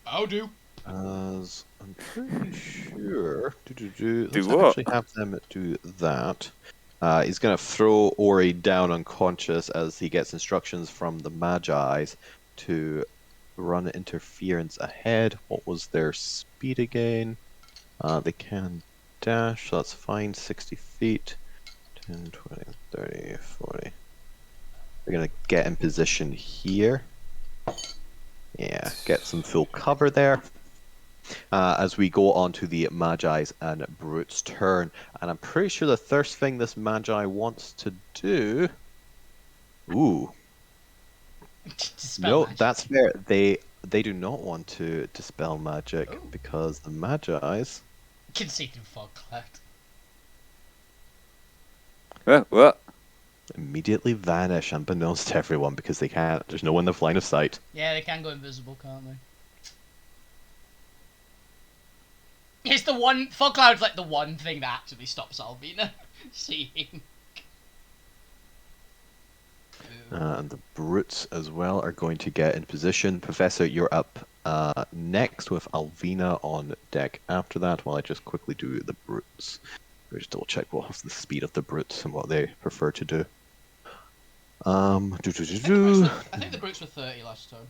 I'll do. As I'm pretty sure. Do Let's what? actually have them do that. He's going to throw Ori down unconscious as he gets instructions from the Magi's to run interference ahead. What was their speed again? They can dash, so that's fine. 60 feet. 10, 20, 30, 40. We're going to get in position here. Yeah, get some full cover there. As we go on to the Magi's and Brute's turn. And I'm pretty sure the first thing this Magi wants to do... Ooh. No, magic. that's fair. They do not want to dispel magic because the Magi's... Conceited fog cloud. What? immediately vanish unbeknownst to everyone because they can't. There's no one in the line of sight. Yeah, they can go invisible, can't they? It's the one. Fog cloud's like the one thing that actually stops Alvina seeing. And the brutes as well are going to get in position. Professor, you're up next with Alvina on deck after that, while I just quickly do the brutes. We'll just double check what was the speed of the brutes and what they prefer to do. I think the brutes were 30 last time.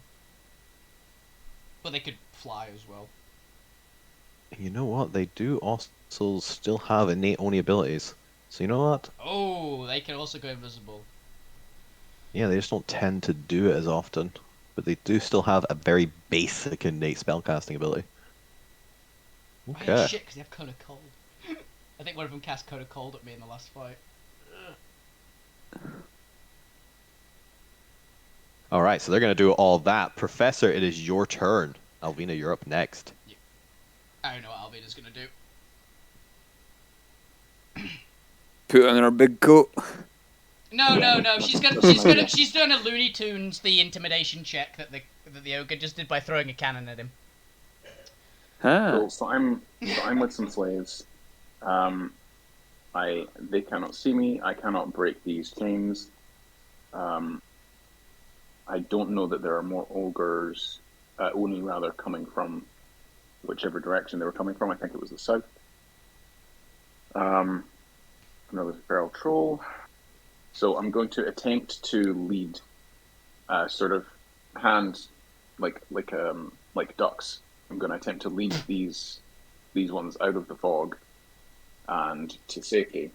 But they could fly as well. You know what? They do also still have innate Oni abilities. So you know what? Oh, they can also go invisible. Yeah, they just don't tend to do it as often. But they do still have a very basic innate spellcasting ability. Okay. Oh, shit, because they have Cone of Cold. I think one of them cast Cone of Cold at me in the last fight. Alright, so they're going to do all that. Professor, it is your turn. Alvina, you're up next. Yeah. I don't know what Alvina's going to do. Put on her big coat. No. She's doing a Looney Tunes the intimidation check that the ogre just did by throwing a cannon at him. Huh. Cool. So I'm with some slaves. They cannot see me. I cannot break these chains. I don't know that there are more ogres, Oni rather, coming from whichever direction they were coming from. I think it was the south. Another feral troll. So I'm going to attempt to lead sort of hand like ducks. I'm going to attempt to lead these ones out of the fog and to safety.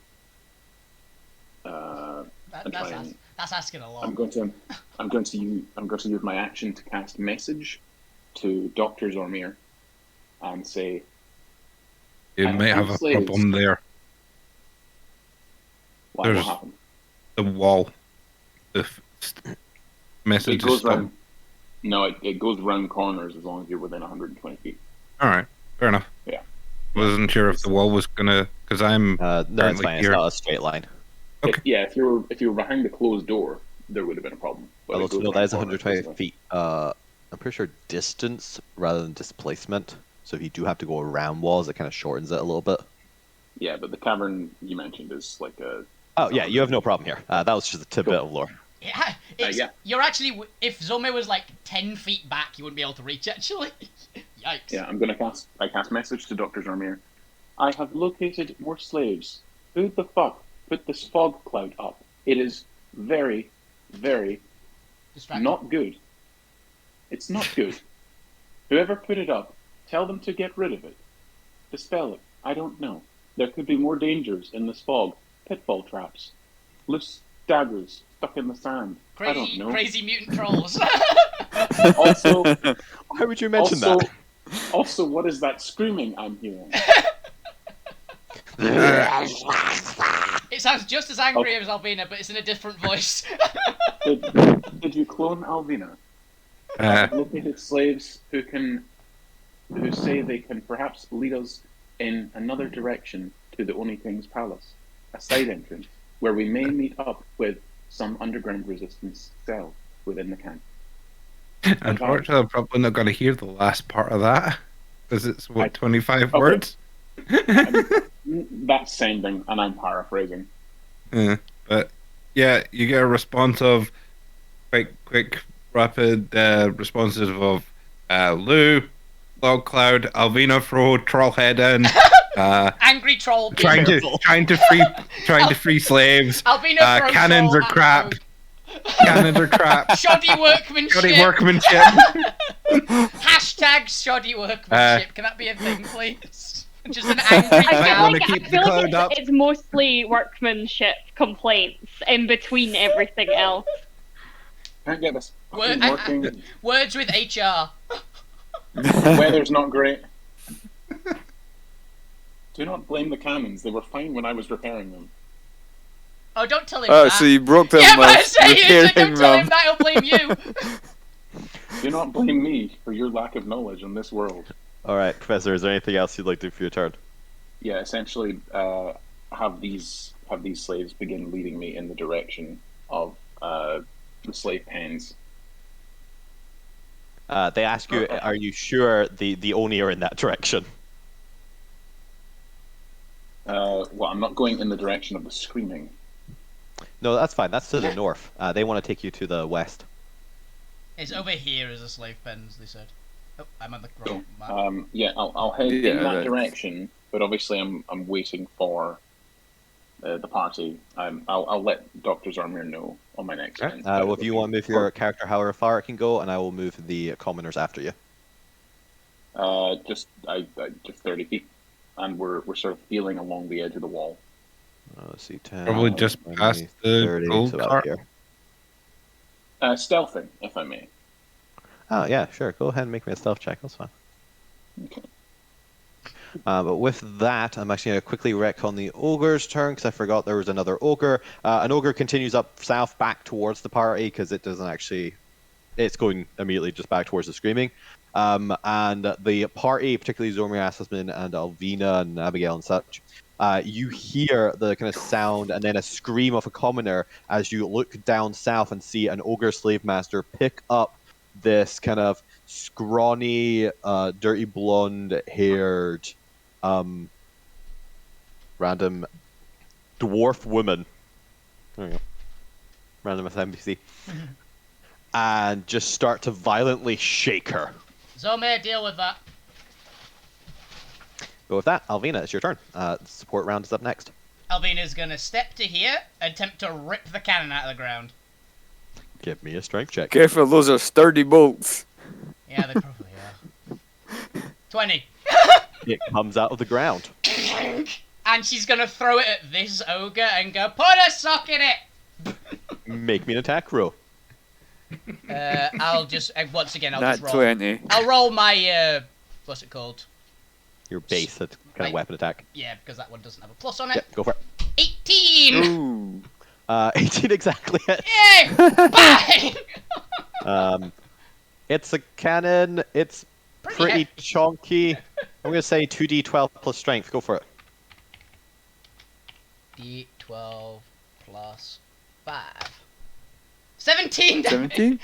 That's asking a lot. I'm going to use my action to cast message to Dr. Zormir and say, You may have a problem there. What happened? The wall. The message goes is stopped. round. No, it goes round corners as long as you're within 120 feet. All right, fair enough. Yeah. Wasn't sure if the wall was gonna, because I'm No, it's fine. It's not a straight line. Okay. If you were behind the closed door, there would have been a problem. But No, that is 120 feet. I'm pretty sure distance rather than displacement. So if you do have to go around walls, it kind of shortens it a little bit. Yeah, but the cavern you mentioned is like a. Oh yeah, you have no problem here. That was just a tidbit of lore. Yeah, You're actually, if Zome was like 10 feet back, you wouldn't be able to reach. Actually, yikes. Yeah, I'm gonna cast. I cast message to Dr. Zormir. I have located more slaves. Who the fuck put this fog cloud up? It is very, very not good. It's not good. Whoever put it up, tell them to get rid of it. Dispel it. I don't know. There could be more dangers in this fog. Pitfall traps. Loose daggers stuck in the sand. I don't know. Crazy mutant trolls. Also, why would you mention that? Also, what is that screaming I'm hearing? It sounds just as angry as Alvina, but it's in a different voice. Did you clone Alvina? I have located slaves who say they can perhaps lead us in another direction to the Oni King's palace, a side entrance where we may meet up with some underground resistance cell within the camp. Unfortunately, I'm probably not going to hear the last part of that because it's 25 words. That's sending, and I'm paraphrasing. But yeah, you get a response of quick, rapid responses of Lou, Log Cloud, Alvina, Fro, Trollhead, and angry troll. Trying to free slaves. Albina, Fro, cannons troll, are crap. Cannons are crap. Shoddy workmanship. Shoddy workmanship. Hashtag shoddy workmanship. Can that be a thing, please? Just an angry I feel like it's mostly workmanship complaints in between everything else. Can't get this working. Words with HR. Weather's not great. Do not blame the cannons. They were fine when I was repairing them. Oh, don't tell him that. Oh, so you broke them. Yeah, but I say you, so don't tell him that. He'll blame you. Do not blame me for your lack of knowledge in this world. All right, Professor. Is there anything else you'd like to do for your turn? Yeah, essentially, have these slaves begin leading me in the direction of the slave pens. They ask you, "Are you sure the Oni are in that direction?" Well, I'm not going in the direction of the screaming. No, that's fine. That's to the north. They want to take you to the west. It's over here as a slave pens, they said. Oh, I'm on the wrong map. Yeah, I'll head in that direction, but obviously I'm waiting for the party. I'll let Dr. Zormir know on my next turn. Well, if you want to move your character however far it can go, and I will move the commoners after you. Just 30 feet, and we're sort of feeling along the edge of the wall. Let's see, 10, Probably just 20, past the 30, gold so cart. here. Stealthing, if I may. Oh yeah, sure. Go ahead and make me a stealth check. That's fine. Okay. But with that, I'm actually going to quickly retcon the ogre's turn because I forgot there was another ogre. An ogre continues up south back towards the party because it doesn't actually... It's going immediately just back towards the screaming. And the party, particularly Zormir, Assassin, and Alvina, and Abigail and such, you hear the kind of sound and then a scream of a commoner as you look down south and see an ogre slave master pick up this kind of scrawny, dirty blonde-haired, random dwarf woman. There we go. Random with NPC. And just start to violently shake her. Zome, deal with that. But with that, Alvina, it's your turn. Support round is up next. Alvina's gonna step to here and attempt to rip the cannon out of the ground. Give me a strength check. Careful, those are sturdy bolts. Yeah, they probably are. 20. It comes out of the ground. And she's gonna throw it at this ogre and go, put a sock in it! Make me an attack roll. I'll just, once again, I'll Nat just roll. 20. I'll roll my, what's it called? Your base kind of weapon attack. Yeah, because that one doesn't have a plus on it. Yep, go for it. 18! Ooh. 18 exactly. Yay! Bang! It's a cannon. It's pretty heavy. chunky. I'm gonna say 2d12 plus strength. Go for it. D12 plus 5. 17 damage! 17?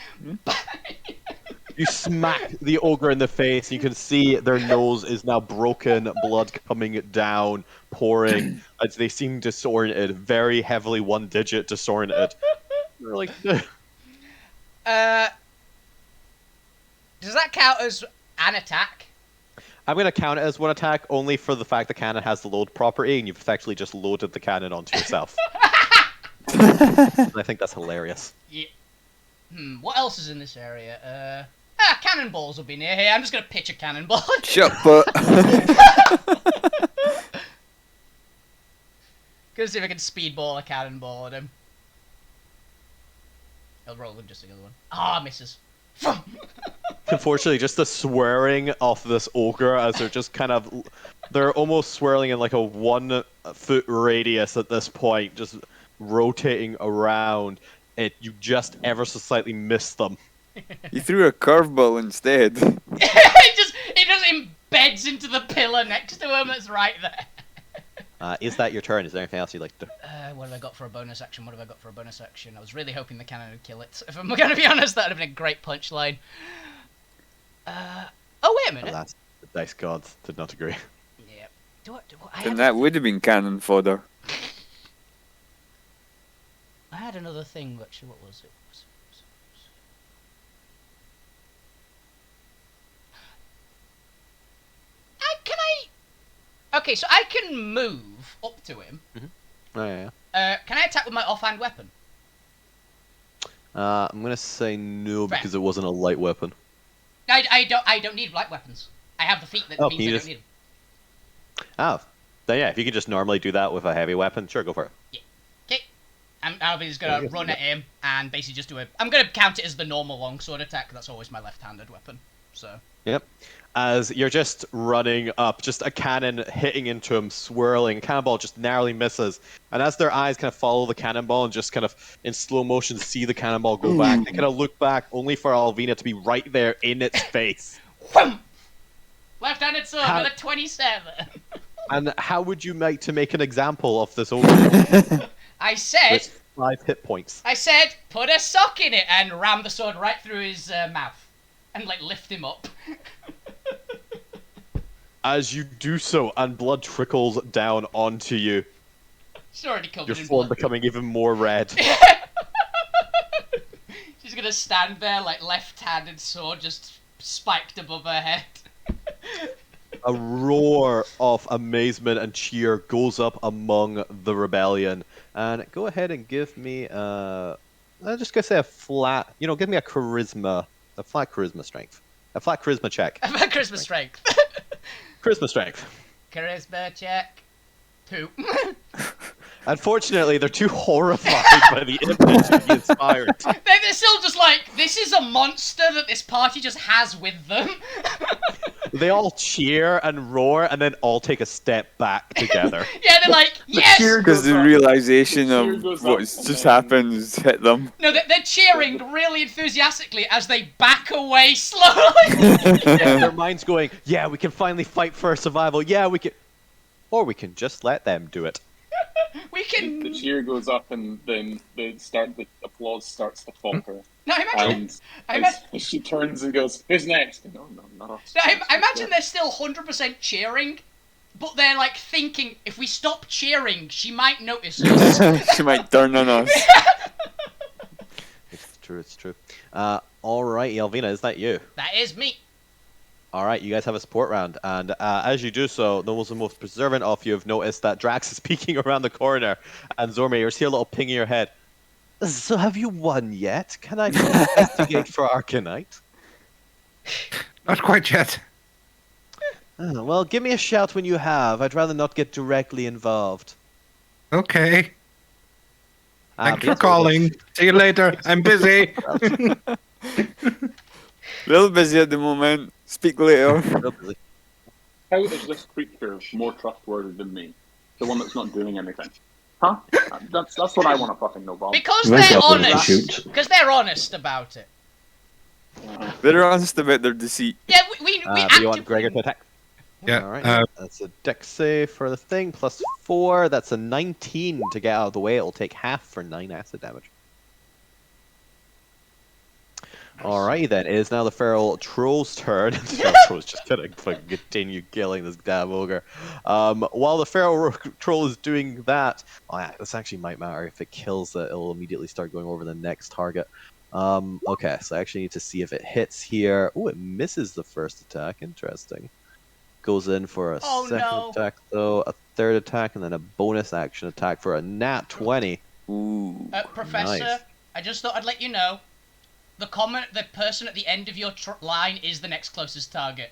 You smack the ogre in the face. You can see their nose is now broken, blood coming down, pouring, as they seem disoriented, very heavily one-digit disoriented. They're like, Does that count as an attack? I'm going to count it as one attack only for the fact the cannon has the load property, and you've effectively just loaded the cannon onto yourself. I think that's hilarious. Yeah. What else is in this area? Cannonballs will be near here. I'm just gonna pitch a cannonball. Shut but. Gonna see if I can speedball a cannonball at him. I'll roll with just another one. Ah, misses. Unfortunately, just the swearing of this ogre as they're just kind of... They're almost swirling in like a 1 foot radius at this point, just rotating around. You just ever so slightly miss them. You threw a curveball instead. it just embeds into the pillar next to him that's right there. Is that your turn? Is there anything else you'd like to do? What have I got for a bonus action? I was really hoping the cannon would kill it. If I'm gonna be honest, that would have been a great punchline. Oh, wait a minute. Alas, the dice gods did not agree. Yeah. I Then had, that would have been cannon fodder. I had another thing, actually. What was it? Okay, so I can move up to him. Oh, yeah. Can I attack with my offhand weapon? I'm gonna say no because it wasn't a light weapon. I don't need light weapons. I have the feat that means I don't need them. Oh, then yeah, if you could just normally do that with a heavy weapon, sure, go for it. Yeah. Okay. I'll be just gonna run at him and basically just do a... I'm gonna count it as the normal longsword attack, that's always my left-handed weapon, so... Yep. As you're just running up, just a cannon hitting into him, swirling. Cannonball just narrowly misses. And as their eyes kind of follow the cannonball and just kind of in slow motion see the cannonball go back, they kind of look back only for Alvina to be right there in its face. Left-handed sword with a 27. And how would you like to make an example of this ogre? I said... With 5 hit points. I said, put a sock in it and ram the sword right through his mouth. And, like, lift him up. As you do so, and blood trickles down onto you, She's already covered your in form blood. becoming even more red. She's gonna stand there, like, left-handed sword just spiked above her head. A roar of amazement and cheer goes up among the rebellion. And go ahead and give me, I'm just gonna say a flat, give me a flat charisma strength. A flat charisma check. Charisma strength. Charisma strength. Charisma check. 2. Unfortunately, they're too horrified by the image to be inspired. They're still just like, this is a monster that this party just has with them. They all cheer and roar and then all take a step back together. Yeah, they're like, yes! Because the realization cheer of goes what's up, just and then- happened has hit them. No, they're cheering really enthusiastically as they back away slowly. Yeah, their mind's going, yeah, we can finally fight for our survival. Yeah, we can. Or we can just let them do it. We can... The cheer goes up, and then the applause starts to falter. No, I imagine... As she turns and goes, "Who's next?" No, not us. No, I imagine they're still 100% cheering, but they're like thinking, if we stop cheering, she might notice us. She might turn on us. It's true. Alright, Yelvina, is that you? That is me. Alright, you guys have a support round, and as you do so, those the most observant of you have noticed that Drax is peeking around the corner, and Zorme, you see a little ping in your head. So have you won yet? Can I investigate for Arcanite? Not quite yet. Well, give me a shout when you have. I'd rather not get directly involved. Okay. Thanks but for yes, we'll go- calling. See you later. I'm busy. Little busy at the moment. Speak later. Real busy. How is this creature more trustworthy than me? The one that's not doing anything. Huh? That's what I want to fucking know, Bob. Because Wake they're up and honest. shoot. Because they're honest about it. They're honest about their deceit. Yeah, we Do you want Gregor to attack? Yeah. Alright, that's a dex save for the thing, plus 4. That's a 19 to get out of the way. It'll take half for 9 acid damage. Alrighty then, it is now the feral troll's turn. The feral troll's just gonna fucking continue killing this damn ogre. While the feral troll is doing that, oh yeah, this actually might matter. If it kills it, it'll immediately start going over the next target. Okay, so I actually need to see if it hits here. Oh, it misses the first attack. Interesting. Goes in for a second attack, though, a third attack, and then a bonus action attack for a nat 20. Ooh. Professor, nice. I just thought I'd let you know. The person at the end of your line is the next closest target.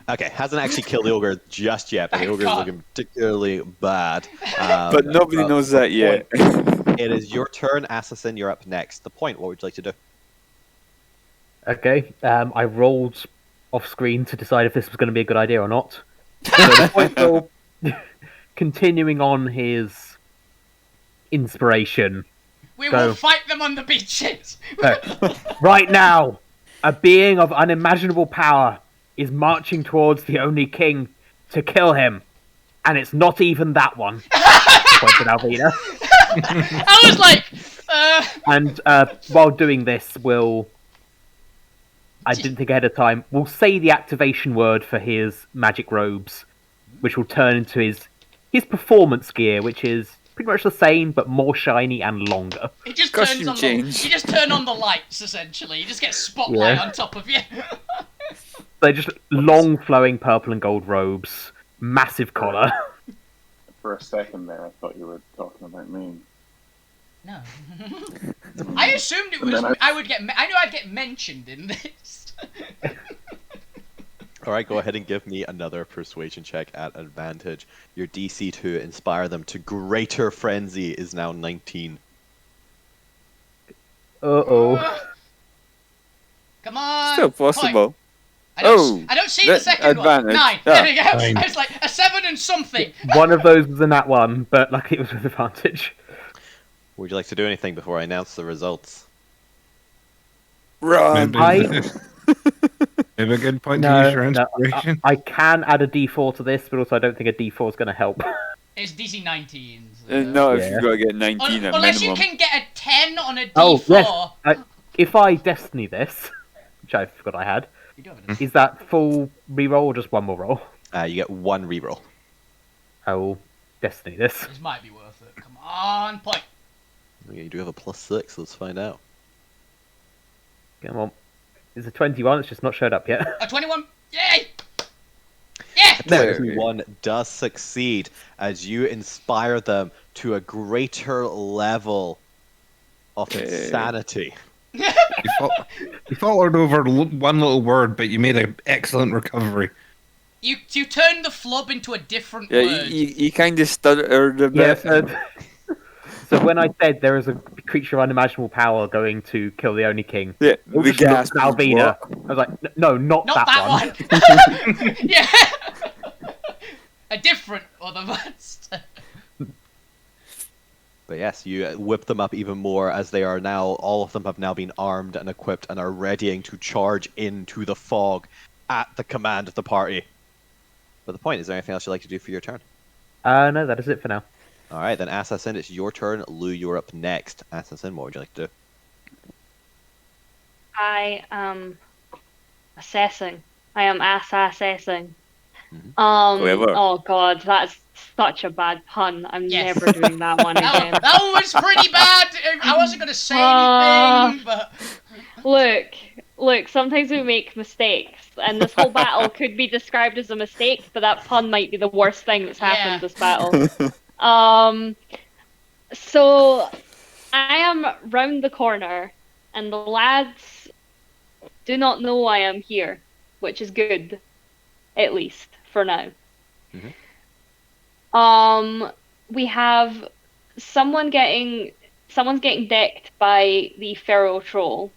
Okay, hasn't actually killed the ogre just yet, but the ogre is looking particularly bad. But nobody knows that yet. It is your turn, Assassin. You're up next. The point. What would you like to do? Okay, I rolled off screen to decide if this was going to be a good idea or not. So the point will, continuing on his inspiration. We Go. will fight them on the beaches. Right now, a being of unimaginable power is marching towards the only king to kill him. And it's not even that one. Pointed Alvina. I was like, And while doing this, I didn't think ahead of time, we'll say the activation word for his magic robes, which will turn into his performance gear, which is pretty much the same, but more shiny and longer. It just Costume turns on change. you just turn on the lights, essentially. You just get spotlight Yeah. on top of you. They're just long, flowing purple and gold robes, massive collar. For a second there, I thought you were talking about me. No. I assumed it was. I knew I'd get mentioned in this. Alright, go ahead and give me another persuasion check at advantage. Your DC to inspire them to greater frenzy is now 19. Uh-oh. Come on. Still possible. Point. I don't see the second advantage. one. 9. Yeah. There we go. Nine. It's like a 7 and something. One of those was a nat one, but luckily it was with advantage. Would you like to do anything before I announce the results? Run. Maybe a good point to use your inspiration. I can add a d4 to this, but also I don't think a d4 is going to help. It's DC 19. No, if Yeah. you've got to get 19 at Unless minimum. you can get a 10 on a D4. Oh, yes. If I destiny this, which I forgot I had, You do have is that full reroll or just one more roll? You get 1 reroll. I will destiny this. This might be worth it. Come on, point. Okay, you do have a +6, let's find out. Come on. It's a 21, it's just not showed up yet. A 21. Yay! Yeah! There. 21 does succeed as you inspire them to a greater level of insanity. You faltered over one little word, but you made an excellent recovery. You turned the flub into a different Yeah, word. you kind of stuttered a bit. Yes, so when I said there is a creature of unimaginable power going to kill the only king, Yeah, it the just gas. looked at Alvina. I was like, no, not Not that that one. one. Yeah. A different other monster. But yes, you whip them up even more as they are now, all of them have now been armed and equipped and are readying to charge into the fog at the command of the party. But the point, is there anything else you'd like to do for your turn? No, that is it for now. Alright, then Assassin, it's your turn. Lou, you're up next. Assassin, what would you like to do? I am assessing. I am assessing. Clever. Oh god, that's such a bad pun. I'm Yes. never doing that one again. That one was pretty bad. I wasn't going to say anything, but... Look, sometimes we make mistakes, and this whole battle could be described as a mistake, but that pun might be the worst thing that's happened Yeah. this battle. So I am round the corner, and the lads do not know I am here, which is good, at least for now. Mhm. We have someone's getting decked by the feral troll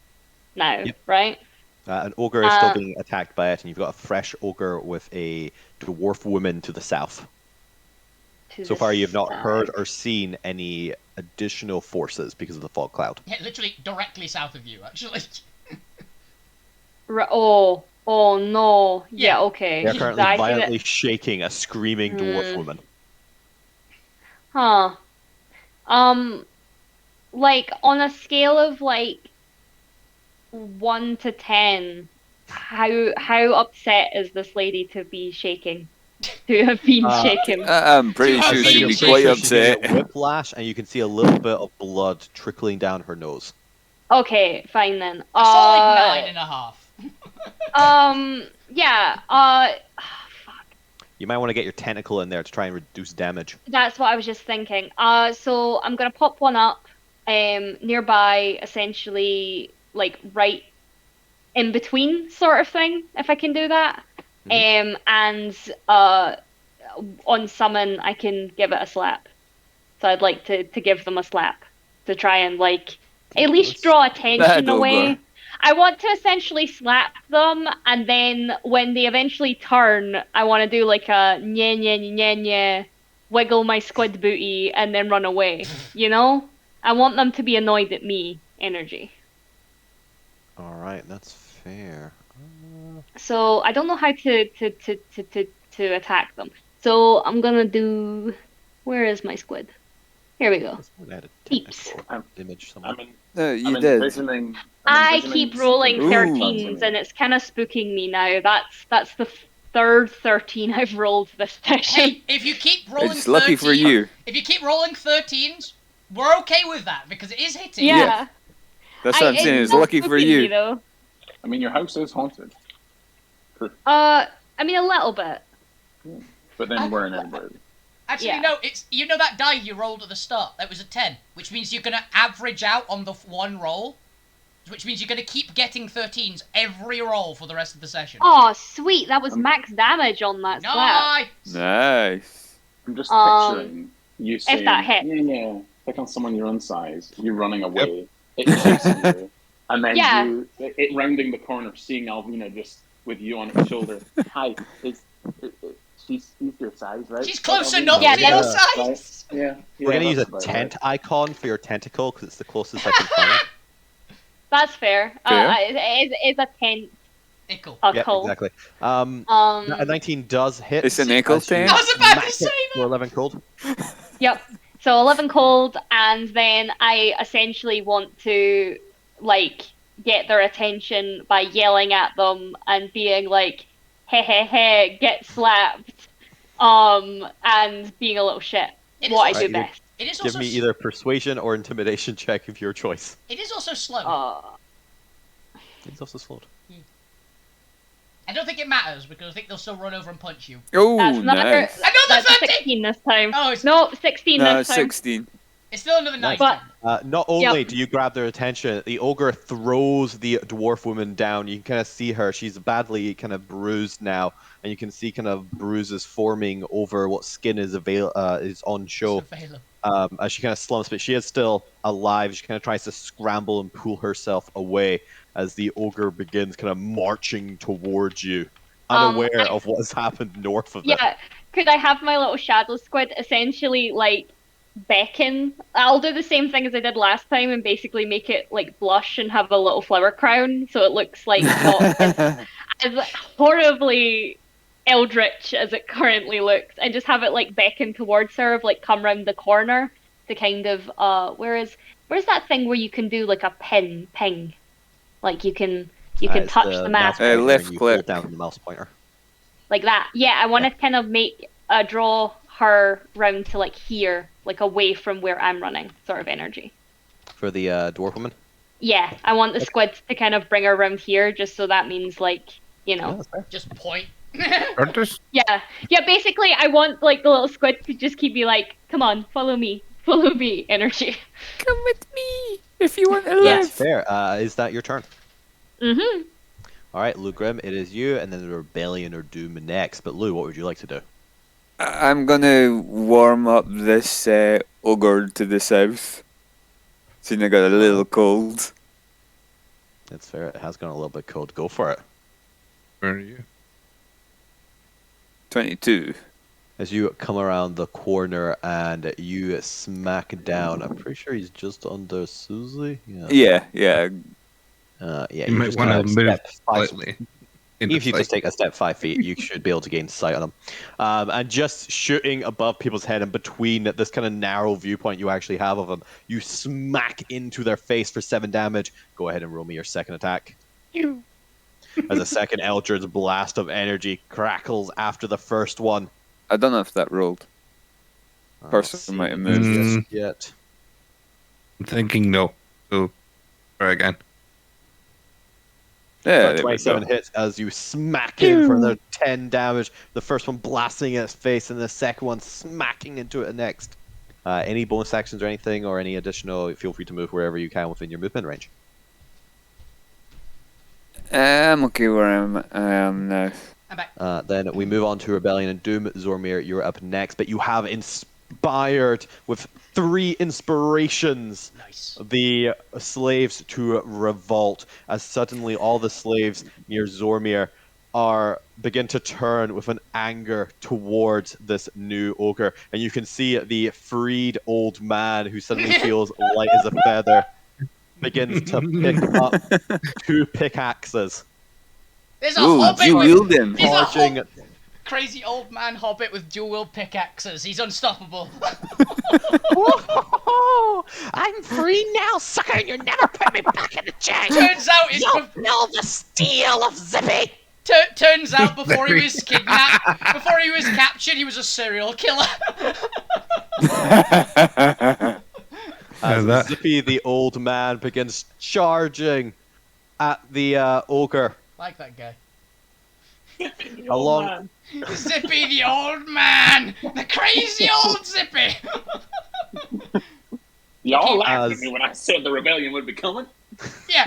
now, Yep. right? An ogre is still being attacked by it, and you've got a fresh ogre with a dwarf woman to the south. So far, you've not heard or seen any additional forces because of the fog cloud. Yeah, literally directly south of you, actually. Oh no. Yeah. Yeah, okay. They're currently I see that- violently shaking a screaming dwarf woman. Huh. Like on a scale of like 1 to 10, how upset is this lady to be shaking? To have been shaken? I'm pretty I sure think she'd you're be pretty quite sure she's gonna upset. get whiplash, and you can see a little bit of blood trickling down her nose. Okay, fine then. A solid 9.5. Yeah. You might want to get your tentacle in there to try and reduce damage. That's what I was just thinking. So I'm gonna pop one up, nearby, essentially, like right in between, sort of thing, if I can do that. And on summon, I can give it a slap. So I'd like to give them a slap to try and like at least draw attention Bad away. ogre. I want to essentially slap them, and then when they eventually turn, I want to do like a nye nye nye nye, wiggle my squid booty, and then run away. You know, I want them to be annoyed at me. Energy. All right, that's fair. So I don't know how to attack them. So I'm gonna do. Where is my squid? Here we go. I had a Peeps. technical image somewhere. I'm You did. envisioning. I keep rolling Ooh. 13s, and it's kind of spooking me now. That's the third 13 I've rolled this session. Hey, if you keep rolling It's lucky for 13 you. If you keep rolling 13s, we're okay with that because it is hitting. Yeah. That's what I'm saying. It's still lucky for spooking me, you. though. I mean, your house is haunted, I mean a little bit. but then we're in Edinburgh. Actually, Yeah. no, it's that die you rolled at the start. That was a 10, which means you're gonna average out on the one roll, which means you're gonna keep getting 13s every roll for the rest of the session. Oh, sweet! That was max damage on that slap. Nice. Nice. I'm just picturing you saying, that hits. yeah, pick on someone your own size, you running away, it chasing you, and then Yeah. it rounding the corner, seeing Alvina just with you on her shoulder. Hi, she's your size, right? She's close Alvina? enough Yeah, to your that's- size. Right? Yeah. We're gonna use a that's about tent right. icon for your tentacle because it's the closest I can find. That's fair. Fair. It's a tent. Ickle. A Yeah, call. exactly. A 19 does hit. It's an ankle as you tent? I was about to smack say it for 11 cold. Yep. So 11 cold, and then I essentially want to like get their attention by yelling at them and being like, "Hey, hey, hey, get slapped," and being a little shit. It is What I also- do Right, best. It is Give also me either persuasion or intimidation check of your choice. It is also slow. It's also slowed. I don't think it matters because I think they'll still run over and punch you. Oh, That's another. nice. Another That's 13! 16 this time. Oh, it's, No, 16 No, this time. 16. it's still another 19. But Not only Yep. do you grab their attention, the ogre throws the dwarf woman down. You can kind of see her. She's badly kind of bruised now, and you can see kind of bruises forming over what skin is on show. As she kind of slumps, but she is still alive. She kind of tries to scramble and pull herself away as the ogre begins kind of marching towards you, unaware of what has happened north of it. yeah, could I have my little shadow squid essentially like beckon? I'll do the same thing as I did last time and basically make it like blush and have a little flower crown so it looks like not as horribly eldritch as it currently looks, and just have it like beckon towards her, of like come round the corner to kind of where's that thing where you can do like a ping, like you can It's touch the map pointer, left and you click. hold down on the mouse pointer. like that. Yeah, I want to kind of make draw her round to like here, like away from where I'm running, sort of energy. For the dwarf woman? Yeah, I want the squid to kind of bring her around here, just so that means like, you Yeah, know, that's fair. Just point. Curtis? Yeah. Yeah, basically I want like the little squid to just keep me like, come on, follow me. Follow me energy. Come with me if you want to Yeah. That's live. fair. Is that your turn? Mm-hmm. All right, Lou Grim, it is you, and then the Rebellion or Doom next. But Lou, what would you like to do? I'm gonna warm up this ogre to the south. Seeing I got a little cold. That's fair. It has gone a little bit cold. Go for it. Where are you? 22. As you come around the corner and you smack down, I'm pretty sure he's just under Susie. Yeah. Yeah. You You might just want to kinda move step 5 slightly. If you just take a step 5 feet, you should be able to gain sight on them. And just shooting above people's head and between this kind of narrow viewpoint you actually have of them, you smack into their face for 7 damage. Go ahead and roll me your second attack. As a second Eldritch blast of energy crackles after the first one. I don't know if that rolled. Person See might have just moved. yet. I'm thinking no. So, try again. Yeah, So there we 27 go. hits as you smack in for another 10 damage. The first one blasting in its face, and the second one smacking into it next. Any bonus actions or anything, or any additional, feel free to move wherever you can within your movement range. I'm okay where I am now. I'm back. Then we move on to Rebellion and Doom. Zormir, you're up next, but you have inspired with 3 inspirations Nice. the slaves to revolt, as suddenly all the slaves near Zormir begin to turn with an anger towards this new ogre, and you can see the freed old man who suddenly feels light as a feather begins to pick up 2 pickaxes. There's a Ooh, hobbit you with... wield him. He's a Charging crazy old man hobbit with dual pickaxes. He's unstoppable. I'm free now, sucker, and you never put me back in the chain. Turns out it's You'll feel the steel of Zippy. turns out before he was kidnapped, before he was captured, he was a serial killer. As that- Zippy, the old man, begins charging at the ogre. Like that guy. Along, Zippy the old man! The crazy old Zippy! Y'all laughed at As- me when I said the rebellion would be coming. Yeah,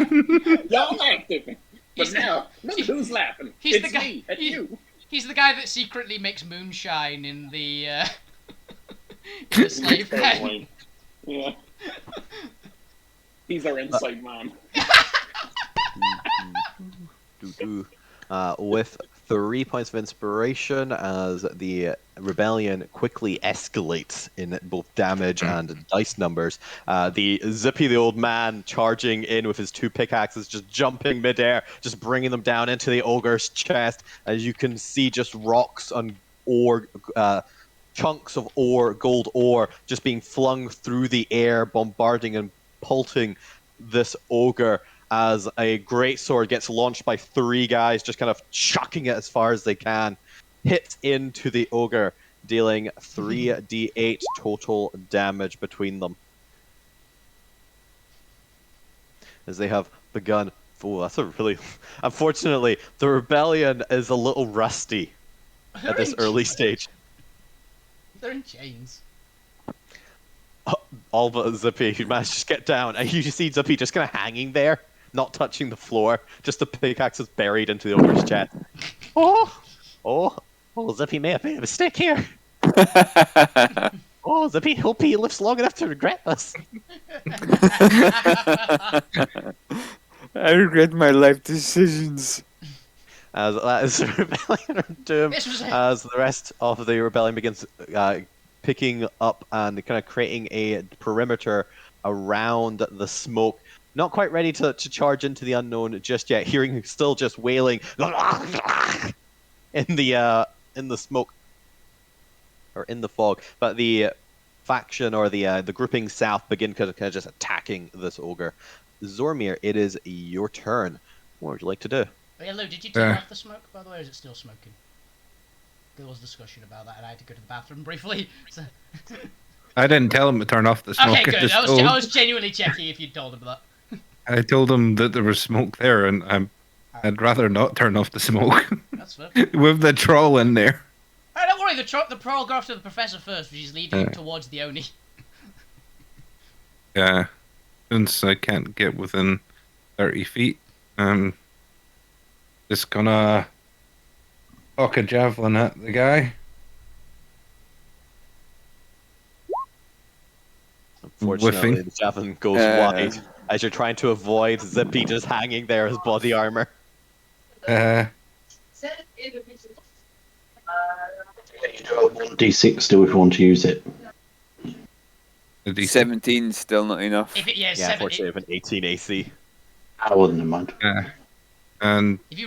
Y'all laughed at me. But He's- now, look who's laughing. he's It's the guy- me. It's he- you. he's the guy that secretly makes moonshine in the, in the slave pen. Totally. Yeah. He's our inside man. with 3 points of inspiration, as the rebellion quickly escalates in both damage and dice numbers. The Zippy, the old man, charging in with his 2 pickaxes, just jumping midair, just bringing them down into the ogre's chest. As you can see, just rocks on ore, chunks of ore, gold ore, just being flung through the air, bombarding and pulting this ogre, as a greatsword gets launched by 3 guys, just kind of chucking it as far as they can. Hits into the ogre, dealing 3d8 total damage between them. As they have begun... Oh, that's a really... Unfortunately, the rebellion is a little rusty at this early stage. They're in chains. All but Zippy, who managed to just get down, and you just see Zippy just kind of hanging there, not touching the floor, just the pickaxe is buried into the ogre's chest. Oh, Zippy may have made a mistake here. Oh, Zippy, hope he lives long enough to regret this. I regret my life decisions. As that is the rebellion of Doom, This was it. as the rest of the rebellion begins picking up and kind of creating a perimeter around the smoke. Not quite ready to charge into the unknown just yet. Hearing still just wailing in the smoke or in the fog. But the faction or the grouping south begin kind of just attacking this ogre. Zormir, it is your turn. What would you like to do? Hey, Lou, did you turn off the smoke, by the way, or is it still smoking? There was discussion about that, and I had to go to the bathroom briefly. So... I didn't tell him to turn off the smoke. Okay, good. just I told- was genuinely checking if you'd told him that. I told him that there was smoke there, and I'd rather not turn off the smoke. That's That's fair. with the troll in there. Hey, don't worry, the troll go after the professor first, which is leading towards the Oni. Yeah, since I can't get within 30 feet, I'm just gonna huck a javelin at the guy. Unfortunately, Whiffing. the javelin goes wide as you're trying to avoid Zippy just hanging there as body armor. Uh, You do a 1d6 still if you want to use it. the D6. 17 still not enough. If it, yeah, Yeah, unfortunately, with an 18 AC. I wouldn't mind. And if he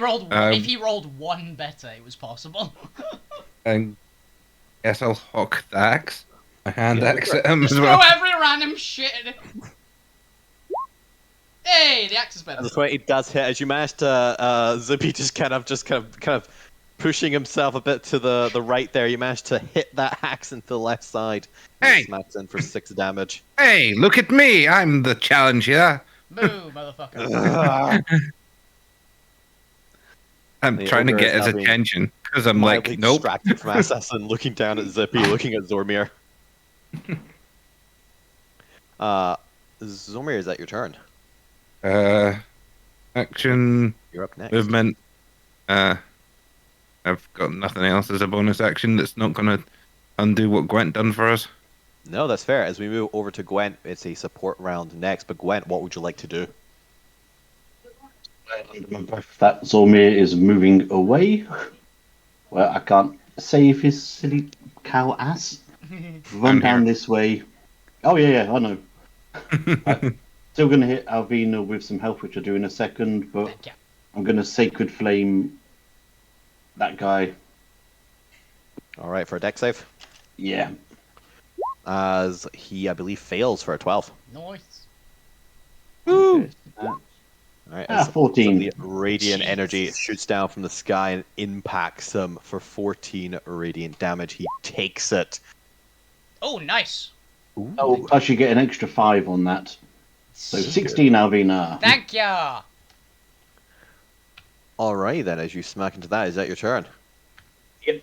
rolled one better, it was possible. I guess I'll huck the axe. My hand Yeah, axe at him as Just well. throw every random shit at it. Hey, the axe is better. And the 20 does hit as you manage to Zippy just kind of pushing himself a bit to the right there. You manage to hit that axe into the left side. Hey! It smacks in for 6 damage. Hey, look at me! I'm the challenger. Boo, motherfucker. I'm The trying to ogre get is his now being attention because I'm Mildly like, nope. distracted from Assassin, looking down at Zippy, looking at Zormir. Zormir, is that your turn? Action, You're up next. movement. I've got nothing else as a bonus action that's not going to undo what Gwent done for us. No, that's fair. As we move over to Gwent, it's a support round next. But Gwent, what would you like to do? That Zormir is moving away. Well, I can't save his silly cow ass. Run I'm down here. this way. Oh yeah, I know. Still going to hit Alvina with some health, which I'll do in a second, but Thank you. I'm going to Sacred Flame that guy. All right, for a deck save. Yeah. As he, I believe, fails for a 12. Nice. Okay. All right, Ah, as 14. The radiant Jeez. energy shoots down from the sky and impacts him for 14 radiant damage. He takes it. Oh, nice. Oh, plus you get an extra 5 on that. So 16, Alvina. Thank ya. All right, then, as you smack into that, is that your turn? Yep.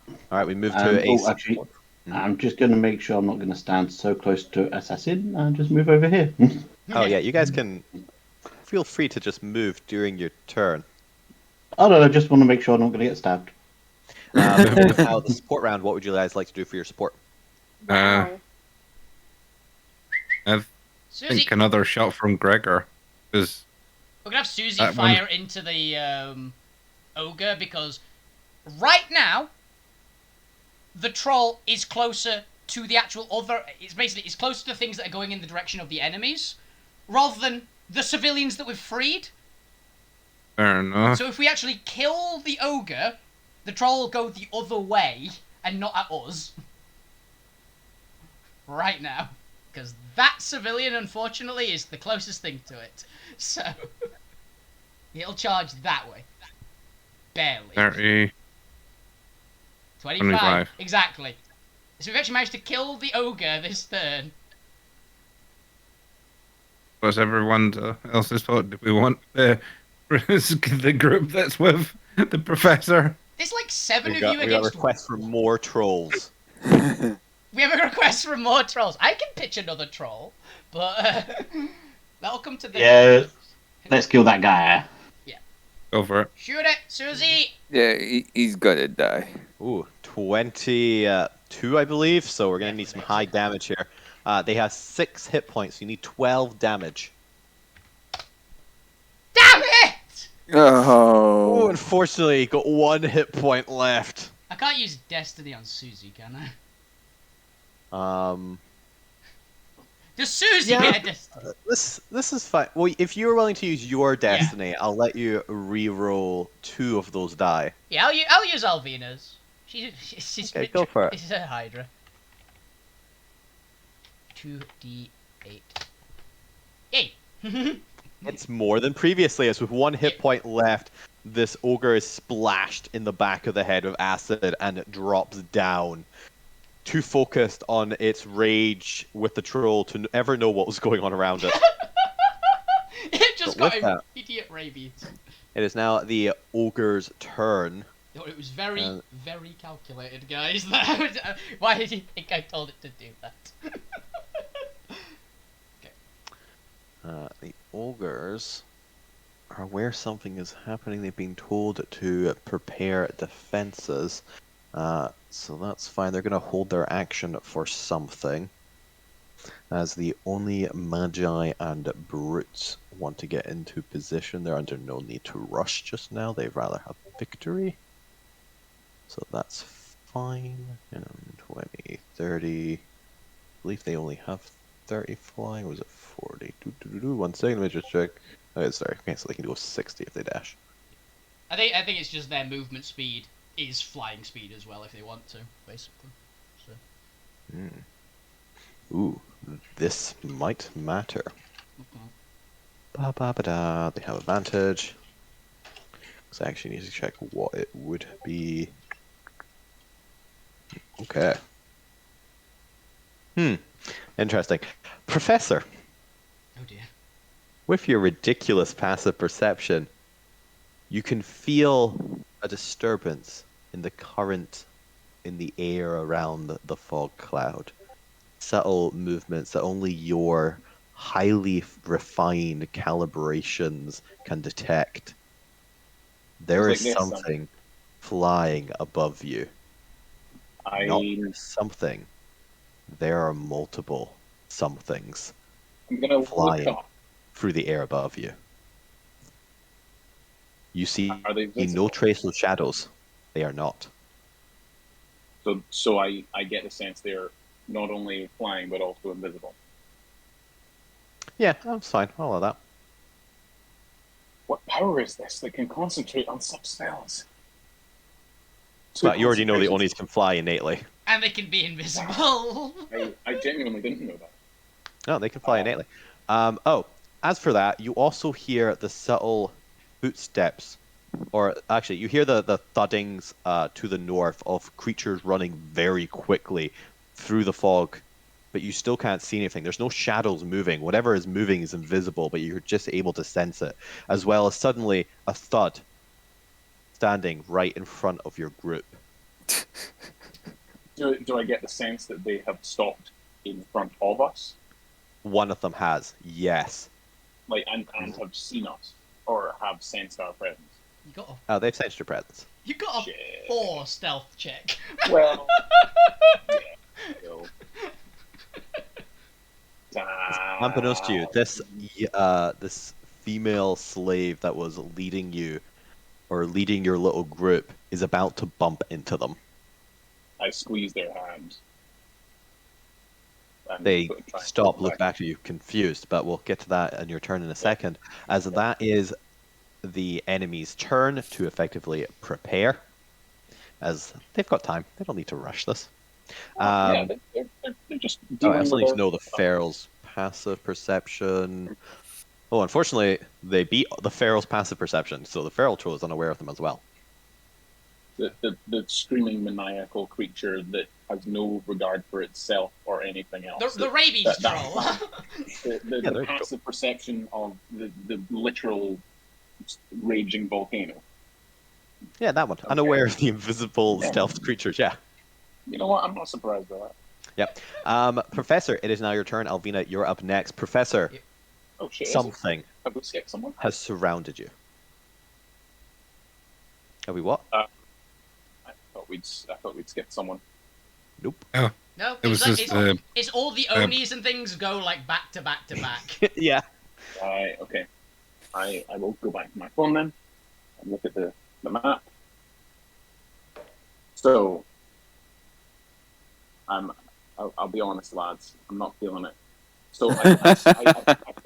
All right, we move to a. Actually, I'm just going to make sure I'm not going to stand so close to Assassin and just move over here. Oh yeah, you guys can feel free to just move during your turn. Oh no, I just want to make sure I'm not going to get stabbed. Moving to now the support round. What would you guys like to do for your support? I Susie, think another shot from Gregor. Because we're gonna have Susie that fire into the ogre because right now the troll is closer to the actual other. It's closer to things that are going in the direction of the enemies rather than the civilians that we've freed. fair enough. So if we actually kill the ogre, the troll will go the other way and not at us. Right now. Because that civilian, unfortunately, is the closest thing to it. So, it'll charge that way. Barely. 30. 25. 25. Exactly. So we've actually managed to kill the ogre this turn. What's everyone else's thought? Do we want the group that's with the professor? There's like 7 We of got, you we got against... requests for more trolls. We have a request for more trolls. I can pitch another troll, but that'll come to the... Yeah, let's kill that guy. Go for it. Shoot it, Susie! Yeah, he's gonna die. Ooh, 22, I believe. So we're gonna need some high damage here. They have 6 hit points. You need 12 damage. Damn it! Oh, Oh, unfortunately, got 1 hit point left. I can't use Destiny on Susie, can I? Does Susie Yeah. get a Destiny? This is fine. Well, if you're willing to use your destiny, I'll let you re-roll 2 of those die. Yeah, I'll use Alvina's. She's Okay, go for it. This is a Hydra. 2d8. Yay! It's more than previously, as with 1 hit point left, this ogre is splashed in the back of the head with acid and it drops down. Too focused on its rage with the troll to ever know what was going on around it. It just But got with that- immediate rabies. It is now the ogre's turn. It was very, Uh, very calculated, guys. Why did you think I told it to do that? The ogres are aware something is happening. They've been told to prepare defenses. So that's fine. They're going to hold their action for something. As the only Magi and Brutes want to get into position, they're under no need to rush just now. They'd rather have victory. So that's fine. And 20, 30. I believe they only have 30 flying. Or was it 40? 1 second, let me just check. Oh, sorry. Okay, so they can go 60 if they dash. I think it's just their movement speed is flying speed as well if they want to, basically. So. Ooh, this might matter. Ba ba ba da. They have advantage. So I actually need to check what it would be. Okay. Interesting. Professor, Oh dear. with your ridiculous passive perception, you can feel a disturbance in the current in the air around the fog cloud. Subtle movements that only your highly refined calibrations can detect. There It's is like this. something flying above you. Not just something. There are multiple somethings I'm gonna look flying up. through the air above you. You see Are they no visible? trace of shadows. They are not. So I get the sense they're not only flying but also invisible. Yeah, that's fine. I'll allow that. What power is this that can concentrate on such spells? But you already know the Onis can fly innately. And they can be invisible. I genuinely didn't know that. No, they can fly innately. As for that, you also hear the subtle footsteps, or actually, you hear the thuddings to the north of creatures running very quickly through the fog, but you still can't see anything. There's no shadows moving. Whatever is moving is invisible, but you're just able to sense it, as well as suddenly a thud standing right in front of your group. Do I get the sense that they have stopped in front of us? One of them has, yes. Like, and have seen us, or have sensed our presence? You got a, They've sensed your presence. you got a 4 stealth check. Well, Unbeknownst to you, this female slave that was leading you, or leading your little group, is about to bump into them. I squeeze their hand. They stop, look back at you, confused, but we'll get to that in your turn in a second, as that is the enemy's turn to effectively prepare, as they've got time. They don't need to rush this. They're just I also need to know the Feral's passive perception. Oh, unfortunately, they beat the Feral's passive perception, so the Feral troll is unaware of them as well. The screaming maniacal creature that has no regard for itself or anything else. The rabies troll. The passive perception of the literal raging volcano. Yeah, that one. Okay. Unaware of the invisible stealth creatures, yeah. You know what? I'm not surprised by that. Yep. Professor, it is now your turn. Alvina, you're up next. Professor, oh, shit, something have we skipped someone? Has surrounded you. Have we what? I thought we'd skipped someone. Nope. Oh. No, it was like, just it's all the Onis and things go like back to back to back. Yeah. Right, okay. I will go back to my phone then and look at the map. So, I'll be honest, lads. I'm not feeling it. So I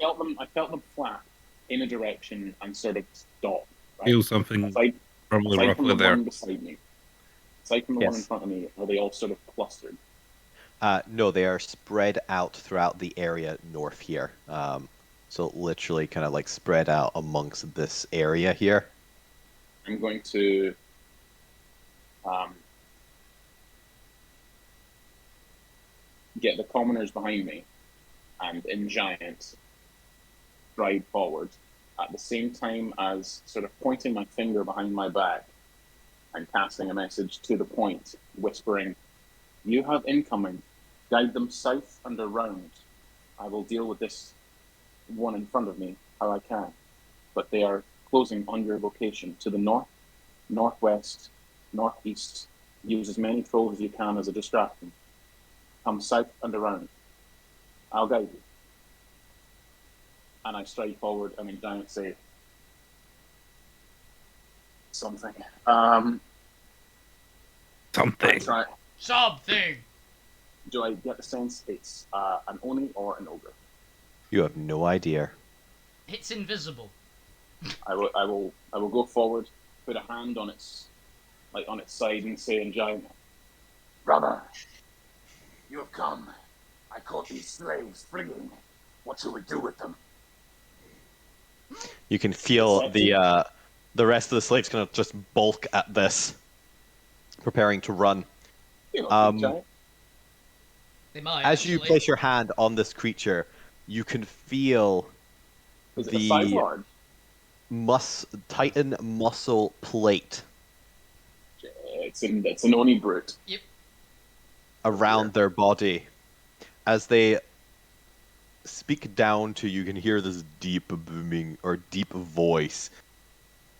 felt them flap in a direction and sort of stop. Right? Feel something probably roughly there. One beside me. Aside from the one in front of me, are they all sort of clustered? No, they are spread out throughout the area north here. So literally kind of like spread out amongst this area here. I'm going to get the commoners behind me and in giant stride forward at the same time as sort of pointing my finger behind my back I'm casting a message to the point, whispering, "You have incoming. Guide them south and around. I will deal with this one in front of me how I can. But they are closing on your location to the north, northwest, northeast. Use as many trolls as you can as a distraction. Come south and around. I'll guide you." And I stride forward and in giant say something. Something. Try. Something. Do I get the sense it's an Oni or an ogre? You have no idea. It's invisible. I will go forward, put a hand on its side and say in giant, "Brother, you have come. I caught these slaves fleeing. What shall we do with them?" You can feel the rest of the slaves kind of just bulk at this, preparing to run. You know, giant. They might. As you actually. place your hand on this creature, you can feel Is it a size the large? Titan muscle plate It's an Oni brute. around their body. As they speak down to you, you can hear this deep booming or deep voice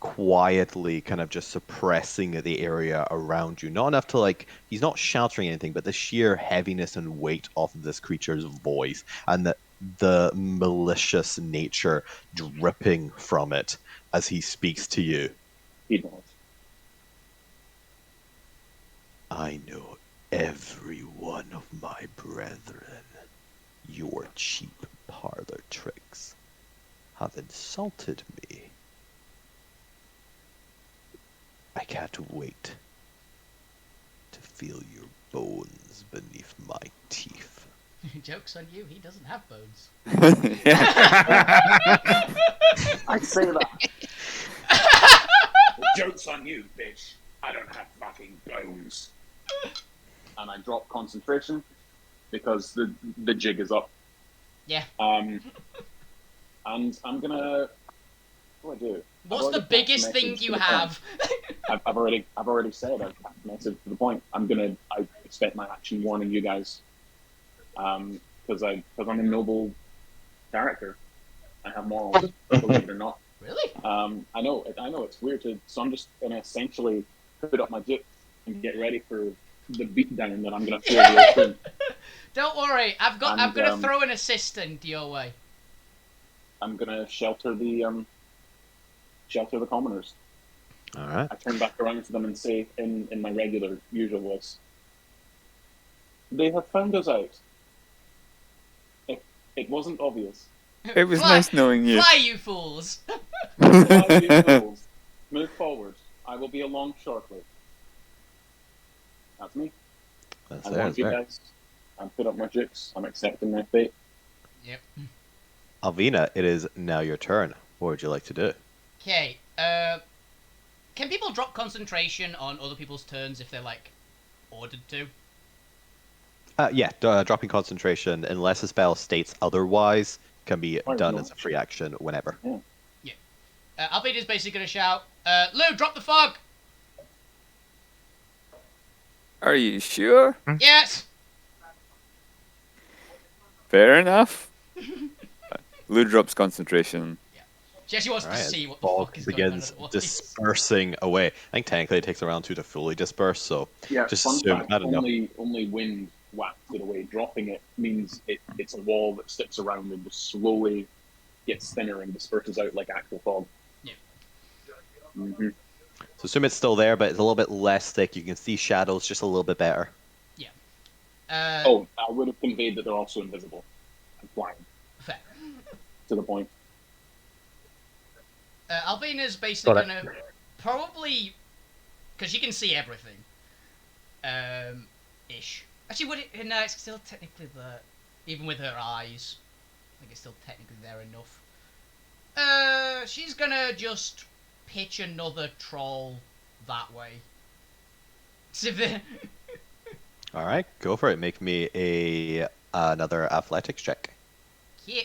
quietly kind of just suppressing the area around you. Not enough to like, he's not shouting anything, but the sheer heaviness and weight of this creature's voice and the malicious nature dripping from it as he speaks to you. He knows. I know every one of my brethren. Your cheap parlor tricks have insulted me. I can't wait to feel your bones beneath my teeth. Joke's on you, he doesn't have bones. I say that. "Joke's on you, bitch. I don't have fucking bones." And I drop concentration because the jig is up. Yeah. And I'm gonna. What do I do? What's the biggest thing you have? I've already said I've messaged to the point. I expect my action warning you guys. Because I'm a noble character. I have morals, believe it or not. Really? I know it's weird so I'm just gonna essentially put up my jib and get ready for the beatdown that I'm gonna feel real soon. Don't worry, I'm And, gonna throw an assistant your way. I'm gonna shelter the commoners. All right. I turn back around to them and say in my regular, usual voice, "They have found us out. It wasn't obvious. It was Fly- nice knowing you. Fly, you fools! Fly, you fools. Move forward. I will be along shortly." That's me. That's I there, want you there. guys. I'm put up my jukes. I'm accepting my fate. Yep. Alvina, it is now your turn. What would you like to do? Okay, can people drop concentration on other people's turns if they're, like, ordered to? Dropping concentration, unless a spell states otherwise, can be done as a free action whenever. Yeah. Albeda's basically gonna shout, "Lou, drop the fog!" Are you sure? Yes! Fair enough. Lou drops concentration. Jesse wants to Alright, see as what the fog fuck is going on begins otherwise. dispersing away. I think technically it takes around 2 to fully disperse, so Yeah, just fun assume, fact, I don't know. only wind whacks it away. Dropping it means it's a wall that sticks around and just slowly gets thinner and disperses out like actual fog. Yeah. Mm-hmm. So assume it's still there, but it's a little bit less thick. You can see shadows just a little bit better. Yeah. I would have conveyed that they're also invisible and flying. Fair. To the point. Albena's basically Got it. gonna probably, because she can see everything. Ish. Actually, would it? No, it's still technically there. Even with her eyes, I think it's still technically there enough. She's gonna just pitch another troll that way. All right, go for it. Make me another athletics check. Yeah.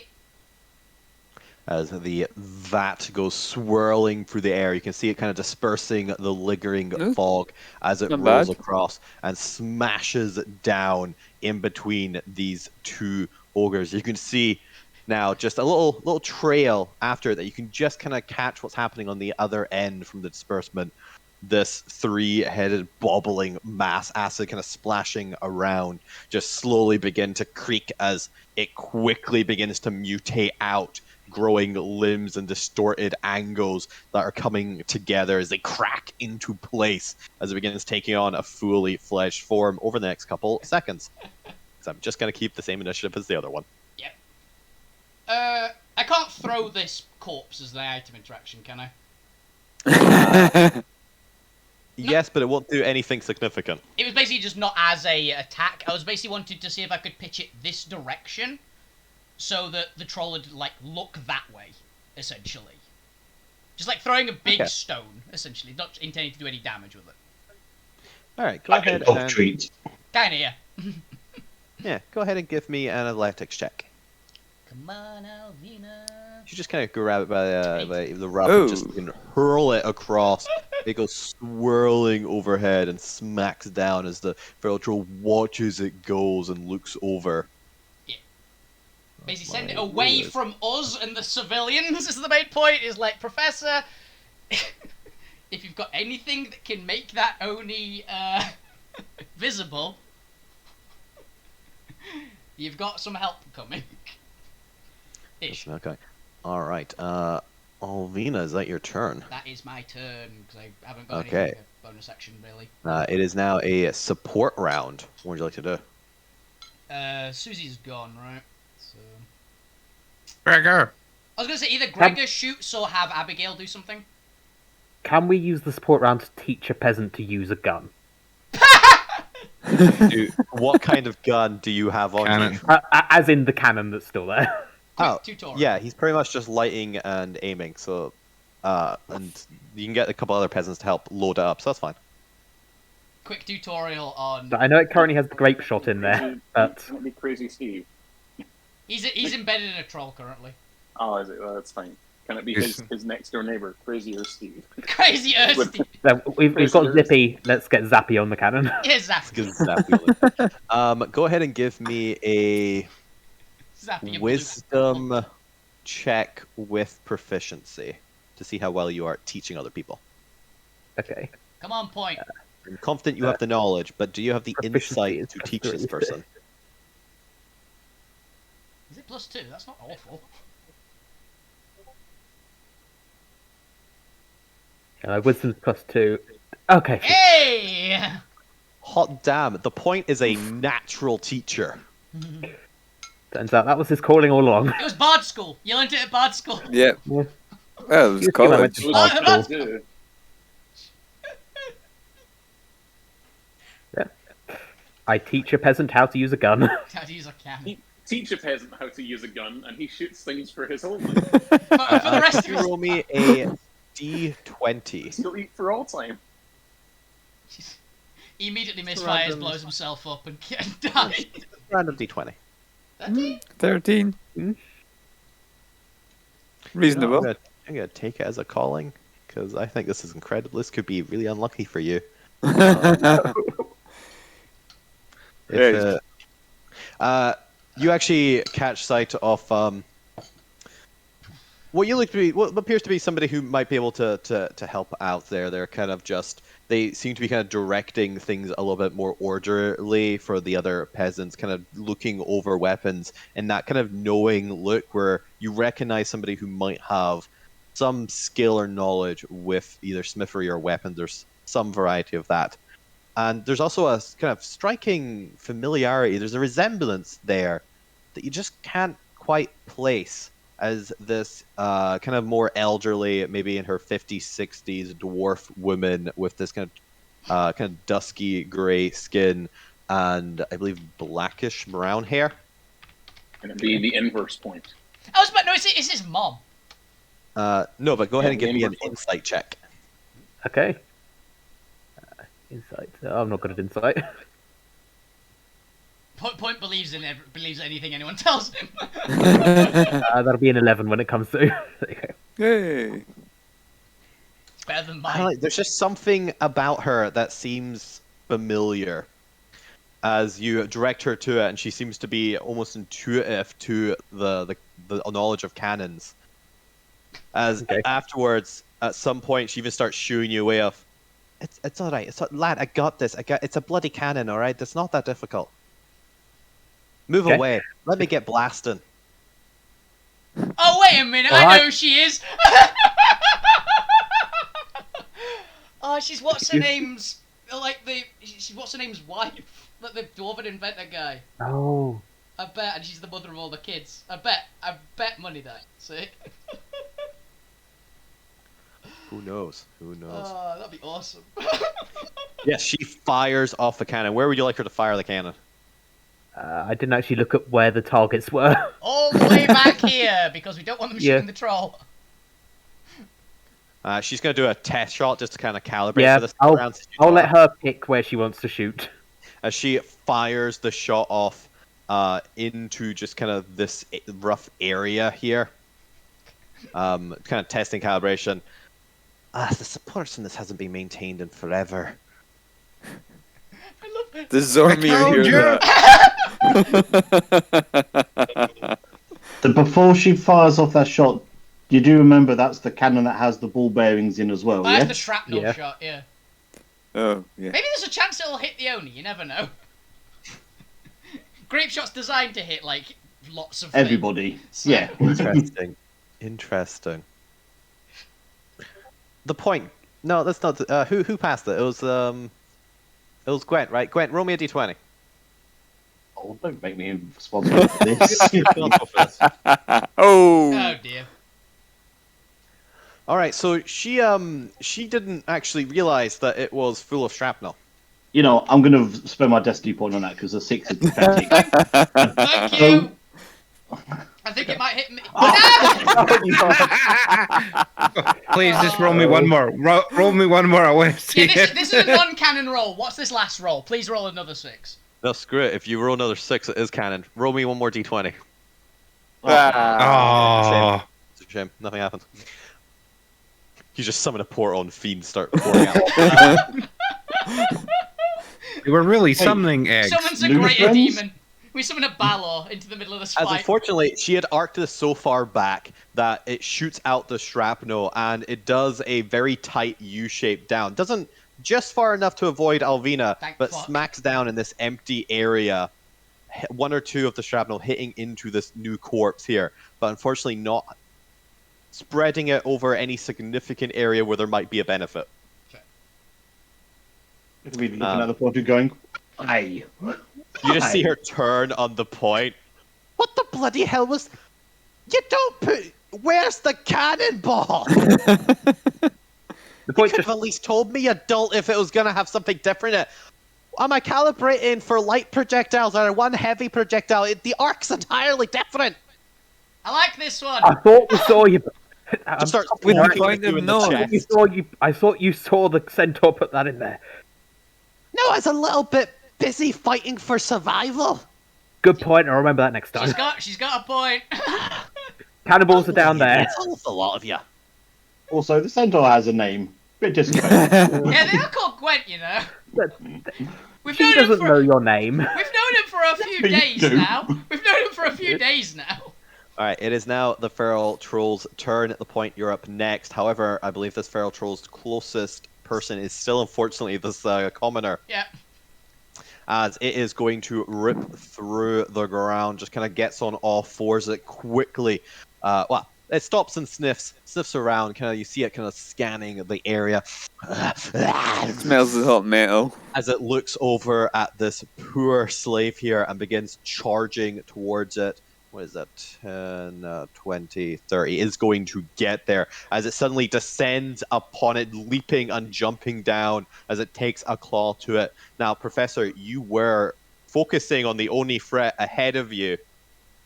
as the vat goes swirling through the air. You can see it kind of dispersing the lingering fog as it Not rolls bad. across and smashes down in between these two ogres. You can see now just a little trail after it that you can just kind of catch what's happening on the other end from the disbursement. This three-headed bobbling mass, acid kind of splashing around, just slowly begin to creak as it quickly begins to mutate out, growing limbs and distorted angles that are coming together as they crack into place as it begins taking on a fully fledged form over the next couple seconds. So I'm just going to keep the same initiative as the other one. Yep. I can't throw this corpse as the item interaction, can I? Yes, but it won't do anything significant. It was basically just not as a attack. I was basically wanted to see if I could pitch it this direction, so that the troll would like look that way, essentially. Just like throwing a big stone, essentially, not intending to do any damage with it. All right, go ahead. And, treat. Kinda, yeah. yeah, go ahead and give me an athletics check. Come on, Alvina. You just kind of grab it by the ruff and just hurl it across. It goes swirling overhead and smacks down as the feral troll watches it goes and looks over. Yeah. Basically send it away from us and the civilians is the main point. Is like, Professor, if you've got anything that can make that Oni visible, you've got some help coming. Ish. Okay. All right. Alvina, is that your turn? That is my turn, because I haven't got Okay. any bonus action, really. It is now a support round. What would you like to do? Susie's gone, right? So Gregor. I was going to say either Gregor shoots or have Abigail do something. Can we use the support round to teach a peasant to use a gun? What kind of gun do you have on you? As in the cannon that's still there. Tutorial. Yeah, he's pretty much just lighting and aiming, so and you can get a couple other peasants to help load it up, so that's fine. Quick tutorial on... I know it currently has the grape shot in there, but... Can it be Crazy Steve? He's embedded in a troll currently. Oh, is it? Well, that's fine. Can it be his next door neighbor, Crazier Steve? Crazy Steve! We've got Zippy, let's get Zappy on the cannon. Yeah, Zappy. Go ahead and give me a wisdom check with proficiency to see how well you are at teaching other people. Okay. Come on, point. I'm confident you have the knowledge, but do you have the insight to teach this person? Is it +2? That's not awful. Wisdom's +2. Okay. Hey! Hot damn, the point is a natural teacher. Turns out that was his calling all along. It was Bard School. You learned it at Bard School. Yeah. Well, it was college. Bard School. Yeah. I teach a peasant how to use a gun. How to use a cannon. Teach a peasant how to use a gun, and he shoots things for his own. For the rest of You us. roll me a D20. He'll eat for all time. He immediately misfires, blows himself up, and dies. Random D20. 13. Reasonable. I'm gonna take it as a calling because I think this is incredible. This could be really unlucky for you. You actually catch sight of what appears to be somebody who might be able to help out there. They're kind of they seem to be kind of directing things a little bit more orderly for the other peasants, kind of looking over weapons and that kind of knowing look where you recognize somebody who might have some skill or knowledge with either smithery or weapons. There's some variety of that. And there's also a kind of striking familiarity. There's a resemblance there that you just can't quite place as this kind of more elderly, maybe in her 50s, 60s, dwarf woman with this kind of dusky gray skin and I believe blackish brown hair. Can it be the inverse point? I was about no, it's his mom. No, but go ahead and give me an insight check. Okay. Insight. I'm not good at insight. Point believes anything anyone tells him. That'll be an 11 when it comes through. There you go. Hey. It's better than I mine. don't know, there's just something about her that seems familiar. As you direct her to it, and she seems to be almost intuitive to the knowledge of cannons. As afterwards, at some point, she even starts shooing you away of, it's all right, lad, I got this. It's a bloody cannon, all right. It's not that difficult. Move away. Let me get blasting. Oh wait a minute! All I right. know who she is. Oh, she's what's her name's she's what's her name's wife. Like the dwarven inventor guy. Oh. I bet, and she's the mother of all the kids. I bet money that. See? Who knows? Who knows? Oh, that'd be awesome. Yes, she fires off the cannon. Where would you like her to fire the cannon? I didn't actually look at where the targets were. All the way back here, because we don't want them shooting the troll. She's going to do a test shot just to kind of calibrate for this I'll round. let her pick where she wants to shoot. As she fires the shot off into just kind of this rough area here. Kind of testing calibration. The supports in this hasn't been maintained in forever. I love it. The Zormir told hear that. So before she fires off that shot, you do remember that's the cannon that has the ball bearings in as well, That's yeah? the shrapnel Yeah. shot, yeah. Oh, yeah. Maybe there's a chance it'll hit the Oni, you never know. Grape shot's designed to hit, like, lots of Everybody. So- Yeah. Interesting. Interesting. The point. No, that's not. Who passed it? It was Gwent, right? Gwent, roll me a d20. Oh, don't make me responsible for this. Oh. Oh dear. All right, so she didn't actually realize that it was full of shrapnel. You know, I'm going to spend my destiny point on that because the 6 is pathetic. Thank you! I think it might hit me. Please just roll me one more. Roll me one more. I want to see Yeah, it. this is a non-cannon roll. What's this last roll? Please roll another 6. No, screw it. If you roll another 6, it is cannon. Roll me one more d20. Oh. It's a shame. Nothing happens. You just summon a portal and fiends start pouring out. We were really summoning eggs. Summons a New greater friends? demon. We summon a Balor into the middle of this As fight. unfortunately, she had arced this so far back that it shoots out the shrapnel and it does a very tight U-shape down. Doesn't just far enough to avoid Alvina, Thank but fuck. smacks down in this empty area. One or two of the shrapnel hitting into this new corpse here, but unfortunately not spreading it over any significant area where there might be a benefit. We're looking at the portal going, aye. You just see her turn on the point. What the bloody hell was... You don't put... Where's the cannonball? The You point could have at least told me, adult, if it was going to have something different in it. Am I calibrating for light projectiles or one heavy projectile? The arc's entirely different. I like this one. I thought we saw you. Just start with the poking point you of in the no. chest. I thought you saw the centaur put that in there. No, I was a little bit busy fighting for survival. Good point. I'll remember that next time. She's got a point. Cannibals are down there. It's an awful lot of you. Also, the centaur has a name. Bit disrespectful. Yeah, they are called Gwent, you know. We've She known him doesn't for know your name. we've known him for a few You days do. now. We've known him for a few days now. Alright, it is now the Feral Troll's turn. At the point you're up next. However, I believe this Feral Troll's closest person is still, unfortunately, this commoner. Yeah. As it is going to rip through the ground, just kind of gets on all fours it quickly. Well, it stops and sniffs around. Kind of, you see it kind of scanning the area. It smells of hot metal. As it looks over at this poor slave here and begins charging towards it. What is that? 10, 20, 30. Is going to get there as it suddenly descends upon it, leaping and jumping down as it takes a claw to it. Now, Professor, you were focusing on the only threat ahead of you,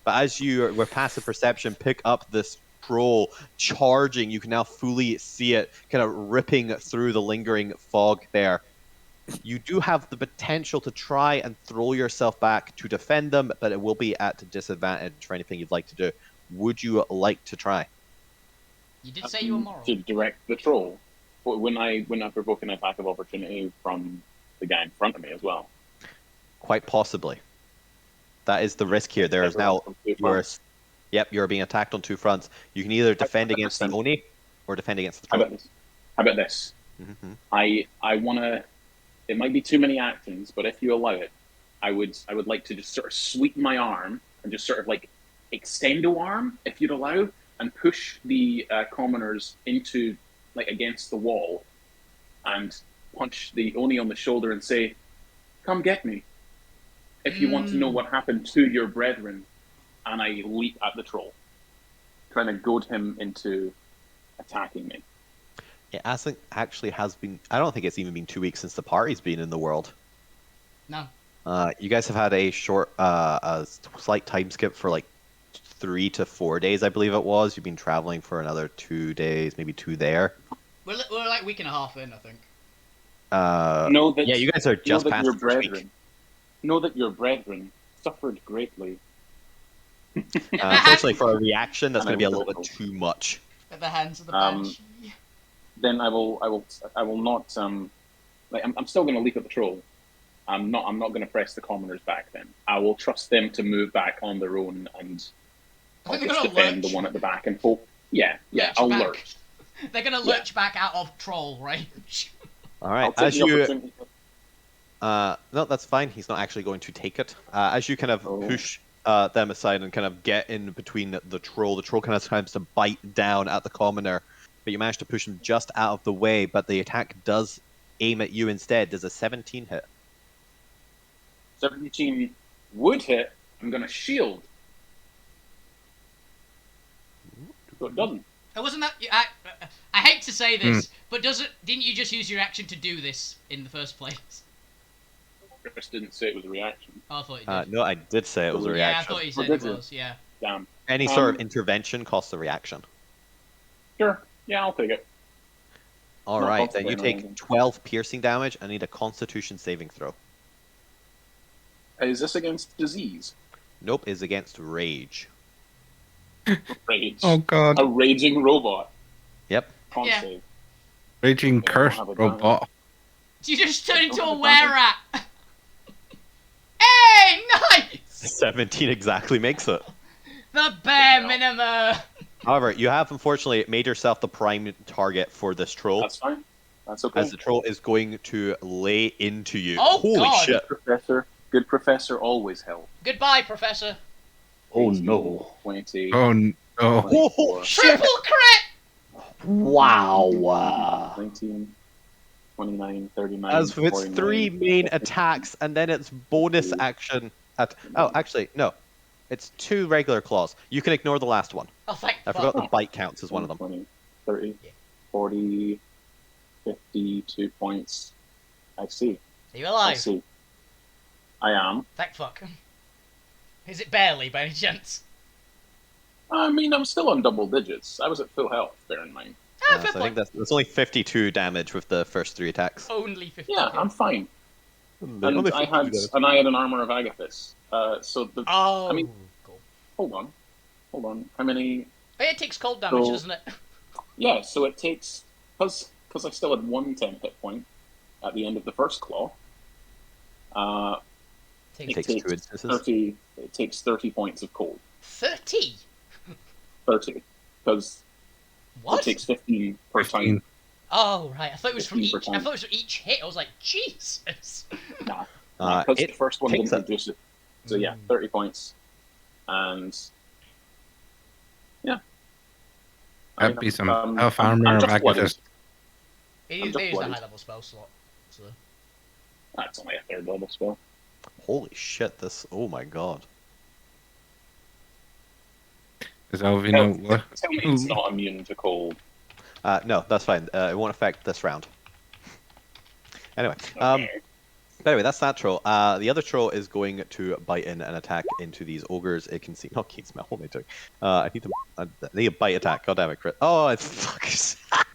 but as you were passive perception, pick up this troll charging, you can now fully see it kind of ripping through the lingering fog there. You do have the potential to try and throw yourself back to defend them, but it will be at a disadvantage for anything you'd like to do. Would you like to try? You did say you were moral. To direct the troll. But when I provoke an attack of opportunity from the guy in front of me as well. Quite possibly. That is the risk here. There is now you're being attacked on two fronts. You can either defend against the Oni or defend against the troll. How about this? Mm-hmm. I wanna. It might be too many actions, but if you allow it, I would like to just sort of sweep my arm and just sort of like extendo arm, if you'd allow, and push the commoners into like against the wall, and punch the Oni on the shoulder and say, "Come get me." If you want to know what happened to your brethren, and I leap at the troll, trying to goad him into attacking me. It actually has been. I don't think it's even been 2 weeks since the party's been in the world. No. You guys have had a slight time skip for like 3 to 4 days, I believe it was. You've been traveling for another 2 days, maybe 2 there. We're like a week and a half in, I think. Yeah, you guys are just past your the first brethren. week. Know that your brethren suffered greatly. Unfortunately, for a reaction, that's going to be a little bit too much. At the hands of the Banshee. Then I will not. Like I'm still going to leap at the troll. I'm not going to press the commoners back. Then I will trust them to move back on their own, and I'll just defend the one at the back and hope. Yeah, I'll lurch. They're going to lurch back out of troll range. All right, as you. No, that's fine. He's not actually going to take it. As you kind of push them aside and kind of get in between the troll kind of tries to bite down at the commoner, but you manage to push him just out of the way. But the attack does aim at you instead. Does a 17 hit? 17 would hit. I'm going to shield. So it doesn't. It wasn't that. I hate to say this, but didn't you just use your action to do this in the first place? Chris didn't say it was a reaction. Oh, I thought you did. No, I did say it was a reaction. Yeah, I thought you said it was. Yeah. Damn. Any sort of intervention costs a reaction. Sure. Yeah, I'll take it. All right, then you take 12 piercing damage. I need a Constitution saving throw. Is this against disease? Nope, is against rage. Rage. Oh god. A raging robot. Yep. Con Yeah. save. Raging cursed robot. You just turn into a were-rat. Hey, nice! 17 exactly makes it. The bare minimum. However, you have unfortunately made yourself the prime target for this troll. That's fine. That's okay. As the troll is going to lay into you. Oh, holy God. shit! Good professor always help. Goodbye, Professor. Oh no. 20. Oh no. Oh, Triple crit! Wow. 19, 29, 39. As with its 49, 3 main 50. attacks and then its bonus action at. Oh, actually, no. It's 2 regular claws. You can ignore the last one. Oh, thank I forgot the bite counts as one of them. 20, 30, 40, 50, 2 points. I see. Are you I alive? see. I am. Thank fuck. Is it barely, by any chance? I mean, I'm still on double digits. I was at full health, bear in mind. Ah, So fair I think point. that's only 52 damage with the first 3 attacks. Only 50. Yeah, I'm fine. And I had an armor of Agathis. So the. Oh, I mean- cool. Hold on. How many? Oh, it takes cold damage, So- doesn't it? Yeah, so it takes because I still had 1 temp hit point at the end of the first claw. It takes 2 instances. 30. It takes 30 points of cold. 30? 30, because What? it takes 15 per 15. time. Oh, right. I thought it was from 15 each. per I time. thought it was from each hit. I was like, Jesus. Nah, Uh, because it the first one takes didn't it. reduce it. So yeah, 30 points, and yeah. That'd be some I'm elf armor of just blooded. Agathis. It I'm is just a blooded. high level spell slot. So. That's only a 3rd level spell. Holy shit, this. Oh my god. Is Alvino what? Tell me it's not immune to cold. No, that's fine. It won't affect this round. Anyway, Okay. but anyway, that's that troll. The other troll is going to bite in and attack into these ogres. It can see. No, can't smell. What am I doing? I need a bite attack. God damn it, crit. Oh, it's fuck.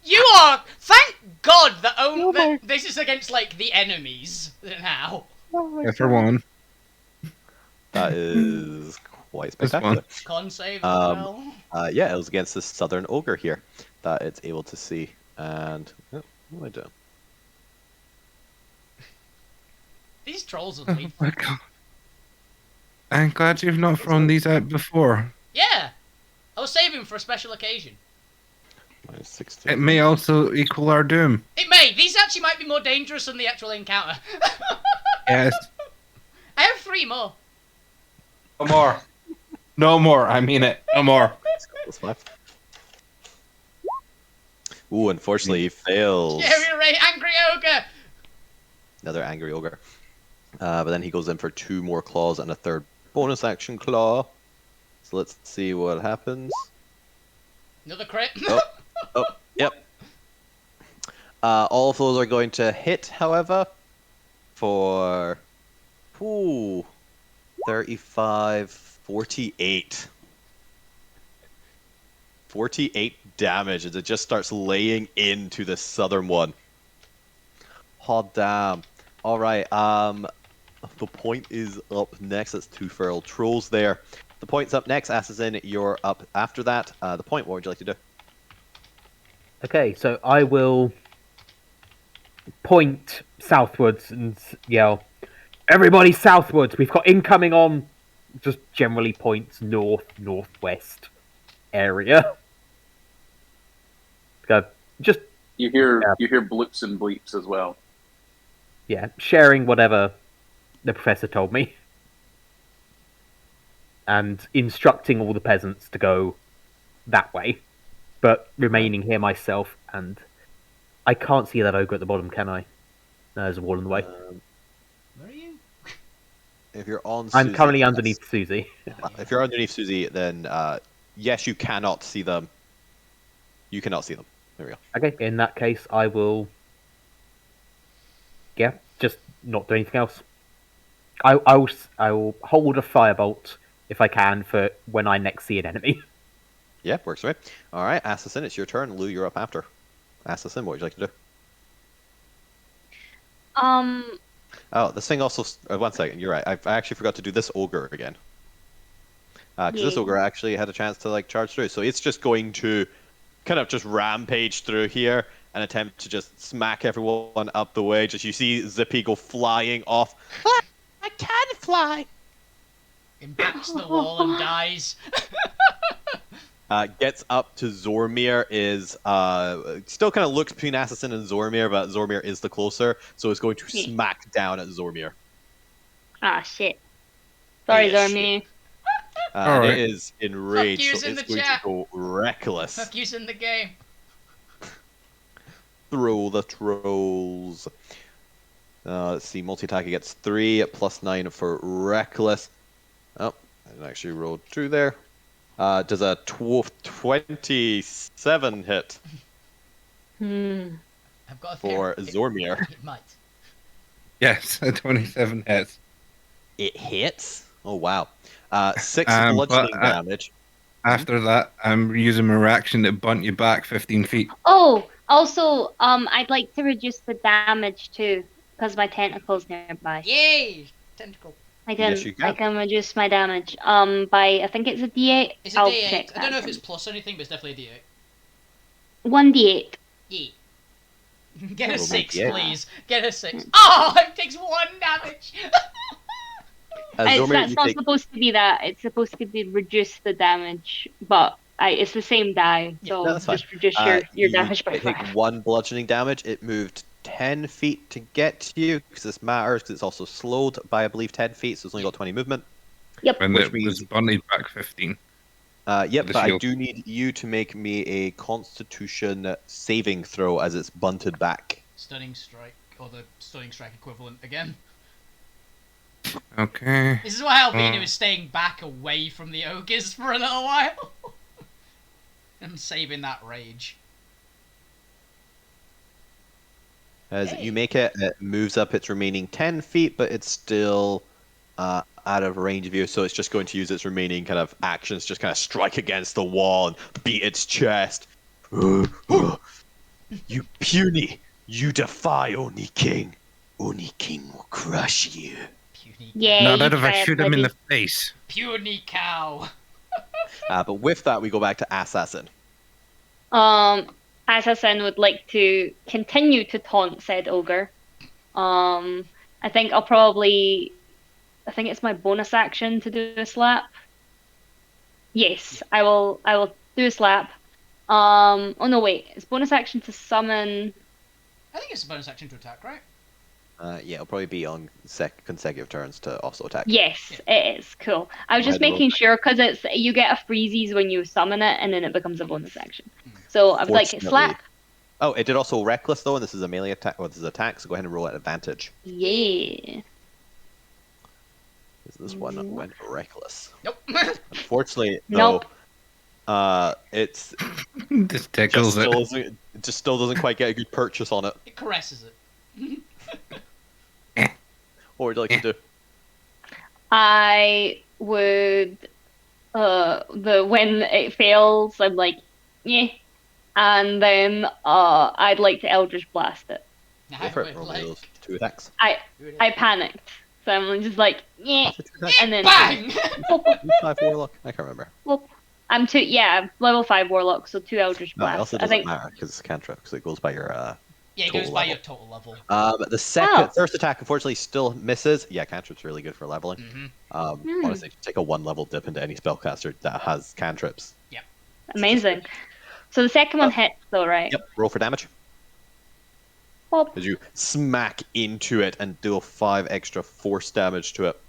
You are. Thank God, Oh my- this is against like the enemies now. Yeah, for one. That is quite This spectacular. Con save as Um, well. Yeah, it was against this southern ogre here that it's able to see. And what am I doing? These trolls are Oh lethal. my god. I'm glad you've not thrown these out before. Yeah, I was saving for a special occasion. Minus 16. It may also equal our doom. It may. These actually might be more dangerous than the actual encounter. Yes. I have 3 more. No more. No more. I mean it. No more. Plus 5. Ooh, unfortunately, he fails. Scary Ray, angry ogre. Another angry ogre. But then he goes in for 2 more claws and a third bonus action claw. So let's see what happens. Another crit. Oh, yep. All of those are going to hit, however, for 35, 48. 48 damage as it just starts laying into the southern one. Oh, damn. Alright, the point is up next. That's 2 feral trolls there. The point's up next. Assassin, you're up after that. The point, what would you like to do? Okay, so I will point southwards and yell, "Everybody southwards! We've got incoming on." Just generally points northwest area. Go, just You hear Yeah. you hear bloops and bleeps as well. yeah, sharing whatever the professor told me, and instructing all the peasants to go that way, but remaining here myself. And I can't see that ogre at the bottom, can I? No, there's a wall in the way. Where are you? If you're on I'm Susie, currently yes. underneath Susie. If you're underneath Susie, then yes, you cannot see them. You cannot see them. There we go. Okay, in that case, I will. Yeah, just not do anything else. I will hold a firebolt if I can for when I next see an enemy. Yeah, works right. All right, Assassin, it's your turn. Lou, you're up after. Assassin, what would you like to do? Oh, this thing also. 1 second, you're right. I actually forgot to do this ogre again. Because this Yeah. ogre actually had a chance to like charge through, so it's just going to kind of just rampage through here and attempt to just smack everyone up the way. Just you see Zippy go flying off. Ah, I can fly. Impacts the wall and dies. Gets up to Zormir, is still kind of looks between Assassin and Zormir, but Zormir is the closer, so it's going to Yeah. smack down at Zormir. Ah, shit. Sorry, Yeah, Zormi. And Alright. it is enraged, yous so in it's the going chat. to go reckless. Fuck you's in the game. Throw the trolls. Let's see, multi-attack gets 3, plus 9 for reckless. Oh, I didn't actually roll 2 there. Does a 27 hit I've got a for theory. Zormir? It might. Yes, a 27 hits. It hits? Oh, wow. 6 But, bludgeoning damage. After that, I'm using my reaction to bunt you back 15 feet. Oh, also, I'd like to reduce the damage too, because my tentacle's nearby. Yay! Tentacle. I can, Yes, you can. I can reduce my damage. By I think it's a D8. It's a I'll D8. check I don't know if that. it's plus or anything, but it's definitely a D8. 1d8. Yeah. Get a Roll 6, D8. please. Get a 6. Oh, it takes 1 damage. Zormir, That's you not take supposed to be that. It's supposed to be reduce the damage, but it's the same die, so no, that's fine. just reduce your you damage by take 5. 1 bludgeoning damage. It moved 10 feet to get to you, because this matters, because it's also slowed by, I believe, 10 feet, so it's only got 20 movement. Yep. When Which it means- was bunted back 15. Yep, The but I shield. do need you to make me a Constitution saving throw as it's bunted back. Stunning strike, or the stunning strike equivalent again. Okay. This is why Albino is staying back away from the ogres for a little while. I'm saving that rage. As Hey. you make it, it moves up its remaining 10 feet, but it's still out of range of you, so it's just going to use its remaining kind of actions, just kind of strike against the wall and beat its chest. You puny, You defy Oni King. Oni King will crush you. Puny Yeah, Not you if I try it, shoot him in buddy. the face. Puny cow. But with that, we go back to Assassin. Assassin would like to continue to taunt said ogre. I think it's my bonus action to do a slap. Yes, I will do a slap. Oh no, wait, it's bonus action to summon. I think it's a bonus action to attack, right? Yeah, it'll probably be on consecutive turns to also attack. Yes, it is. Cool. I was just Right, roll making sure because you get a freezies when you summon it and then it becomes a bonus action. So I would like to Fortunately- slap. Oh, it did also reckless though, and this is a melee attack. Well, this is attack, so go ahead and roll at advantage. Yeah. This one went reckless. Nope. Unfortunately, though, Nope. it's Just tickles it. it just still doesn't quite get a good purchase on it. It caresses it. What would you like to do? I would when it fails, I'm like, yeah. And then I'd like to Eldritch Blast it. Now, Go for wait, it. Roll me like, those 2 attacks. I panicked. So I'm just like, yeah. And then bang! whoop, You 5 warlock? I can't remember. whoop. I'm level 5 warlock, so 2 Eldritch No, it Blasts. also I doesn't think matter because it's a cantrip, because it goes by your Yeah, it total goes by level. your total level. The first attack unfortunately still misses. Yeah, cantrip's really good for leveling. Mm-hmm. Honestly, just take a 1-level dip into any spellcaster that has cantrips. amazing. So the second one hits though, right? Yep, roll for damage. Whoop. As you smack into it and deal 5 extra force damage to it.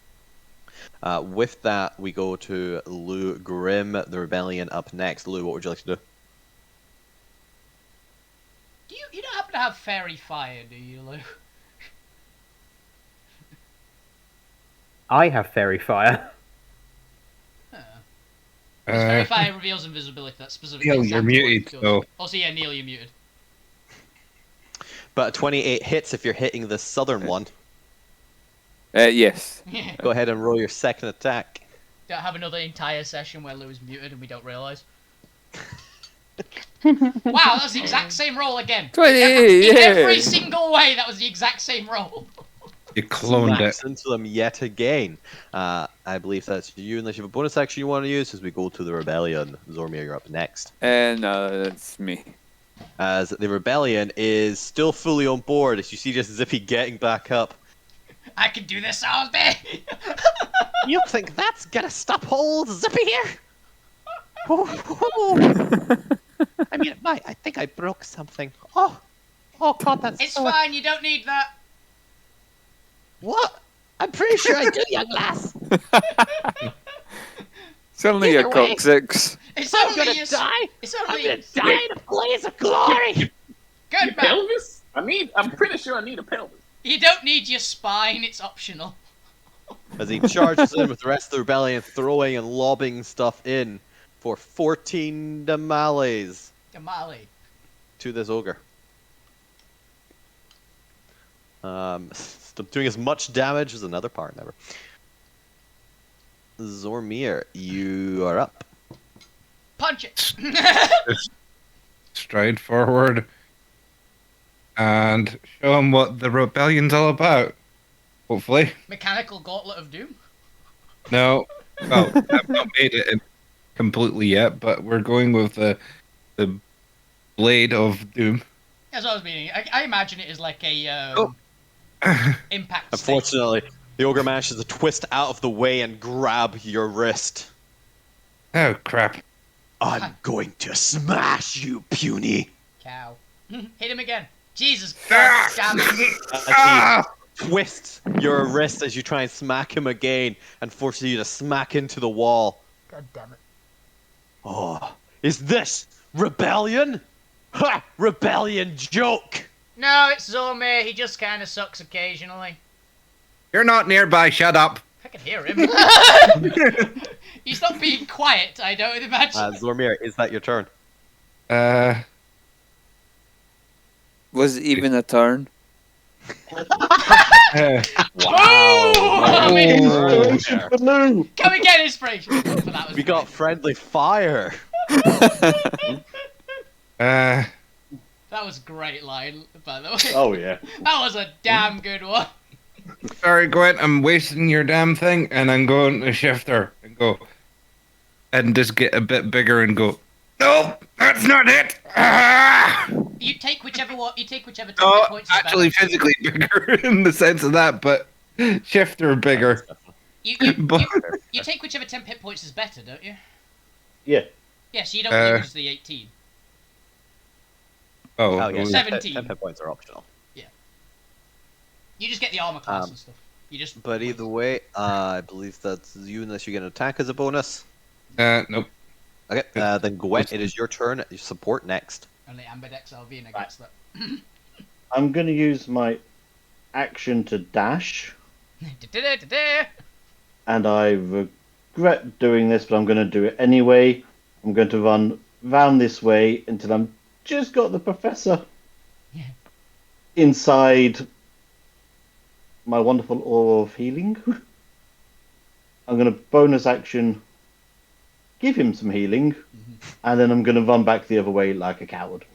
With that, we go to Lou Grim, the Rebellion, up next. Lou, what would you like to do? You don't happen to have fairy fire, do you, Lou? I have fairy fire. Fairy fire reveals invisibility. That's specifically. Neil, you're exactly what it muted, does. so- Also, yeah, Neil, you're muted. But 28 hits if you're hitting the southern one. Yes. Go ahead and roll your second attack. Don't have another entire session where Lou is muted and we don't realise. Wow, that's the exact same roll again. 20, In yeah. every single way, that was the exact same roll. You cloned it. Smacks into them yet again. I believe that's you, unless you have a bonus action you want to use as we go to the Rebellion. Zormir, you're up next. No, that's me. As the Rebellion is still fully on board, as you see just Zippy getting back up. I can do this all day. You think that's gonna stop old Zippy here? I mean, it might. I think I broke something. Oh God, that's It's fine. You don't need that. What? I'm pretty sure I do, young lass. It's only a Either way. coccyx. It's I'm only gonna your. die. It's I'm only. gonna die in a blaze of glory. Good Your man. pelvis? I'm pretty sure I need a pelvis. You don't need your spine. It's optional. As he charges in with the rest of the Rebellion, throwing and lobbing stuff in for 14 damales Damali. to this ogre. Still doing as much damage as another part never. Zormir, you are up. Punch it. Just stride forward and show him what the rebellion's all about. Hopefully. Mechanical Gauntlet of Doom. No. Well, I've not made it completely yet, but we're going with the Blade of Doom. That's what I was meaning. I imagine it is like a impact. Stake. Unfortunately, the ogre manages to twist out of the way and grab your wrist. Oh, crap. I'm going to smash you, puny. Cow. Hit him again. Jesus. God damn it. As he twists your wrist as you try and smack him again and forces you to smack into the wall. God damn it. Oh, is this rebellion? Ha! Rebellion joke! No, it's Zormir. He just kind of sucks occasionally. You're not nearby, shut up. I can hear him. He's not being quiet, I don't imagine. Zormir, is that your turn? Was it even a turn? Wow! Blue. Can we get inspiration? For that was We got friendly fire. That was a great line, by the way. Oh yeah. That was a damn good one. Sorry, Gwent, I'm wasting your damn thing, and I'm going to shifter and go, and just get a bit bigger and go. No, that's not it. Ah! You take whichever one. You take whichever 10 No, hit points is actually, better. physically bigger in the sense of that, but shifter bigger. But- You take whichever 10 hit points is better, don't you? Yeah. Yeah, so you don't lose the 18. Oh, Oh, yeah. 17. 10 hit points are optional. You just get the armor class and stuff. You just. But either way, I believe that's you unless you get an attack as a bonus. nope. Okay, then Gwent, it is your turn. You support next. Only Ambidex Alvina gets that. I'm going to use my action to dash, and I regret doing this, but I'm going to do it anyway. I'm going to run round this way until I'm just got the professor inside my wonderful aura of healing. I'm going to bonus action, give him some healing, and then I'm going to run back the other way like a coward.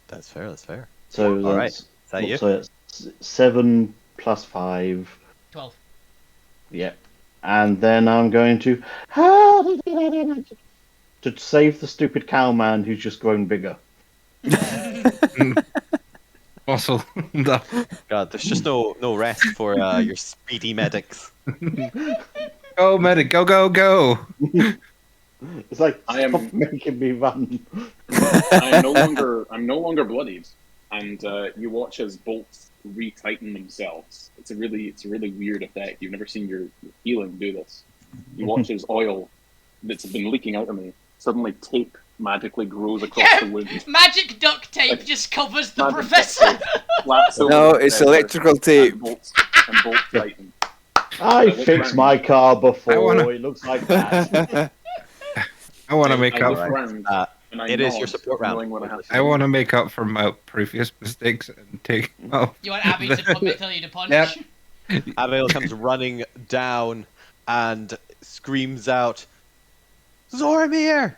That's fair, that's fair. So All right. that's, Is that you? so it's 7 plus 5. 12. Yeah. And then I'm going to save the stupid cowman who's just grown bigger. Also, God, there's just no rest for your speedy medics. go medic, go go go! It's like I am- stop making me run. I'm no longer bloodied, and you watch as bolts retighten themselves. It's a really weird effect. You've never seen your healing do this. You watch as oil that's been leaking out of me suddenly tape magically grows across the wound. Magic duct tape just covers the Magic professor. duct tape flaps over No, the it's professor, electrical tape. and bolts tighten. I fixed my car before. I wanna- It looks like that. I want to make I up. look Alright. round, and I It is nod, your support round. knowing what I have to I do. want to make up for my previous mistakes and take off. You want Abby to tell you to punch? Yep. Abigail comes running down and screams out, Zormir!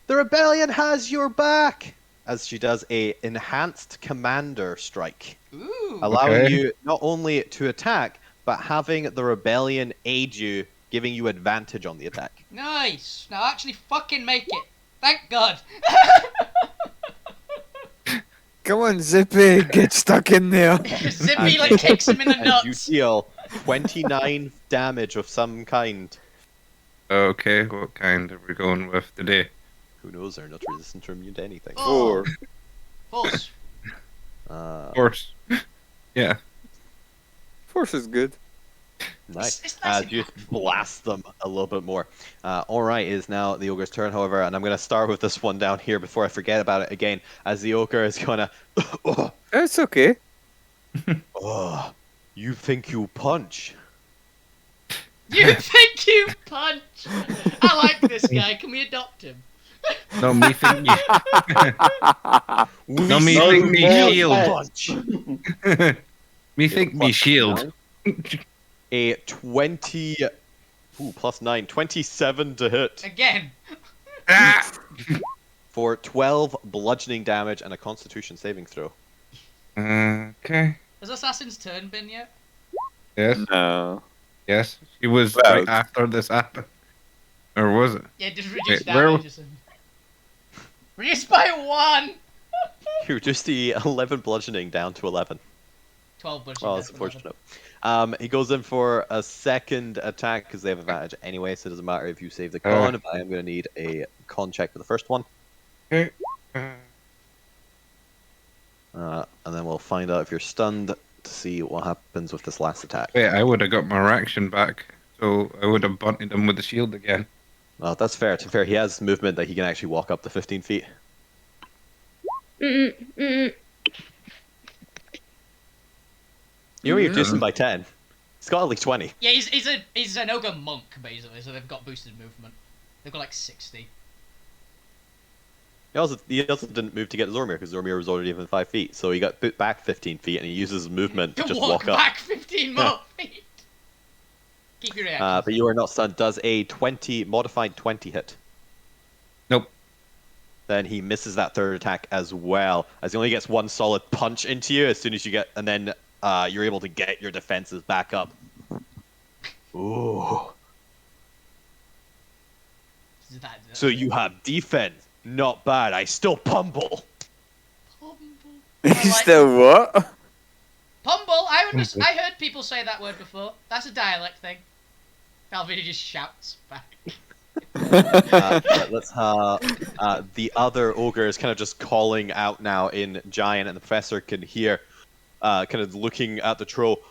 The rebellion has your back! As she does a enhanced commander strike, Ooh. allowing Okay. you not only to attack, but having the rebellion aid you, giving you advantage on the attack. Nice. Now actually fucking make it. Thank God. Come on, Zippy, get stuck in there. Zippy like kicks him in the And you nuts. deal 29 damage of some kind. Okay, what kind are we going with today? Who knows, they're not resistant or immune to anything. Oh. 4. Force. Force. Yeah. Force is good. Nice. It's nice and You blast them a little bit more. Alright, it is now the ogre's turn, however, and I'm going to start with this one down here before I forget about it again, as the ogre is going to... It's okay. Oh, you think you punch? You think you punch? I like this guy. Can we adopt him? No, me think you. No, me No think me more shield. Punch. Me think me shield. A 20... Ooh, plus 9. 27 to hit. Again. Ah! For 12 bludgeoning damage and a constitution saving throw. Okay. Has Assassin's turn been yet? Yes. No. Yes. She was Well- right after this happened. Or was it? Yeah, just reduce Wait, where- damage. or something. Reduce by 1! You reduce the 11 bludgeoning down to 11. 12 bludgeoning. Well, down that's to 11. unfortunate. He goes in for a second attack because they have advantage anyway, so it doesn't matter if you save the con. I am going to need a con check for the first one. Okay. And then we'll find out if you're stunned to see what happens with this last attack. Wait, I would have got my reaction back, so I would have bunted him with the shield again. Well, that's fair. To be fair, he has movement that he can actually walk up to 15 feet. Mm-mm. You know, you reduce him by 10. He's got at least 20. Yeah, he's an ogre monk, basically, so they've got boosted movement. They've got like 60. He also didn't move to get Zormir because Zormir was already within 5 feet, so he got put back 15 feet and he uses movement to To just walk walk up. back 15 more feet. Keep your reaction. But you are not stunned. Does a 20 modified 20 hit? Nope. then he misses that third attack as well, as he only gets one solid punch into you as soon as you get, and then you're able to get your defenses back up. Ooh. So you have defense. Not bad. I still pummel. Still what? Pumble. I heard people say that word before. That's a dialect thing. Alvina just shouts back. Let's the other ogre is kind of just calling out now in Giant, and the professor can hear, kind of looking at the troll.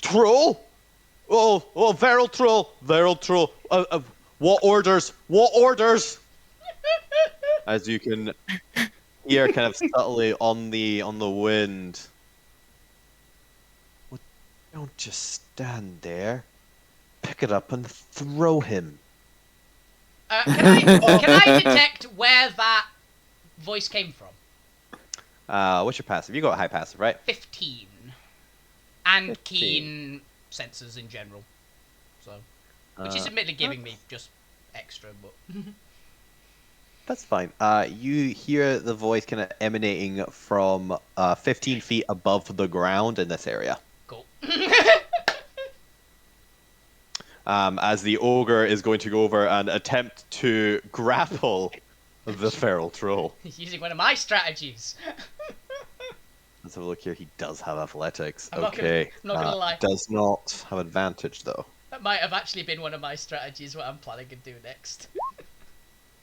Troll? Oh, Feral Troll. What orders? What orders? As you can hear, kind of subtly on the wind. Well, don't just stand there. Pick it up and throw him. Can I detect where that voice came from? What's your passive? You got high passive, right? 15. And 15. keen sensors in general. So, which is admittedly giving me just extra, but... That's fine. You hear the voice kind of emanating from 15 feet above the ground in this area. Cool. As the ogre is going to go over and attempt to grapple the feral troll. He's using one of my strategies. Let's have a look here. He does have athletics. I'm Okay. not gonna lie. Does not have advantage, though. That might have actually been one of my strategies, what I'm planning to do next.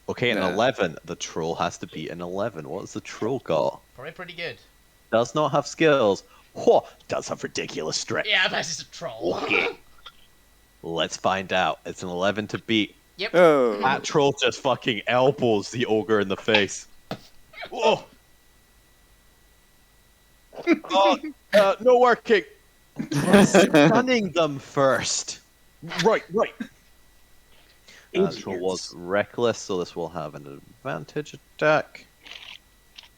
Okay, an Yeah. 11. The troll has to be an 11. What's the troll got? Probably pretty good. Does not have skills. Whoa, does have ridiculous strength. Yeah, but it's a troll. Okay. Let's find out. It's an 11 to beat. Yep. Oh. That troll just fucking elbows the ogre in the face. Whoa! Oh, no working. Stunning them first. Right. The troll was reckless, so this will have an advantage attack.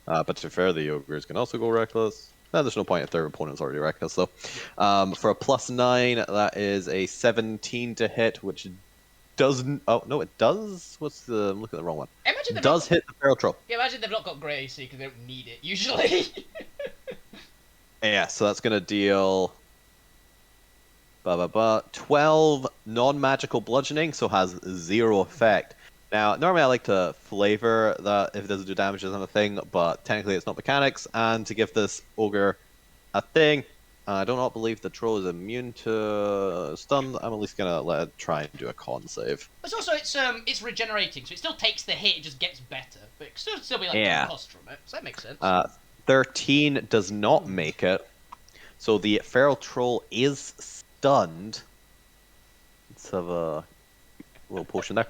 But to be fair, the ogres can also go reckless. There's no point if their opponent's already reckless, though. For a +9, that is a 17 to hit, which doesn't... Oh, no, it does? What's the... I'm looking at the wrong one. Imagine It does hit the feral troll. Yeah, imagine they've not got Grace because they don't need it, usually. Yeah, so that's going to deal... 12 non-magical bludgeoning, so has 0 effect. Now, normally I like to flavor that if it doesn't do damage, it's not a thing, but technically it's not mechanics, and to give this ogre a thing, I do not believe the troll is immune to stun. I'm at least going to let it try and do a con save. But also, it's regenerating, so it still takes the hit, it just gets better. But it can still be like Yeah. cost from it, so that makes sense. 13 does not make it, so the feral troll is stunned. Let's have a little potion there.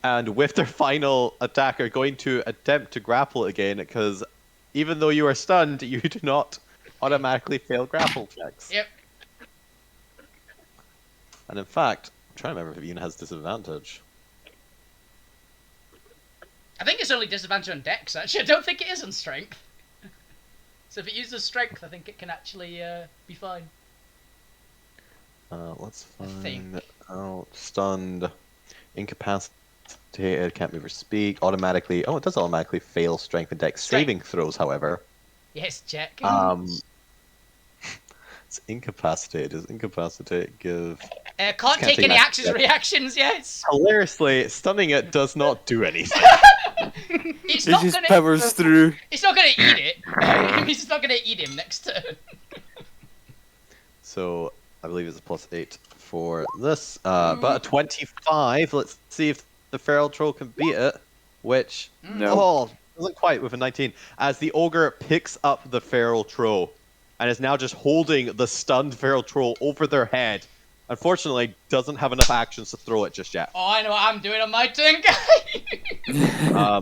And with their final attack, are going to attempt to grapple again, because even though you are stunned, you do not automatically fail grapple checks. Yep. And in fact, I'm trying to remember if it even has disadvantage. I think it's only disadvantage on Dex, actually. I don't think it is on Strength. So if it uses Strength, I think it can actually be fine. Let's I think. find out. Stunned, incapacitated, can't move or speak. Automatically. Oh, it does automatically fail strength and dex saving throws, however. Yes, check. It's incapacitated. Does incapacitate give? Can't take any actions or reactions, yes. Hilariously, stunning it does not do anything. It's It not just gonna. powers through. It's not gonna eat it. It's not gonna eat him next turn. So I believe it's a +8 for this. But a 25. Let's see if the feral troll can beat it. Which doesn't quite with a 19. As the ogre picks up the feral troll and is now just holding the stunned feral troll over their head. Unfortunately, doesn't have enough actions to throw it just yet. Oh, I know what I'm doing on my turn, guy.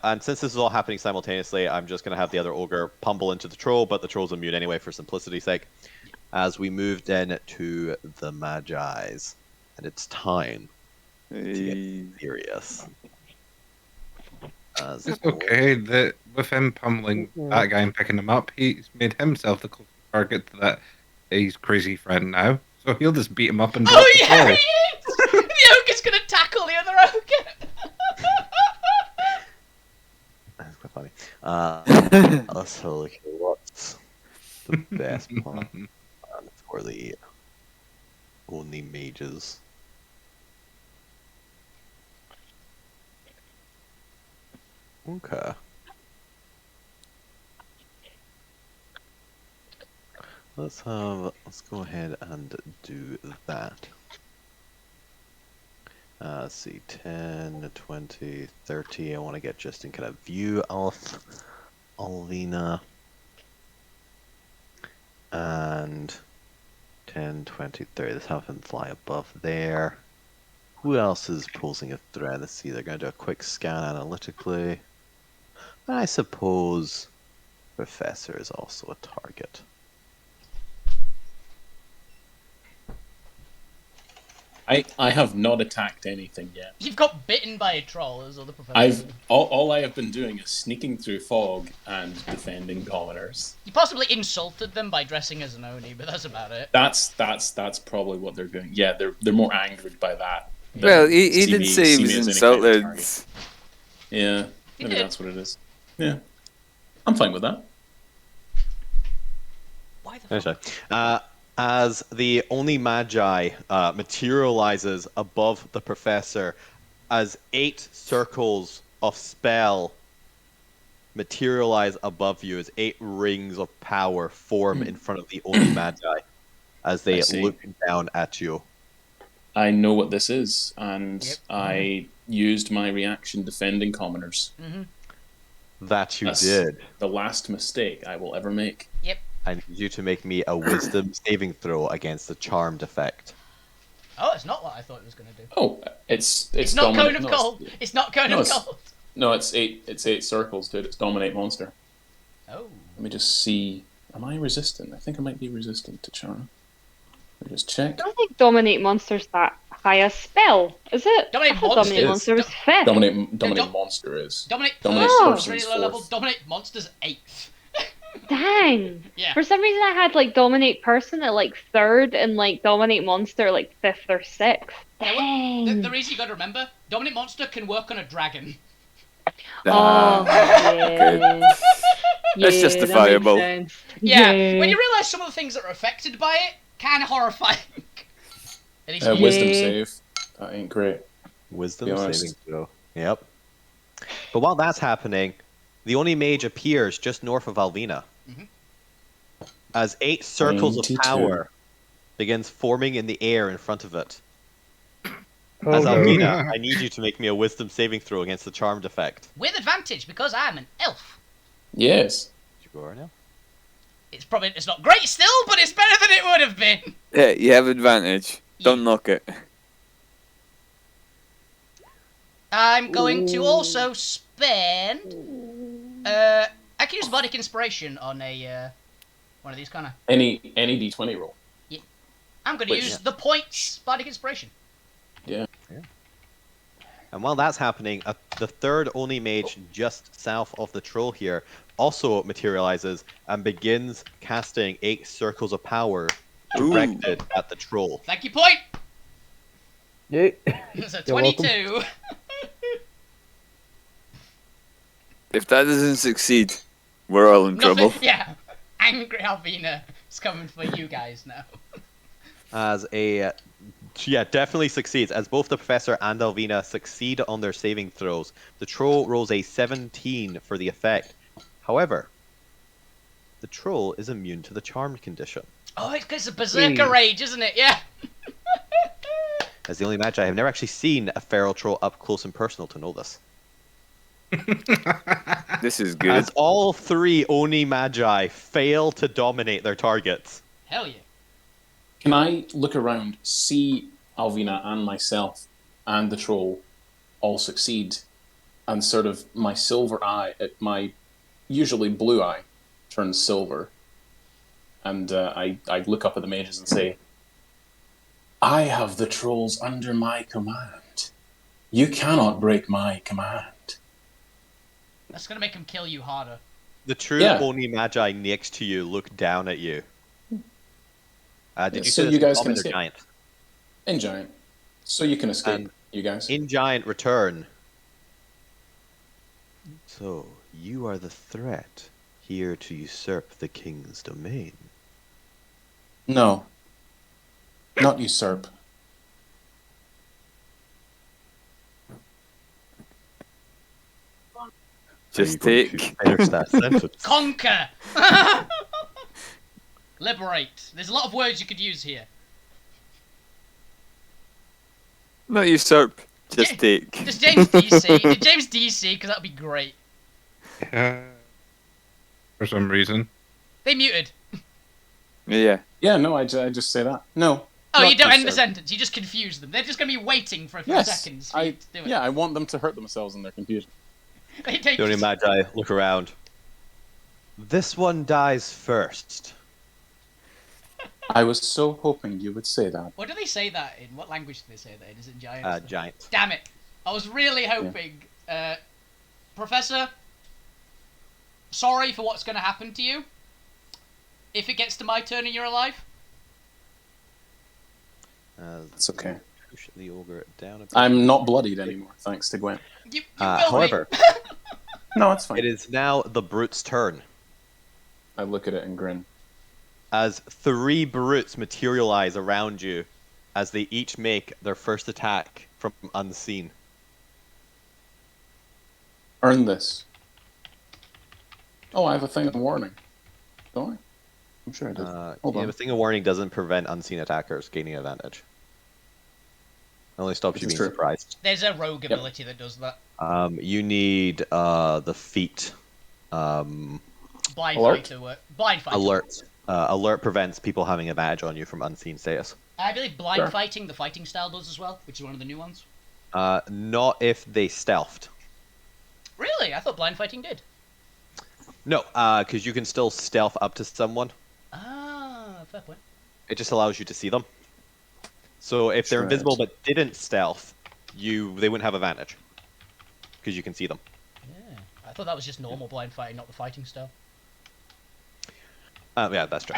And since this is all happening simultaneously, I'm just going to have the other ogre pummel into the troll, but the troll's immune anyway for simplicity's sake. As we move then to the Magi's. And it's time to get serious. It's okay that with him pummeling that guy and picking him up, he's made himself the closest target to that his crazy friend now. So he'll just beat him up and drop Oh the yeah, troll. he is! The ogre's gonna tackle rogue. That's quite funny. Let's have a look at what's the best plan for the only mages. Okay. Let's go ahead and do that. Let's see, 10, 20, 30. I want to get just in kind of view of Alvina. And 10, 20, 30. Let's have him fly above there. Who else is posing a threat? Let's see, they're going to do a quick scan analytically. I suppose Professor is also a target. I have not attacked anything yet. You've got bitten by a troll, as other professors. All I have been doing is sneaking through fog and defending commoners. You possibly insulted them by dressing as an Oni, but that's about it. That's probably what they're doing. Yeah, they're more angered by that. Well, he did say he was insulted. Yeah, maybe that's what it is. Yeah, I'm fine with that. Why the fuck? As the Oni Magi materializes above the Professor, as 8 circles of spell materialize above you, as 8 rings of power form in front of the Oni Magi, as they look down at you. I know what this is, and I used my reaction defending commoners. Mm-hmm. That you That's did. The last mistake I will ever make. Yep. I need you to make me a wisdom saving throw against the charmed effect. Oh, it's not what I thought it was going to do. Oh, it's not dominate. Cone of Gold. It's not Cone of Gold. No, it's 8 circles, dude. It's dominate monster. Oh. Let me just see. Am I resistant? I think I might be resistant to charm. Let me just check. I don't think Dominate Monster's that high a spell, is it? Dominate Dominate Monster is 5th. Dominate monster is. Dominate person's really low level. 4th. Dominate Monster's 8th. Dang. Yeah. For some reason I had like Dominate Person at like 3rd and like Dominate Monster like 5th or 6th. Dang. The reason you got to remember, Dominate Monster can work on a dragon. Oh, yeah. That's justifiable. Yeah. When you realise some of the things that are affected by it, kind of horrifying. Wisdom save. That ain't great. Wisdom saving throw. Yep. But while that's happening, the Oni Mage appears just north of Alvina. Mm-hmm. As 8 circles of power begins forming in the air in front of it. As Alvina, I need you to make me a wisdom saving throw against the charmed effect. With advantage, because I'm an elf. Yes. Did you go right now? It's not great still, but it's better than it would have been. Yeah, you have advantage. Don't knock it. I'm going to also spend. I can use Bardic Inspiration on a one of these, can't I? Any D20 roll. Yeah. I'm going to use the points Bardic Inspiration. Yeah. And while that's happening, the third Oni Mage just south of the troll here also materializes and begins casting 8 circles of power directed at the troll. Thank you, point. Yeah. It's a 22. If that doesn't succeed, we're all in trouble. Yeah. Angry Alvina is coming for you guys now. Definitely succeeds. As both the Professor and Alvina succeed on their saving throws, the troll rolls a 17 for the effect. However, the troll is immune to the charmed condition. Oh, it's because of Berserker Rage, isn't it? Yeah. As the only Magi, I've never actually seen a feral troll up close and personal to know this. This is good. As all 3 Oni Magi fail to dominate their targets. Hell yeah. Can I look around, see Alvina and myself and the troll all succeed, and sort of my silver eye, my usually blue eye, turns silver, and I look up at the mages and say, I have the trolls under my command. You cannot break my command. That's going to make him kill you harder. The true Oni Magi next to you look down at you. Did you so say you guys common can or escape? giant? In giant. So you can escape. You guys? In giant return. So, you are the threat, here to usurp the king's domain. No. Not usurp. Just Are you going take. to finish that sentence? Conquer! Liberate. There's a lot of words you could use here. Not usurp. Just Yeah. take. Just James DC. James DC, because that'd be great. For some reason. They muted. Yeah. Yeah, no, I just say that. No. Oh, not you don't end the usurp. sentence. You just confuse them. They're just going to be waiting for a few Yes, seconds for you to do it. yeah, I want them to hurt themselves in their computer. They The only Magi look around. This one dies first. I was so hoping you would say that. What do they say that in? What language do they say that in? Is it giant? Giant. Damn it. I was really hoping. Professor, sorry for what's going to happen to you. If it gets to my turn and you're alive. It's okay. Push the ogre down a bit. I'm not bloodied anymore, thanks to Gwen. You will be. However, No, it's fine. it is now the brute's turn. I look at it and grin. As 3 brutes materialize around you, as they each make their first attack from unseen. Earn this. Oh, I have a thing of warning. Don't I? I'm sure I did. Hold on. The thing of warning doesn't prevent unseen attackers gaining advantage. It only stops you This is being true. surprised. There's a rogue ability that does that. You need the feat Blind Alert? fight to work. Blind fight. alert. Alert prevents people having advantage on you from unseen status. I believe blind Sure. fighting, the fighting style does as well, which is one of the new ones. Not if they stealthed. Really? I thought blind fighting did. No, because you can still stealth up to someone. Ah, fair point. It just allows you to see them. So if they're Right. invisible but didn't stealth, they wouldn't have advantage because you can see them. Yeah. I thought that was just normal blind fighting, not the fighting style. Yeah, that's true.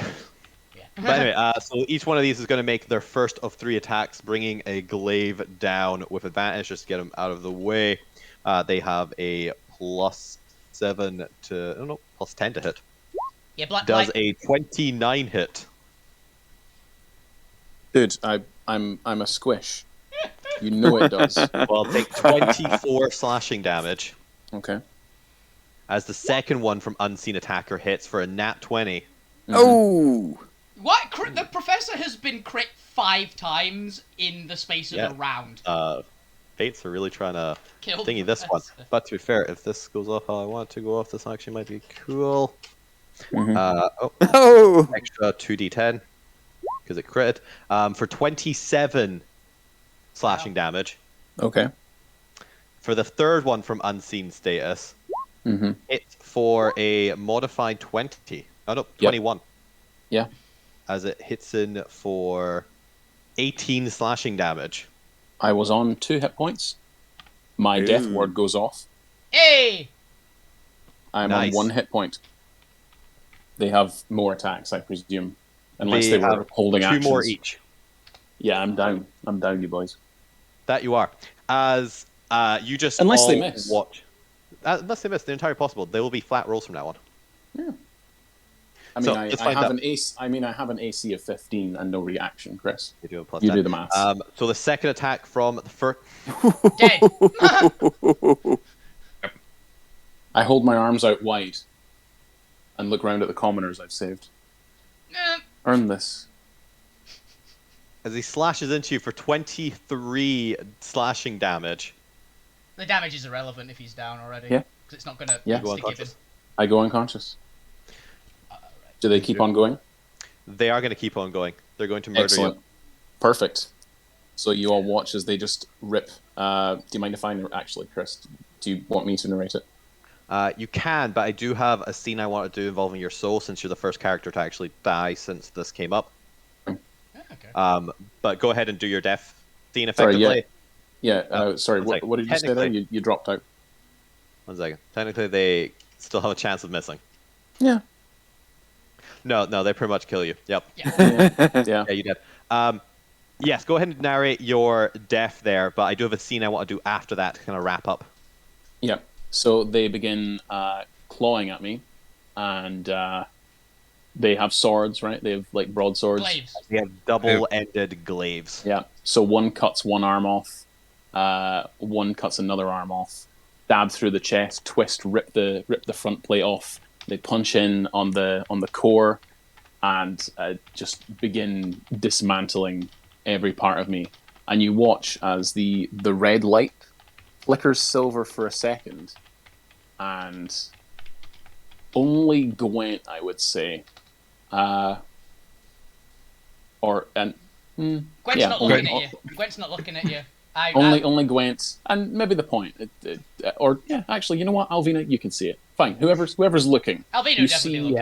Yeah. But anyway, so each one of these is going to make their first of 3 attacks, bringing a glaive down with advantage just to get them out of the way. They have a +7 to +10 to hit. Yeah, black. Does a 29 hit. Dude, I'm a squish. You know it does. Well, take 24 slashing damage. Okay. As the second one from Unseen Attacker hits for a nat 20. Oh! What? The professor has been crit 5 times in the space of Yeah. a round. Fates are really trying to Killed thingy the this one. professor. But to be fair, if this goes off how I want it to go off, this actually might be cool. Mhm. Oh! Extra 2d10 because it crit for 27 slashing damage. Okay. For the third one from Unseen Status, Mm-hmm. it's for a modified 20. Oh no, 21. Yeah. As it hits in for 18 slashing damage. I was on 2 hit points. My death Ooh. ward goes off. Hey! I'm Nice. on 1 hit point. They have more attacks, I presume. Unless They they were have holding 2 actions. more each. Yeah, I'm down. I'm down, you boys. That you are. As you just Unless they all miss. watch. Unless they miss, they're entirely possible. They will be flat rolls from now on. I mean, So, I let's have find out. an AC. I mean, I have an AC of 15 and no reaction, Chris. You do a plus You 10. do the maths. So the second attack from the first. Dead. I hold my arms out wide and look round at the commoners I've saved. Earn this. As he slashes into you for 23 slashing damage. The damage is irrelevant if he's down already. Yeah. Because it's not going to Yeah. Go give him. unconscious. I go unconscious. Right. Do they keep on going? They are going to keep on going. They're going to murder Excellent. Perfect. So you all watch as they just rip. Do you mind if I actually, Chris? Do you want me to narrate it? you. You can, but I do have a scene I want to do involving your soul since you're the first character to actually die since this came up. Yeah, okay. But go ahead and do your death scene Sorry, effectively. Yeah. Sorry. one second. What did you say there? Technically- You dropped out. 1 second. Technically, they still have a chance of missing. Yeah. No, they pretty much kill you. Yep. Yeah. Yeah, you did. Yes, go ahead and narrate your death there, but I do have a scene I want to do after that to kind of wrap up. Yep. So they begin clawing at me, and they have swords, right? They have like broadswords. Glaives. They have double-ended glaives. Yeah. So one cuts one arm off, one cuts another arm off, stab through the chest, twist, rip the front plate off. They punch in on the core, and just begin dismantling every part of me. And you watch as the red light flickers silver for a second, and only Gwent, I would say, Gwent's yeah, not looking at you. Gwent's not looking at you. Only Gwent, and maybe the point, or yeah, actually, you know what, Alvina, you can see it. Fine, whoever's looking. Alvina you definitely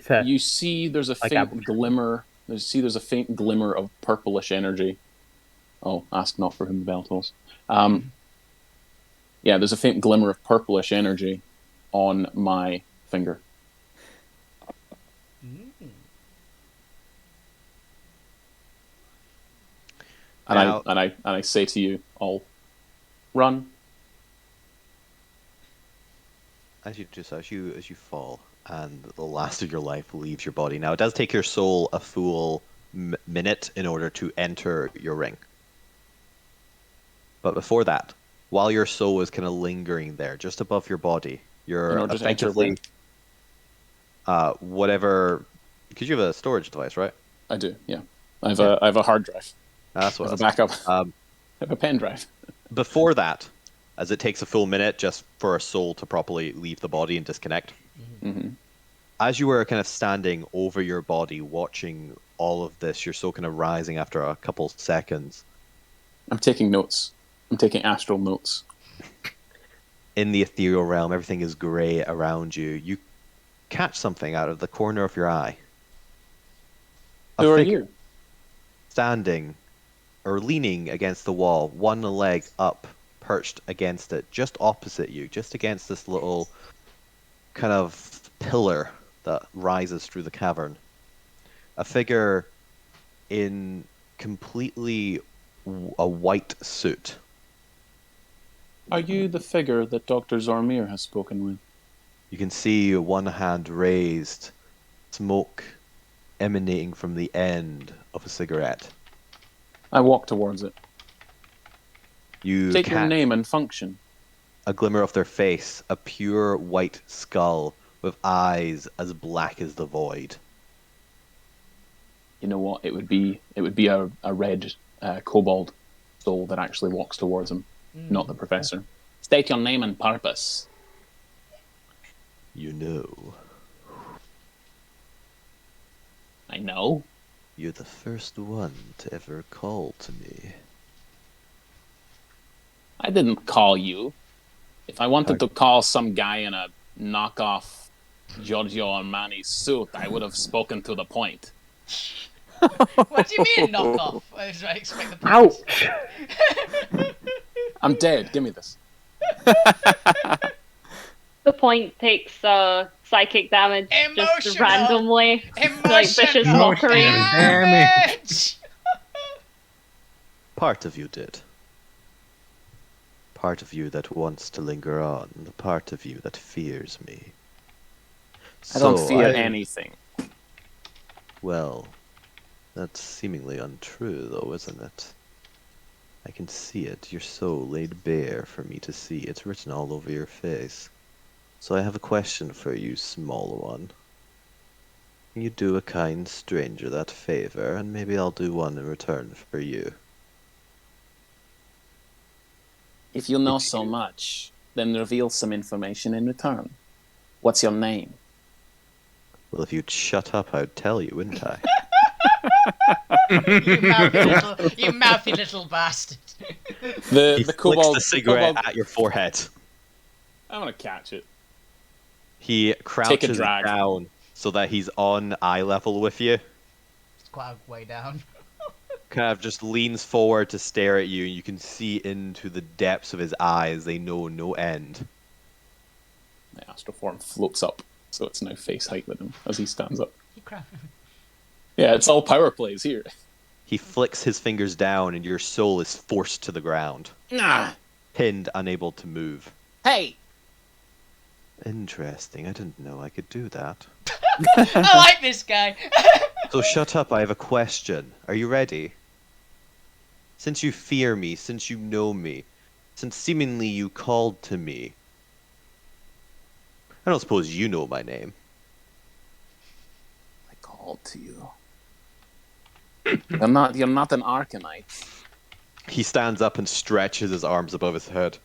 see, you see, there's a faint glimmer. There's a faint glimmer of purplish energy. Oh, ask not for whom the bell tolls. Yeah, there's a faint glimmer of purplish energy on my finger. And I say to you all, run. As you fall, and the last of your life leaves your body. Now, it does take your soul a full minute in order to enter your ring. But before that, while your soul is kind of lingering there, just above your body, you're effectively whatever. Because you have a storage device, right? I do. Yeah, I have a hard drive. That's what I have a backup. I have a pen drive. Before that, as it takes a full minute just for a soul to properly leave the body and disconnect. Mm-hmm. As you were kind of standing over your body, watching all of this, your soul kind of rising after a couple seconds. I'm taking notes. I'm taking astral notes. In the ethereal realm, everything is grey around you. You catch something out of the corner of your eye. Who are you? Standing or leaning against the wall, one leg up, perched against it, just opposite you, just against this little kind of pillar that rises through the cavern. A figure in completely a white suit. Are you the figure that Dr. Zormir has spoken with? You can see one hand raised, smoke emanating from the end of a cigarette. I walk towards it. You take your name and function. A glimmer of their face, a pure white skull with eyes as black as the void. You know what? It would be a red kobold soul that actually walks towards him, not the professor. State your name and purpose. You know. I know. You're the first one to ever call to me. I didn't call you. If I wanted to call some guy in a knockoff Giorgio Armani suit, I would have spoken to the point. What do you mean knockoff? I expect the Ouch! I'm dead. Give me this. The point takes psychic damage just randomly, like vicious mockery. Part of you did. Part of you that wants to linger on, the part of you that fears me. I don't fear anything. Well, that's seemingly untrue, though, isn't it? I can see it, your soul laid bare for me to see. It's written all over your face. So I have a question for you, small one. Can you do a kind stranger that favor, and maybe I'll do one in return for you? If you know so much, then reveal some information in return. What's your name? Well, if you'd shut up, I'd tell you, wouldn't I? You mouthy little bastard. The kobold, the cigarette at your forehead. I'm gonna catch it. He crouches down so that he's on eye level with you. It's quite a way down. Kind of just leans forward to stare at you, and you can see into the depths of his eyes. They know no end. The astral form floats up, so it's now face height with him as he stands up. Yeah, it's all power plays here. He flicks his fingers down, and your soul is forced to the ground, Nah. pinned, unable to move. Hey. Interesting. I didn't know I could do that. I like this guy. So shut up. I have a question. Are you ready? Since you fear me, since you know me, since seemingly you called to me, I don't suppose you know my name. I called to you. You're not an Arcanite. He stands up and stretches his arms above his head.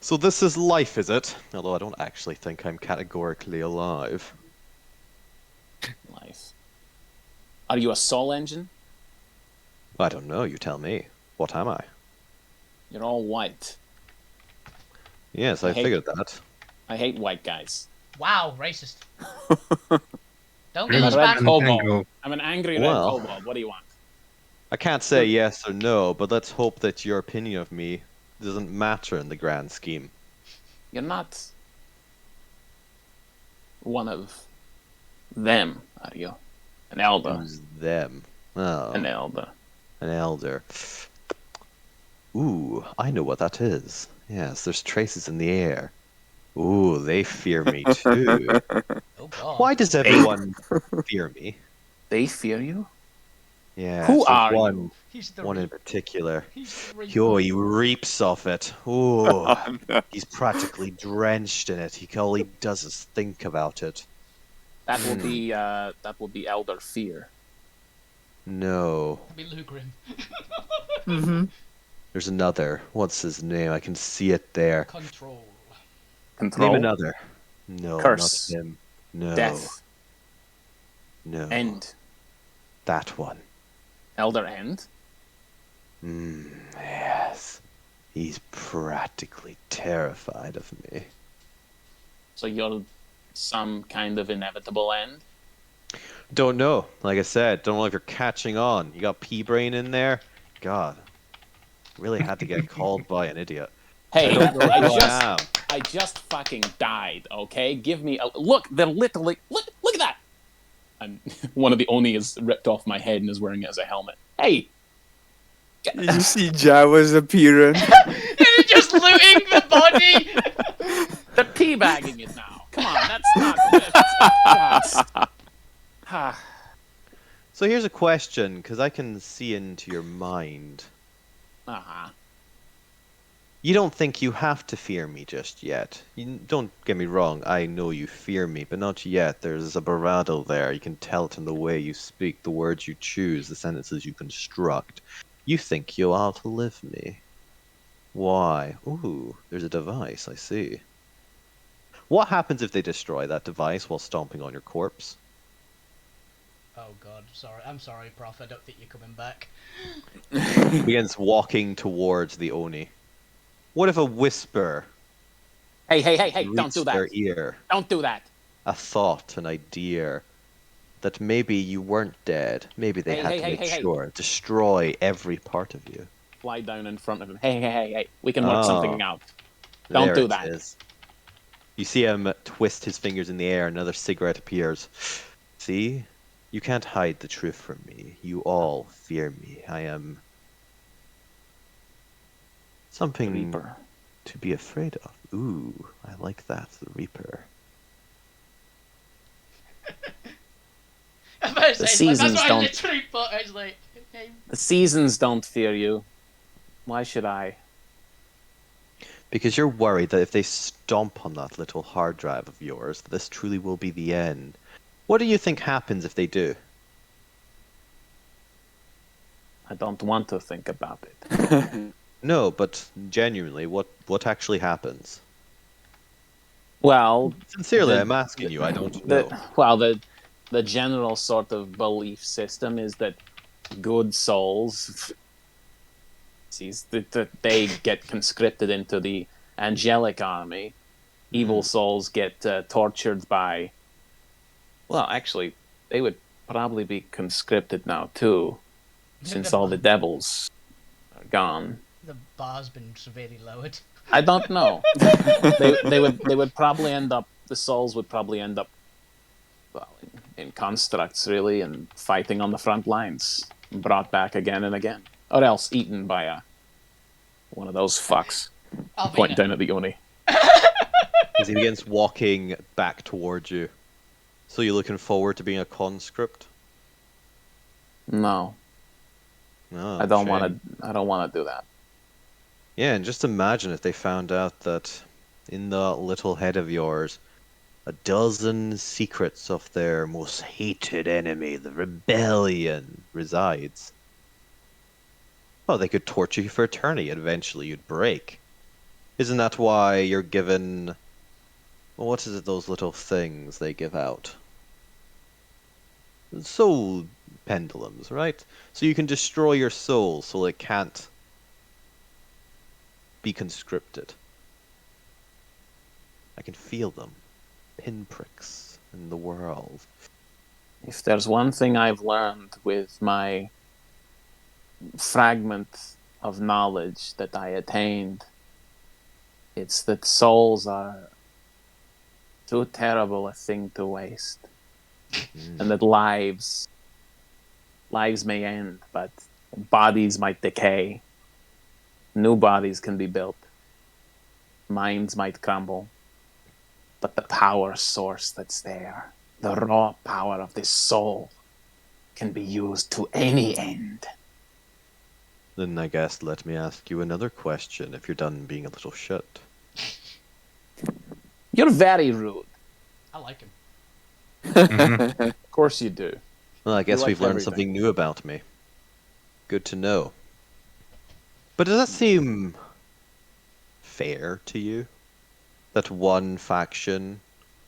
So this is life, is it? Although I don't actually think I'm categorically alive. Life. Are you a soul engine? I don't know, you tell me. What am I? You're all white. Yes, I figured that. I hate white guys. Wow, racist. Don't I'm get a us red back. kobold. I'm an angry red Well. kobold. What do you want? I can't say yes or no, but let's hope that your opinion of me doesn't matter in the grand scheme. You're not one of them, are you? An elder. Who's them? Oh, An elder. an elder. Ooh, I know what that is. Yes, there's traces in the air. Ooh, they fear me too. Oh god. Why does everyone fear me? They fear you? Yeah, Who so are one, you? He's the one in reaper. particular. He's the reaper. Yo, he reaps off it. Ooh, he's practically drenched in it. All he does is think about it. That will be elder fear. No, Be Lugrim. there's another. What's his name? I can see it there. Control. Control. Name another. No, Curse. not him. No, Death. no, End. that one. Elder end. Yes, he's practically terrified of me. So you're some kind of inevitable end. Don't know. Like I said, don't know if you're catching on. You got P-Brain in there? God. Really had to get called by an idiot. Hey, I don't know who I am. I just fucking died. Okay, give me a look. They're literally look at that. And one of the Oni is ripped off my head and is wearing it as a helmet. Hey, You see Jawas appearing. And he's just looting the body. they're teabagging it now. Come on, that's not. Ah. So here's a question, because I can see into your mind. Uh-huh. You don't think you have to fear me just yet. Don't get me wrong, I know you fear me, but not yet. There's a bravado there. You can tell it in the way you speak, the words you choose, the sentences you construct. You think you'll outlive me. Why? Ooh, there's a device, I see. What happens if they destroy that device while stomping on your corpse? Oh god, sorry. I'm sorry, Prof. I don't think you're coming back. He begins walking towards the Oni. What if a whisper Hey! Don't reached do their that. ear? Don't do that. A thought, an idea, that maybe you weren't dead. Maybe they had to make sure. Destroy every part of you. Fly down in front of him. Hey! We can work something out. Don't There do it that. is. You see him twist his fingers in the air, another cigarette appears. See? You can't hide the truth from me. You all fear me. I am something Reaper. to be afraid of. Ooh, I like that, the Reaper. I'm about to The say, it's like, seasons that's what I don't- literally put. It's like, okay. The seasons don't fear you. Why should I? Because you're worried that if they stomp on that little hard drive of yours, this truly will be the end. What do you think happens if they do? I don't want to think about it. No, but genuinely, what actually happens? Well, Sincerely, The- I'm asking you. I don't know. the general sort of belief system is that good souls, that they get conscripted into the angelic army. Evil souls get tortured by. Well, actually, they would probably be conscripted now too, since all the devils are gone. The bar's been severely lowered. I don't know. they would probably end up. The souls would probably end up, well, in constructs really, and fighting on the front lines. brought back again and again, or else eaten by one of those fucks. Point Alvina. down at the Oni. As he begins walking back towards you. So you're looking forward to being a conscript? No, No, I don't shame. want to. I don't want to do that. Yeah, and just imagine if they found out that in the little head of yours, a dozen secrets of their most hated enemy, the rebellion, resides. Well, they could torture you for eternity, and eventually you'd break. Isn't that why you're given... Well, what is it, those little things they give out? Soul pendulums, right? So you can destroy your soul so it can't be conscripted. I can feel them. Pinpricks in the world. If there's one thing I've learned with my fragment of knowledge that I attained, it's that souls are too terrible a thing to waste. And that lives may end, but bodies might decay. New bodies can be built. Minds might crumble. But the power source that's there, the raw power of this soul, can be used to any end. Then I guess let me ask you another question if you're done being a little shit. You're very rude. I like him. Of course you do. Well, I guess like we've learned everything. something new about me. Good to know. But does that seem fair to you? That one faction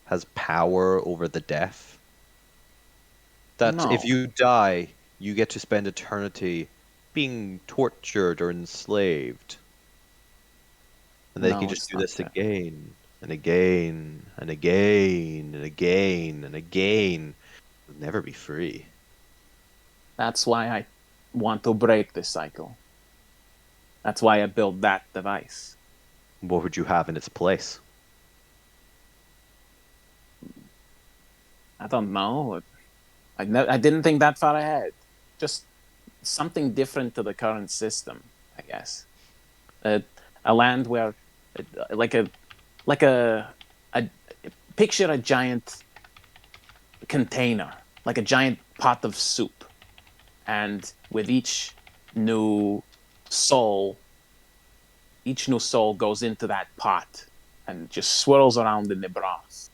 has power over the deaf? That No. if you die, you get to spend eternity being tortured or enslaved? And they No, can it's just do not this fair. again and again and again and again and again. They'll never be free. That's why I want to break this cycle. That's why I built that device. What would you have in its place? I don't know. I didn't think that far ahead. Just something different to the current system, I guess. A land where, picture a giant container, like a giant pot of soup, and with each new soul goes into that pot and just swirls around in the broth.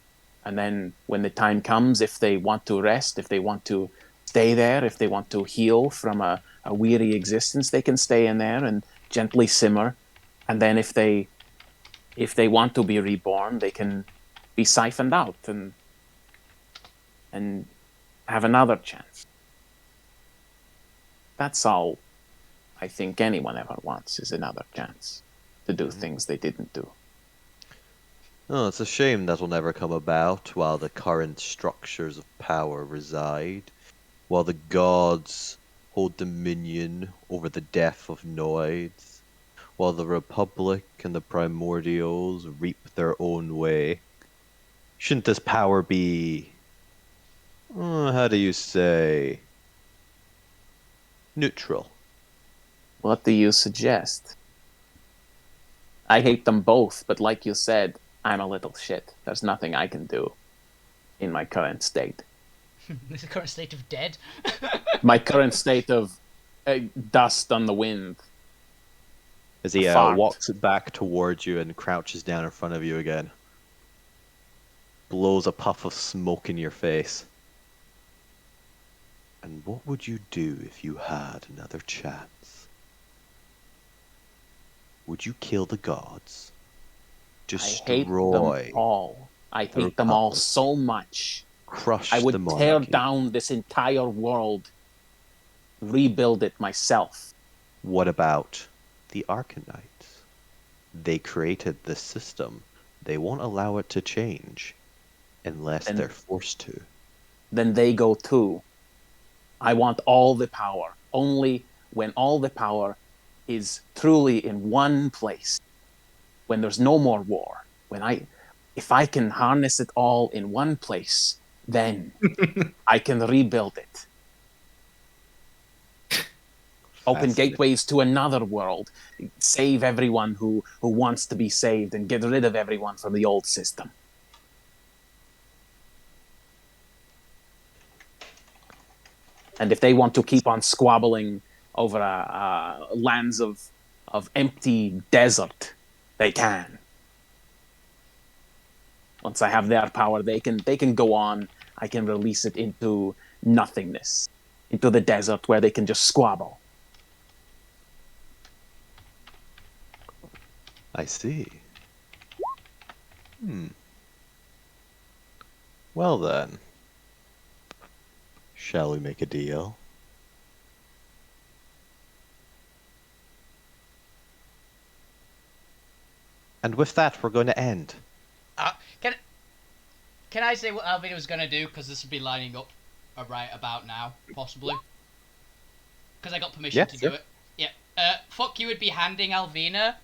And then when the time comes, if they want to rest, if they want to stay there, if they want to heal from a weary existence, they can stay in there and gently simmer. And then if they want to be reborn, they can be siphoned out and have another chance. That's all I think anyone ever wants, is another chance to do things they didn't do. Oh, it's a shame that'll never come about while the current structures of power reside, while the gods hold dominion over the death of Noids, while the Republic and the Primordials reap their own way. Shouldn't this power be... how do you say... neutral? What do you suggest? I hate them both, but like you said, I'm a little shit. There's nothing I can do in my current state. This is the current state of dead. My current state of dust on the wind. As he Fart. walks back towards you and crouches down in front of you again. Blows a puff of smoke in your face. And what would you do if you had another chance? Would you kill the gods? I Destroy, hate them all. I the hate them all Republic. so much. crush I the would tear monarchy? down this entire world, rebuild it myself. What about the Arcanites? They created this system. They won't allow it to change unless And- they're forced to. Then they go too. I want all the power. Only when all the power is truly in one place. When there's no more war. If I can harness it all in one place, then I can rebuild it. Open Fascinating. gateways to another world. Save everyone who wants to be saved and get rid of everyone from the old system. And if they want to keep on squabbling over lands of empty desert, they can. Once I have their power, they can go on. I can release it into nothingness, into the desert where they can just squabble. I see. Well then, shall we make a deal? And with that, we're going to end. Can I say what Alvina was going to do? Because this would be lining up right about now, possibly. Because I got permission to do it. Yeah. Fuck you would be handing Alvina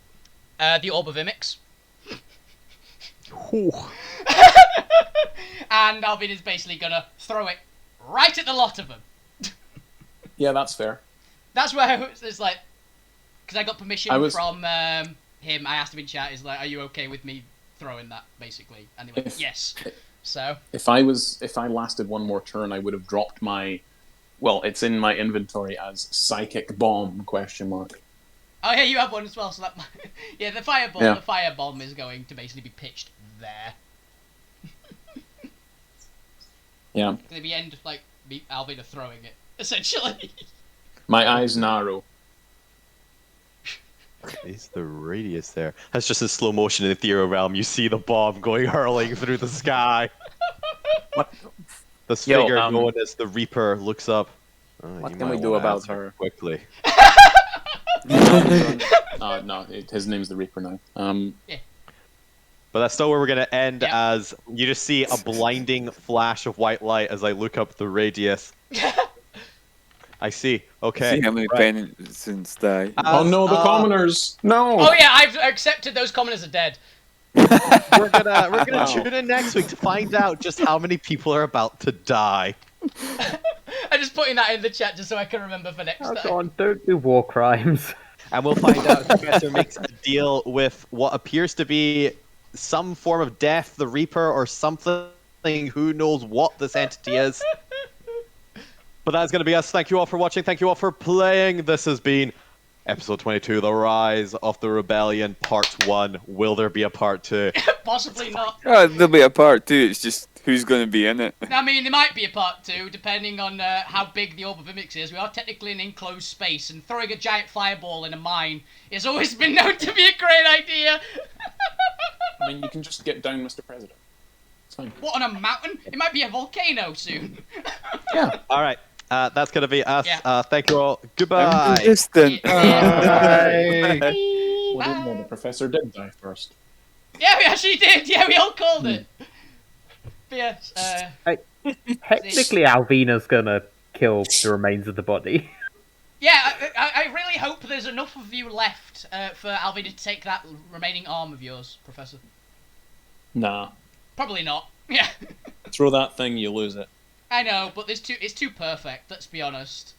the Orb of Imix. And Alvina's basically going to throw it right at the lot of them. Yeah, that's fair. That's where it's like... Because I got permission from him. I asked him in chat, is like, are you okay with me throwing that, basically? And he went, yes. So if I lasted one more turn, I would have dropped my. Well, it's in my inventory as psychic bomb ? Oh yeah, you have one as well. So that yeah, the fireball. Yeah. The firebomb is going to basically be pitched there. Yeah. At the end, like Alvina throwing it, essentially. My eyes narrow. Is the radius there? That's just in slow motion in the ethereal realm. You see the bomb going hurling through the sky. What? This figure known as the Reaper looks up. What can we do about her? Quickly. No, his name's the Reaper now. Yeah. But that's still where we're going to end, as you just see a blinding flash of white light as I look up the radius. I see. Okay. See how many penitents die. Oh no, the commoners! No! Oh yeah, I've accepted those commoners are dead. We're gonna tune in next week to find out just how many people are about to die. I'm just putting that in the chat just so I can remember for next time. Go on, don't do war crimes. And we'll find out if the Professor makes a deal with what appears to be some form of death, the Reaper, or something. Who knows what this entity is. But that's going to be us. Thank you all for watching. Thank you all for playing. This has been episode 22, The Rise of the Rebellion, Part 1. Will there be a Part 2? Possibly not. There'll be a part 2. It's just who's going to be in it. I mean, there might be a Part 2, depending on how big the Orb of Imix is. We are technically in an enclosed space, and throwing a giant fireball in a mine has always been known to be a great idea. I mean, you can just get down, Mr. President. It's fine. What, on a mountain? It might be a volcano soon. Yeah. All right. That's going to be us. Yeah. Thank you all. Goodbye. Distant. Bye. Well, didn't know the Professor did die first. Yeah, we actually did. Yeah, we all called it. But yes, Technically, Alvina's gonna kill the remains of the body. yeah, I really hope there's enough of you left for Alvina to take that remaining arm of yours, Professor. Nah. Probably not. Yeah. Throw that thing, you lose it. I know, but it's too perfect, let's be honest.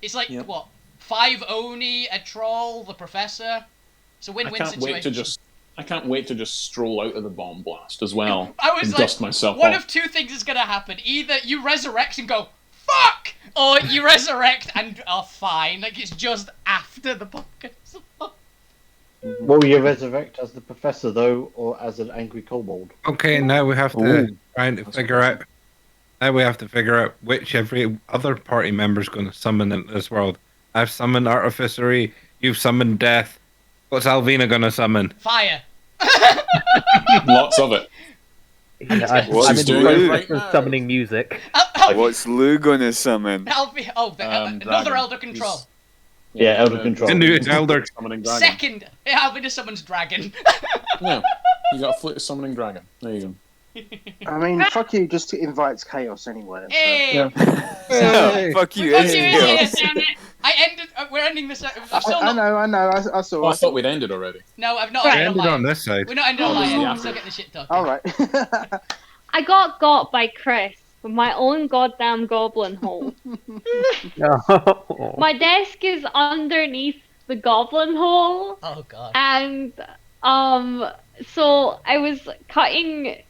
It's like, what, 5 Oni, a troll, the Professor? It's a win-win situation. I can't wait to just stroll out of the bomb blast as well. I was and like, dust myself one off. of two things is going to happen. Either you resurrect and go, fuck! Or you resurrect and are fine. Like, it's just after the podcast. Will you resurrect as the Professor, though, or as an angry kobold? Okay, now we have to try and figure out. Now we have to figure out which every other party member is going to summon into this world. I've summoned Artificery. You've summoned Death. What's Alvina going to summon? Fire. Lots of it. I'm doing right summoning music. What's Lou gonna summon? Another Elder Control. Yeah, Elder Control. A new Elder. Summoning dragon. Second, Alvina summons Dragon. Yeah, you got a flute summoning dragon. There you go. I mean, fuck you, just invites chaos anyway. So. Hey! Fuck you, Fuck you, Chaos. damn it! We're ending this. I know. I saw. Oh, I thought we'd ended already. No, I've not I ended ended on this side. We're not ending on this is lion. the I'm after. still getting the shit talking. All right. I got by Chris. with my own goddamn goblin hole. Oh. My desk is underneath the goblin hole, Oh god. and so I was cutting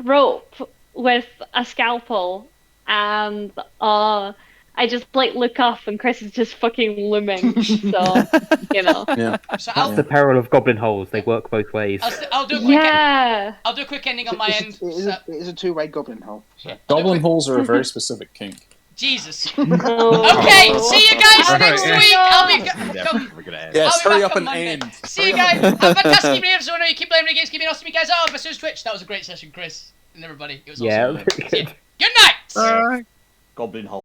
rope with a scalpel, and I just like look up and Chris is just fucking looming. So Yeah. So That's the peril of goblin holes. They work both ways. I'll do a quick. Yeah. I'll do a quick ending on my end. It is a two-way goblin hole. Yeah. Goblin holes are a very specific kink. Jesus. No. Okay, see you guys Alright, next yeah. week. I'll be We're gonna end. Yes, I'll be hurry back up on and Monday. end. See you guys. Have a fantastic evening, everyone. You keep playing video games, keep being awesome, you guys. Oh, Bassoon's Twitch. That was a great session, Chris and everybody. It was Yeah, awesome. pretty good. Good night. Goblin hole.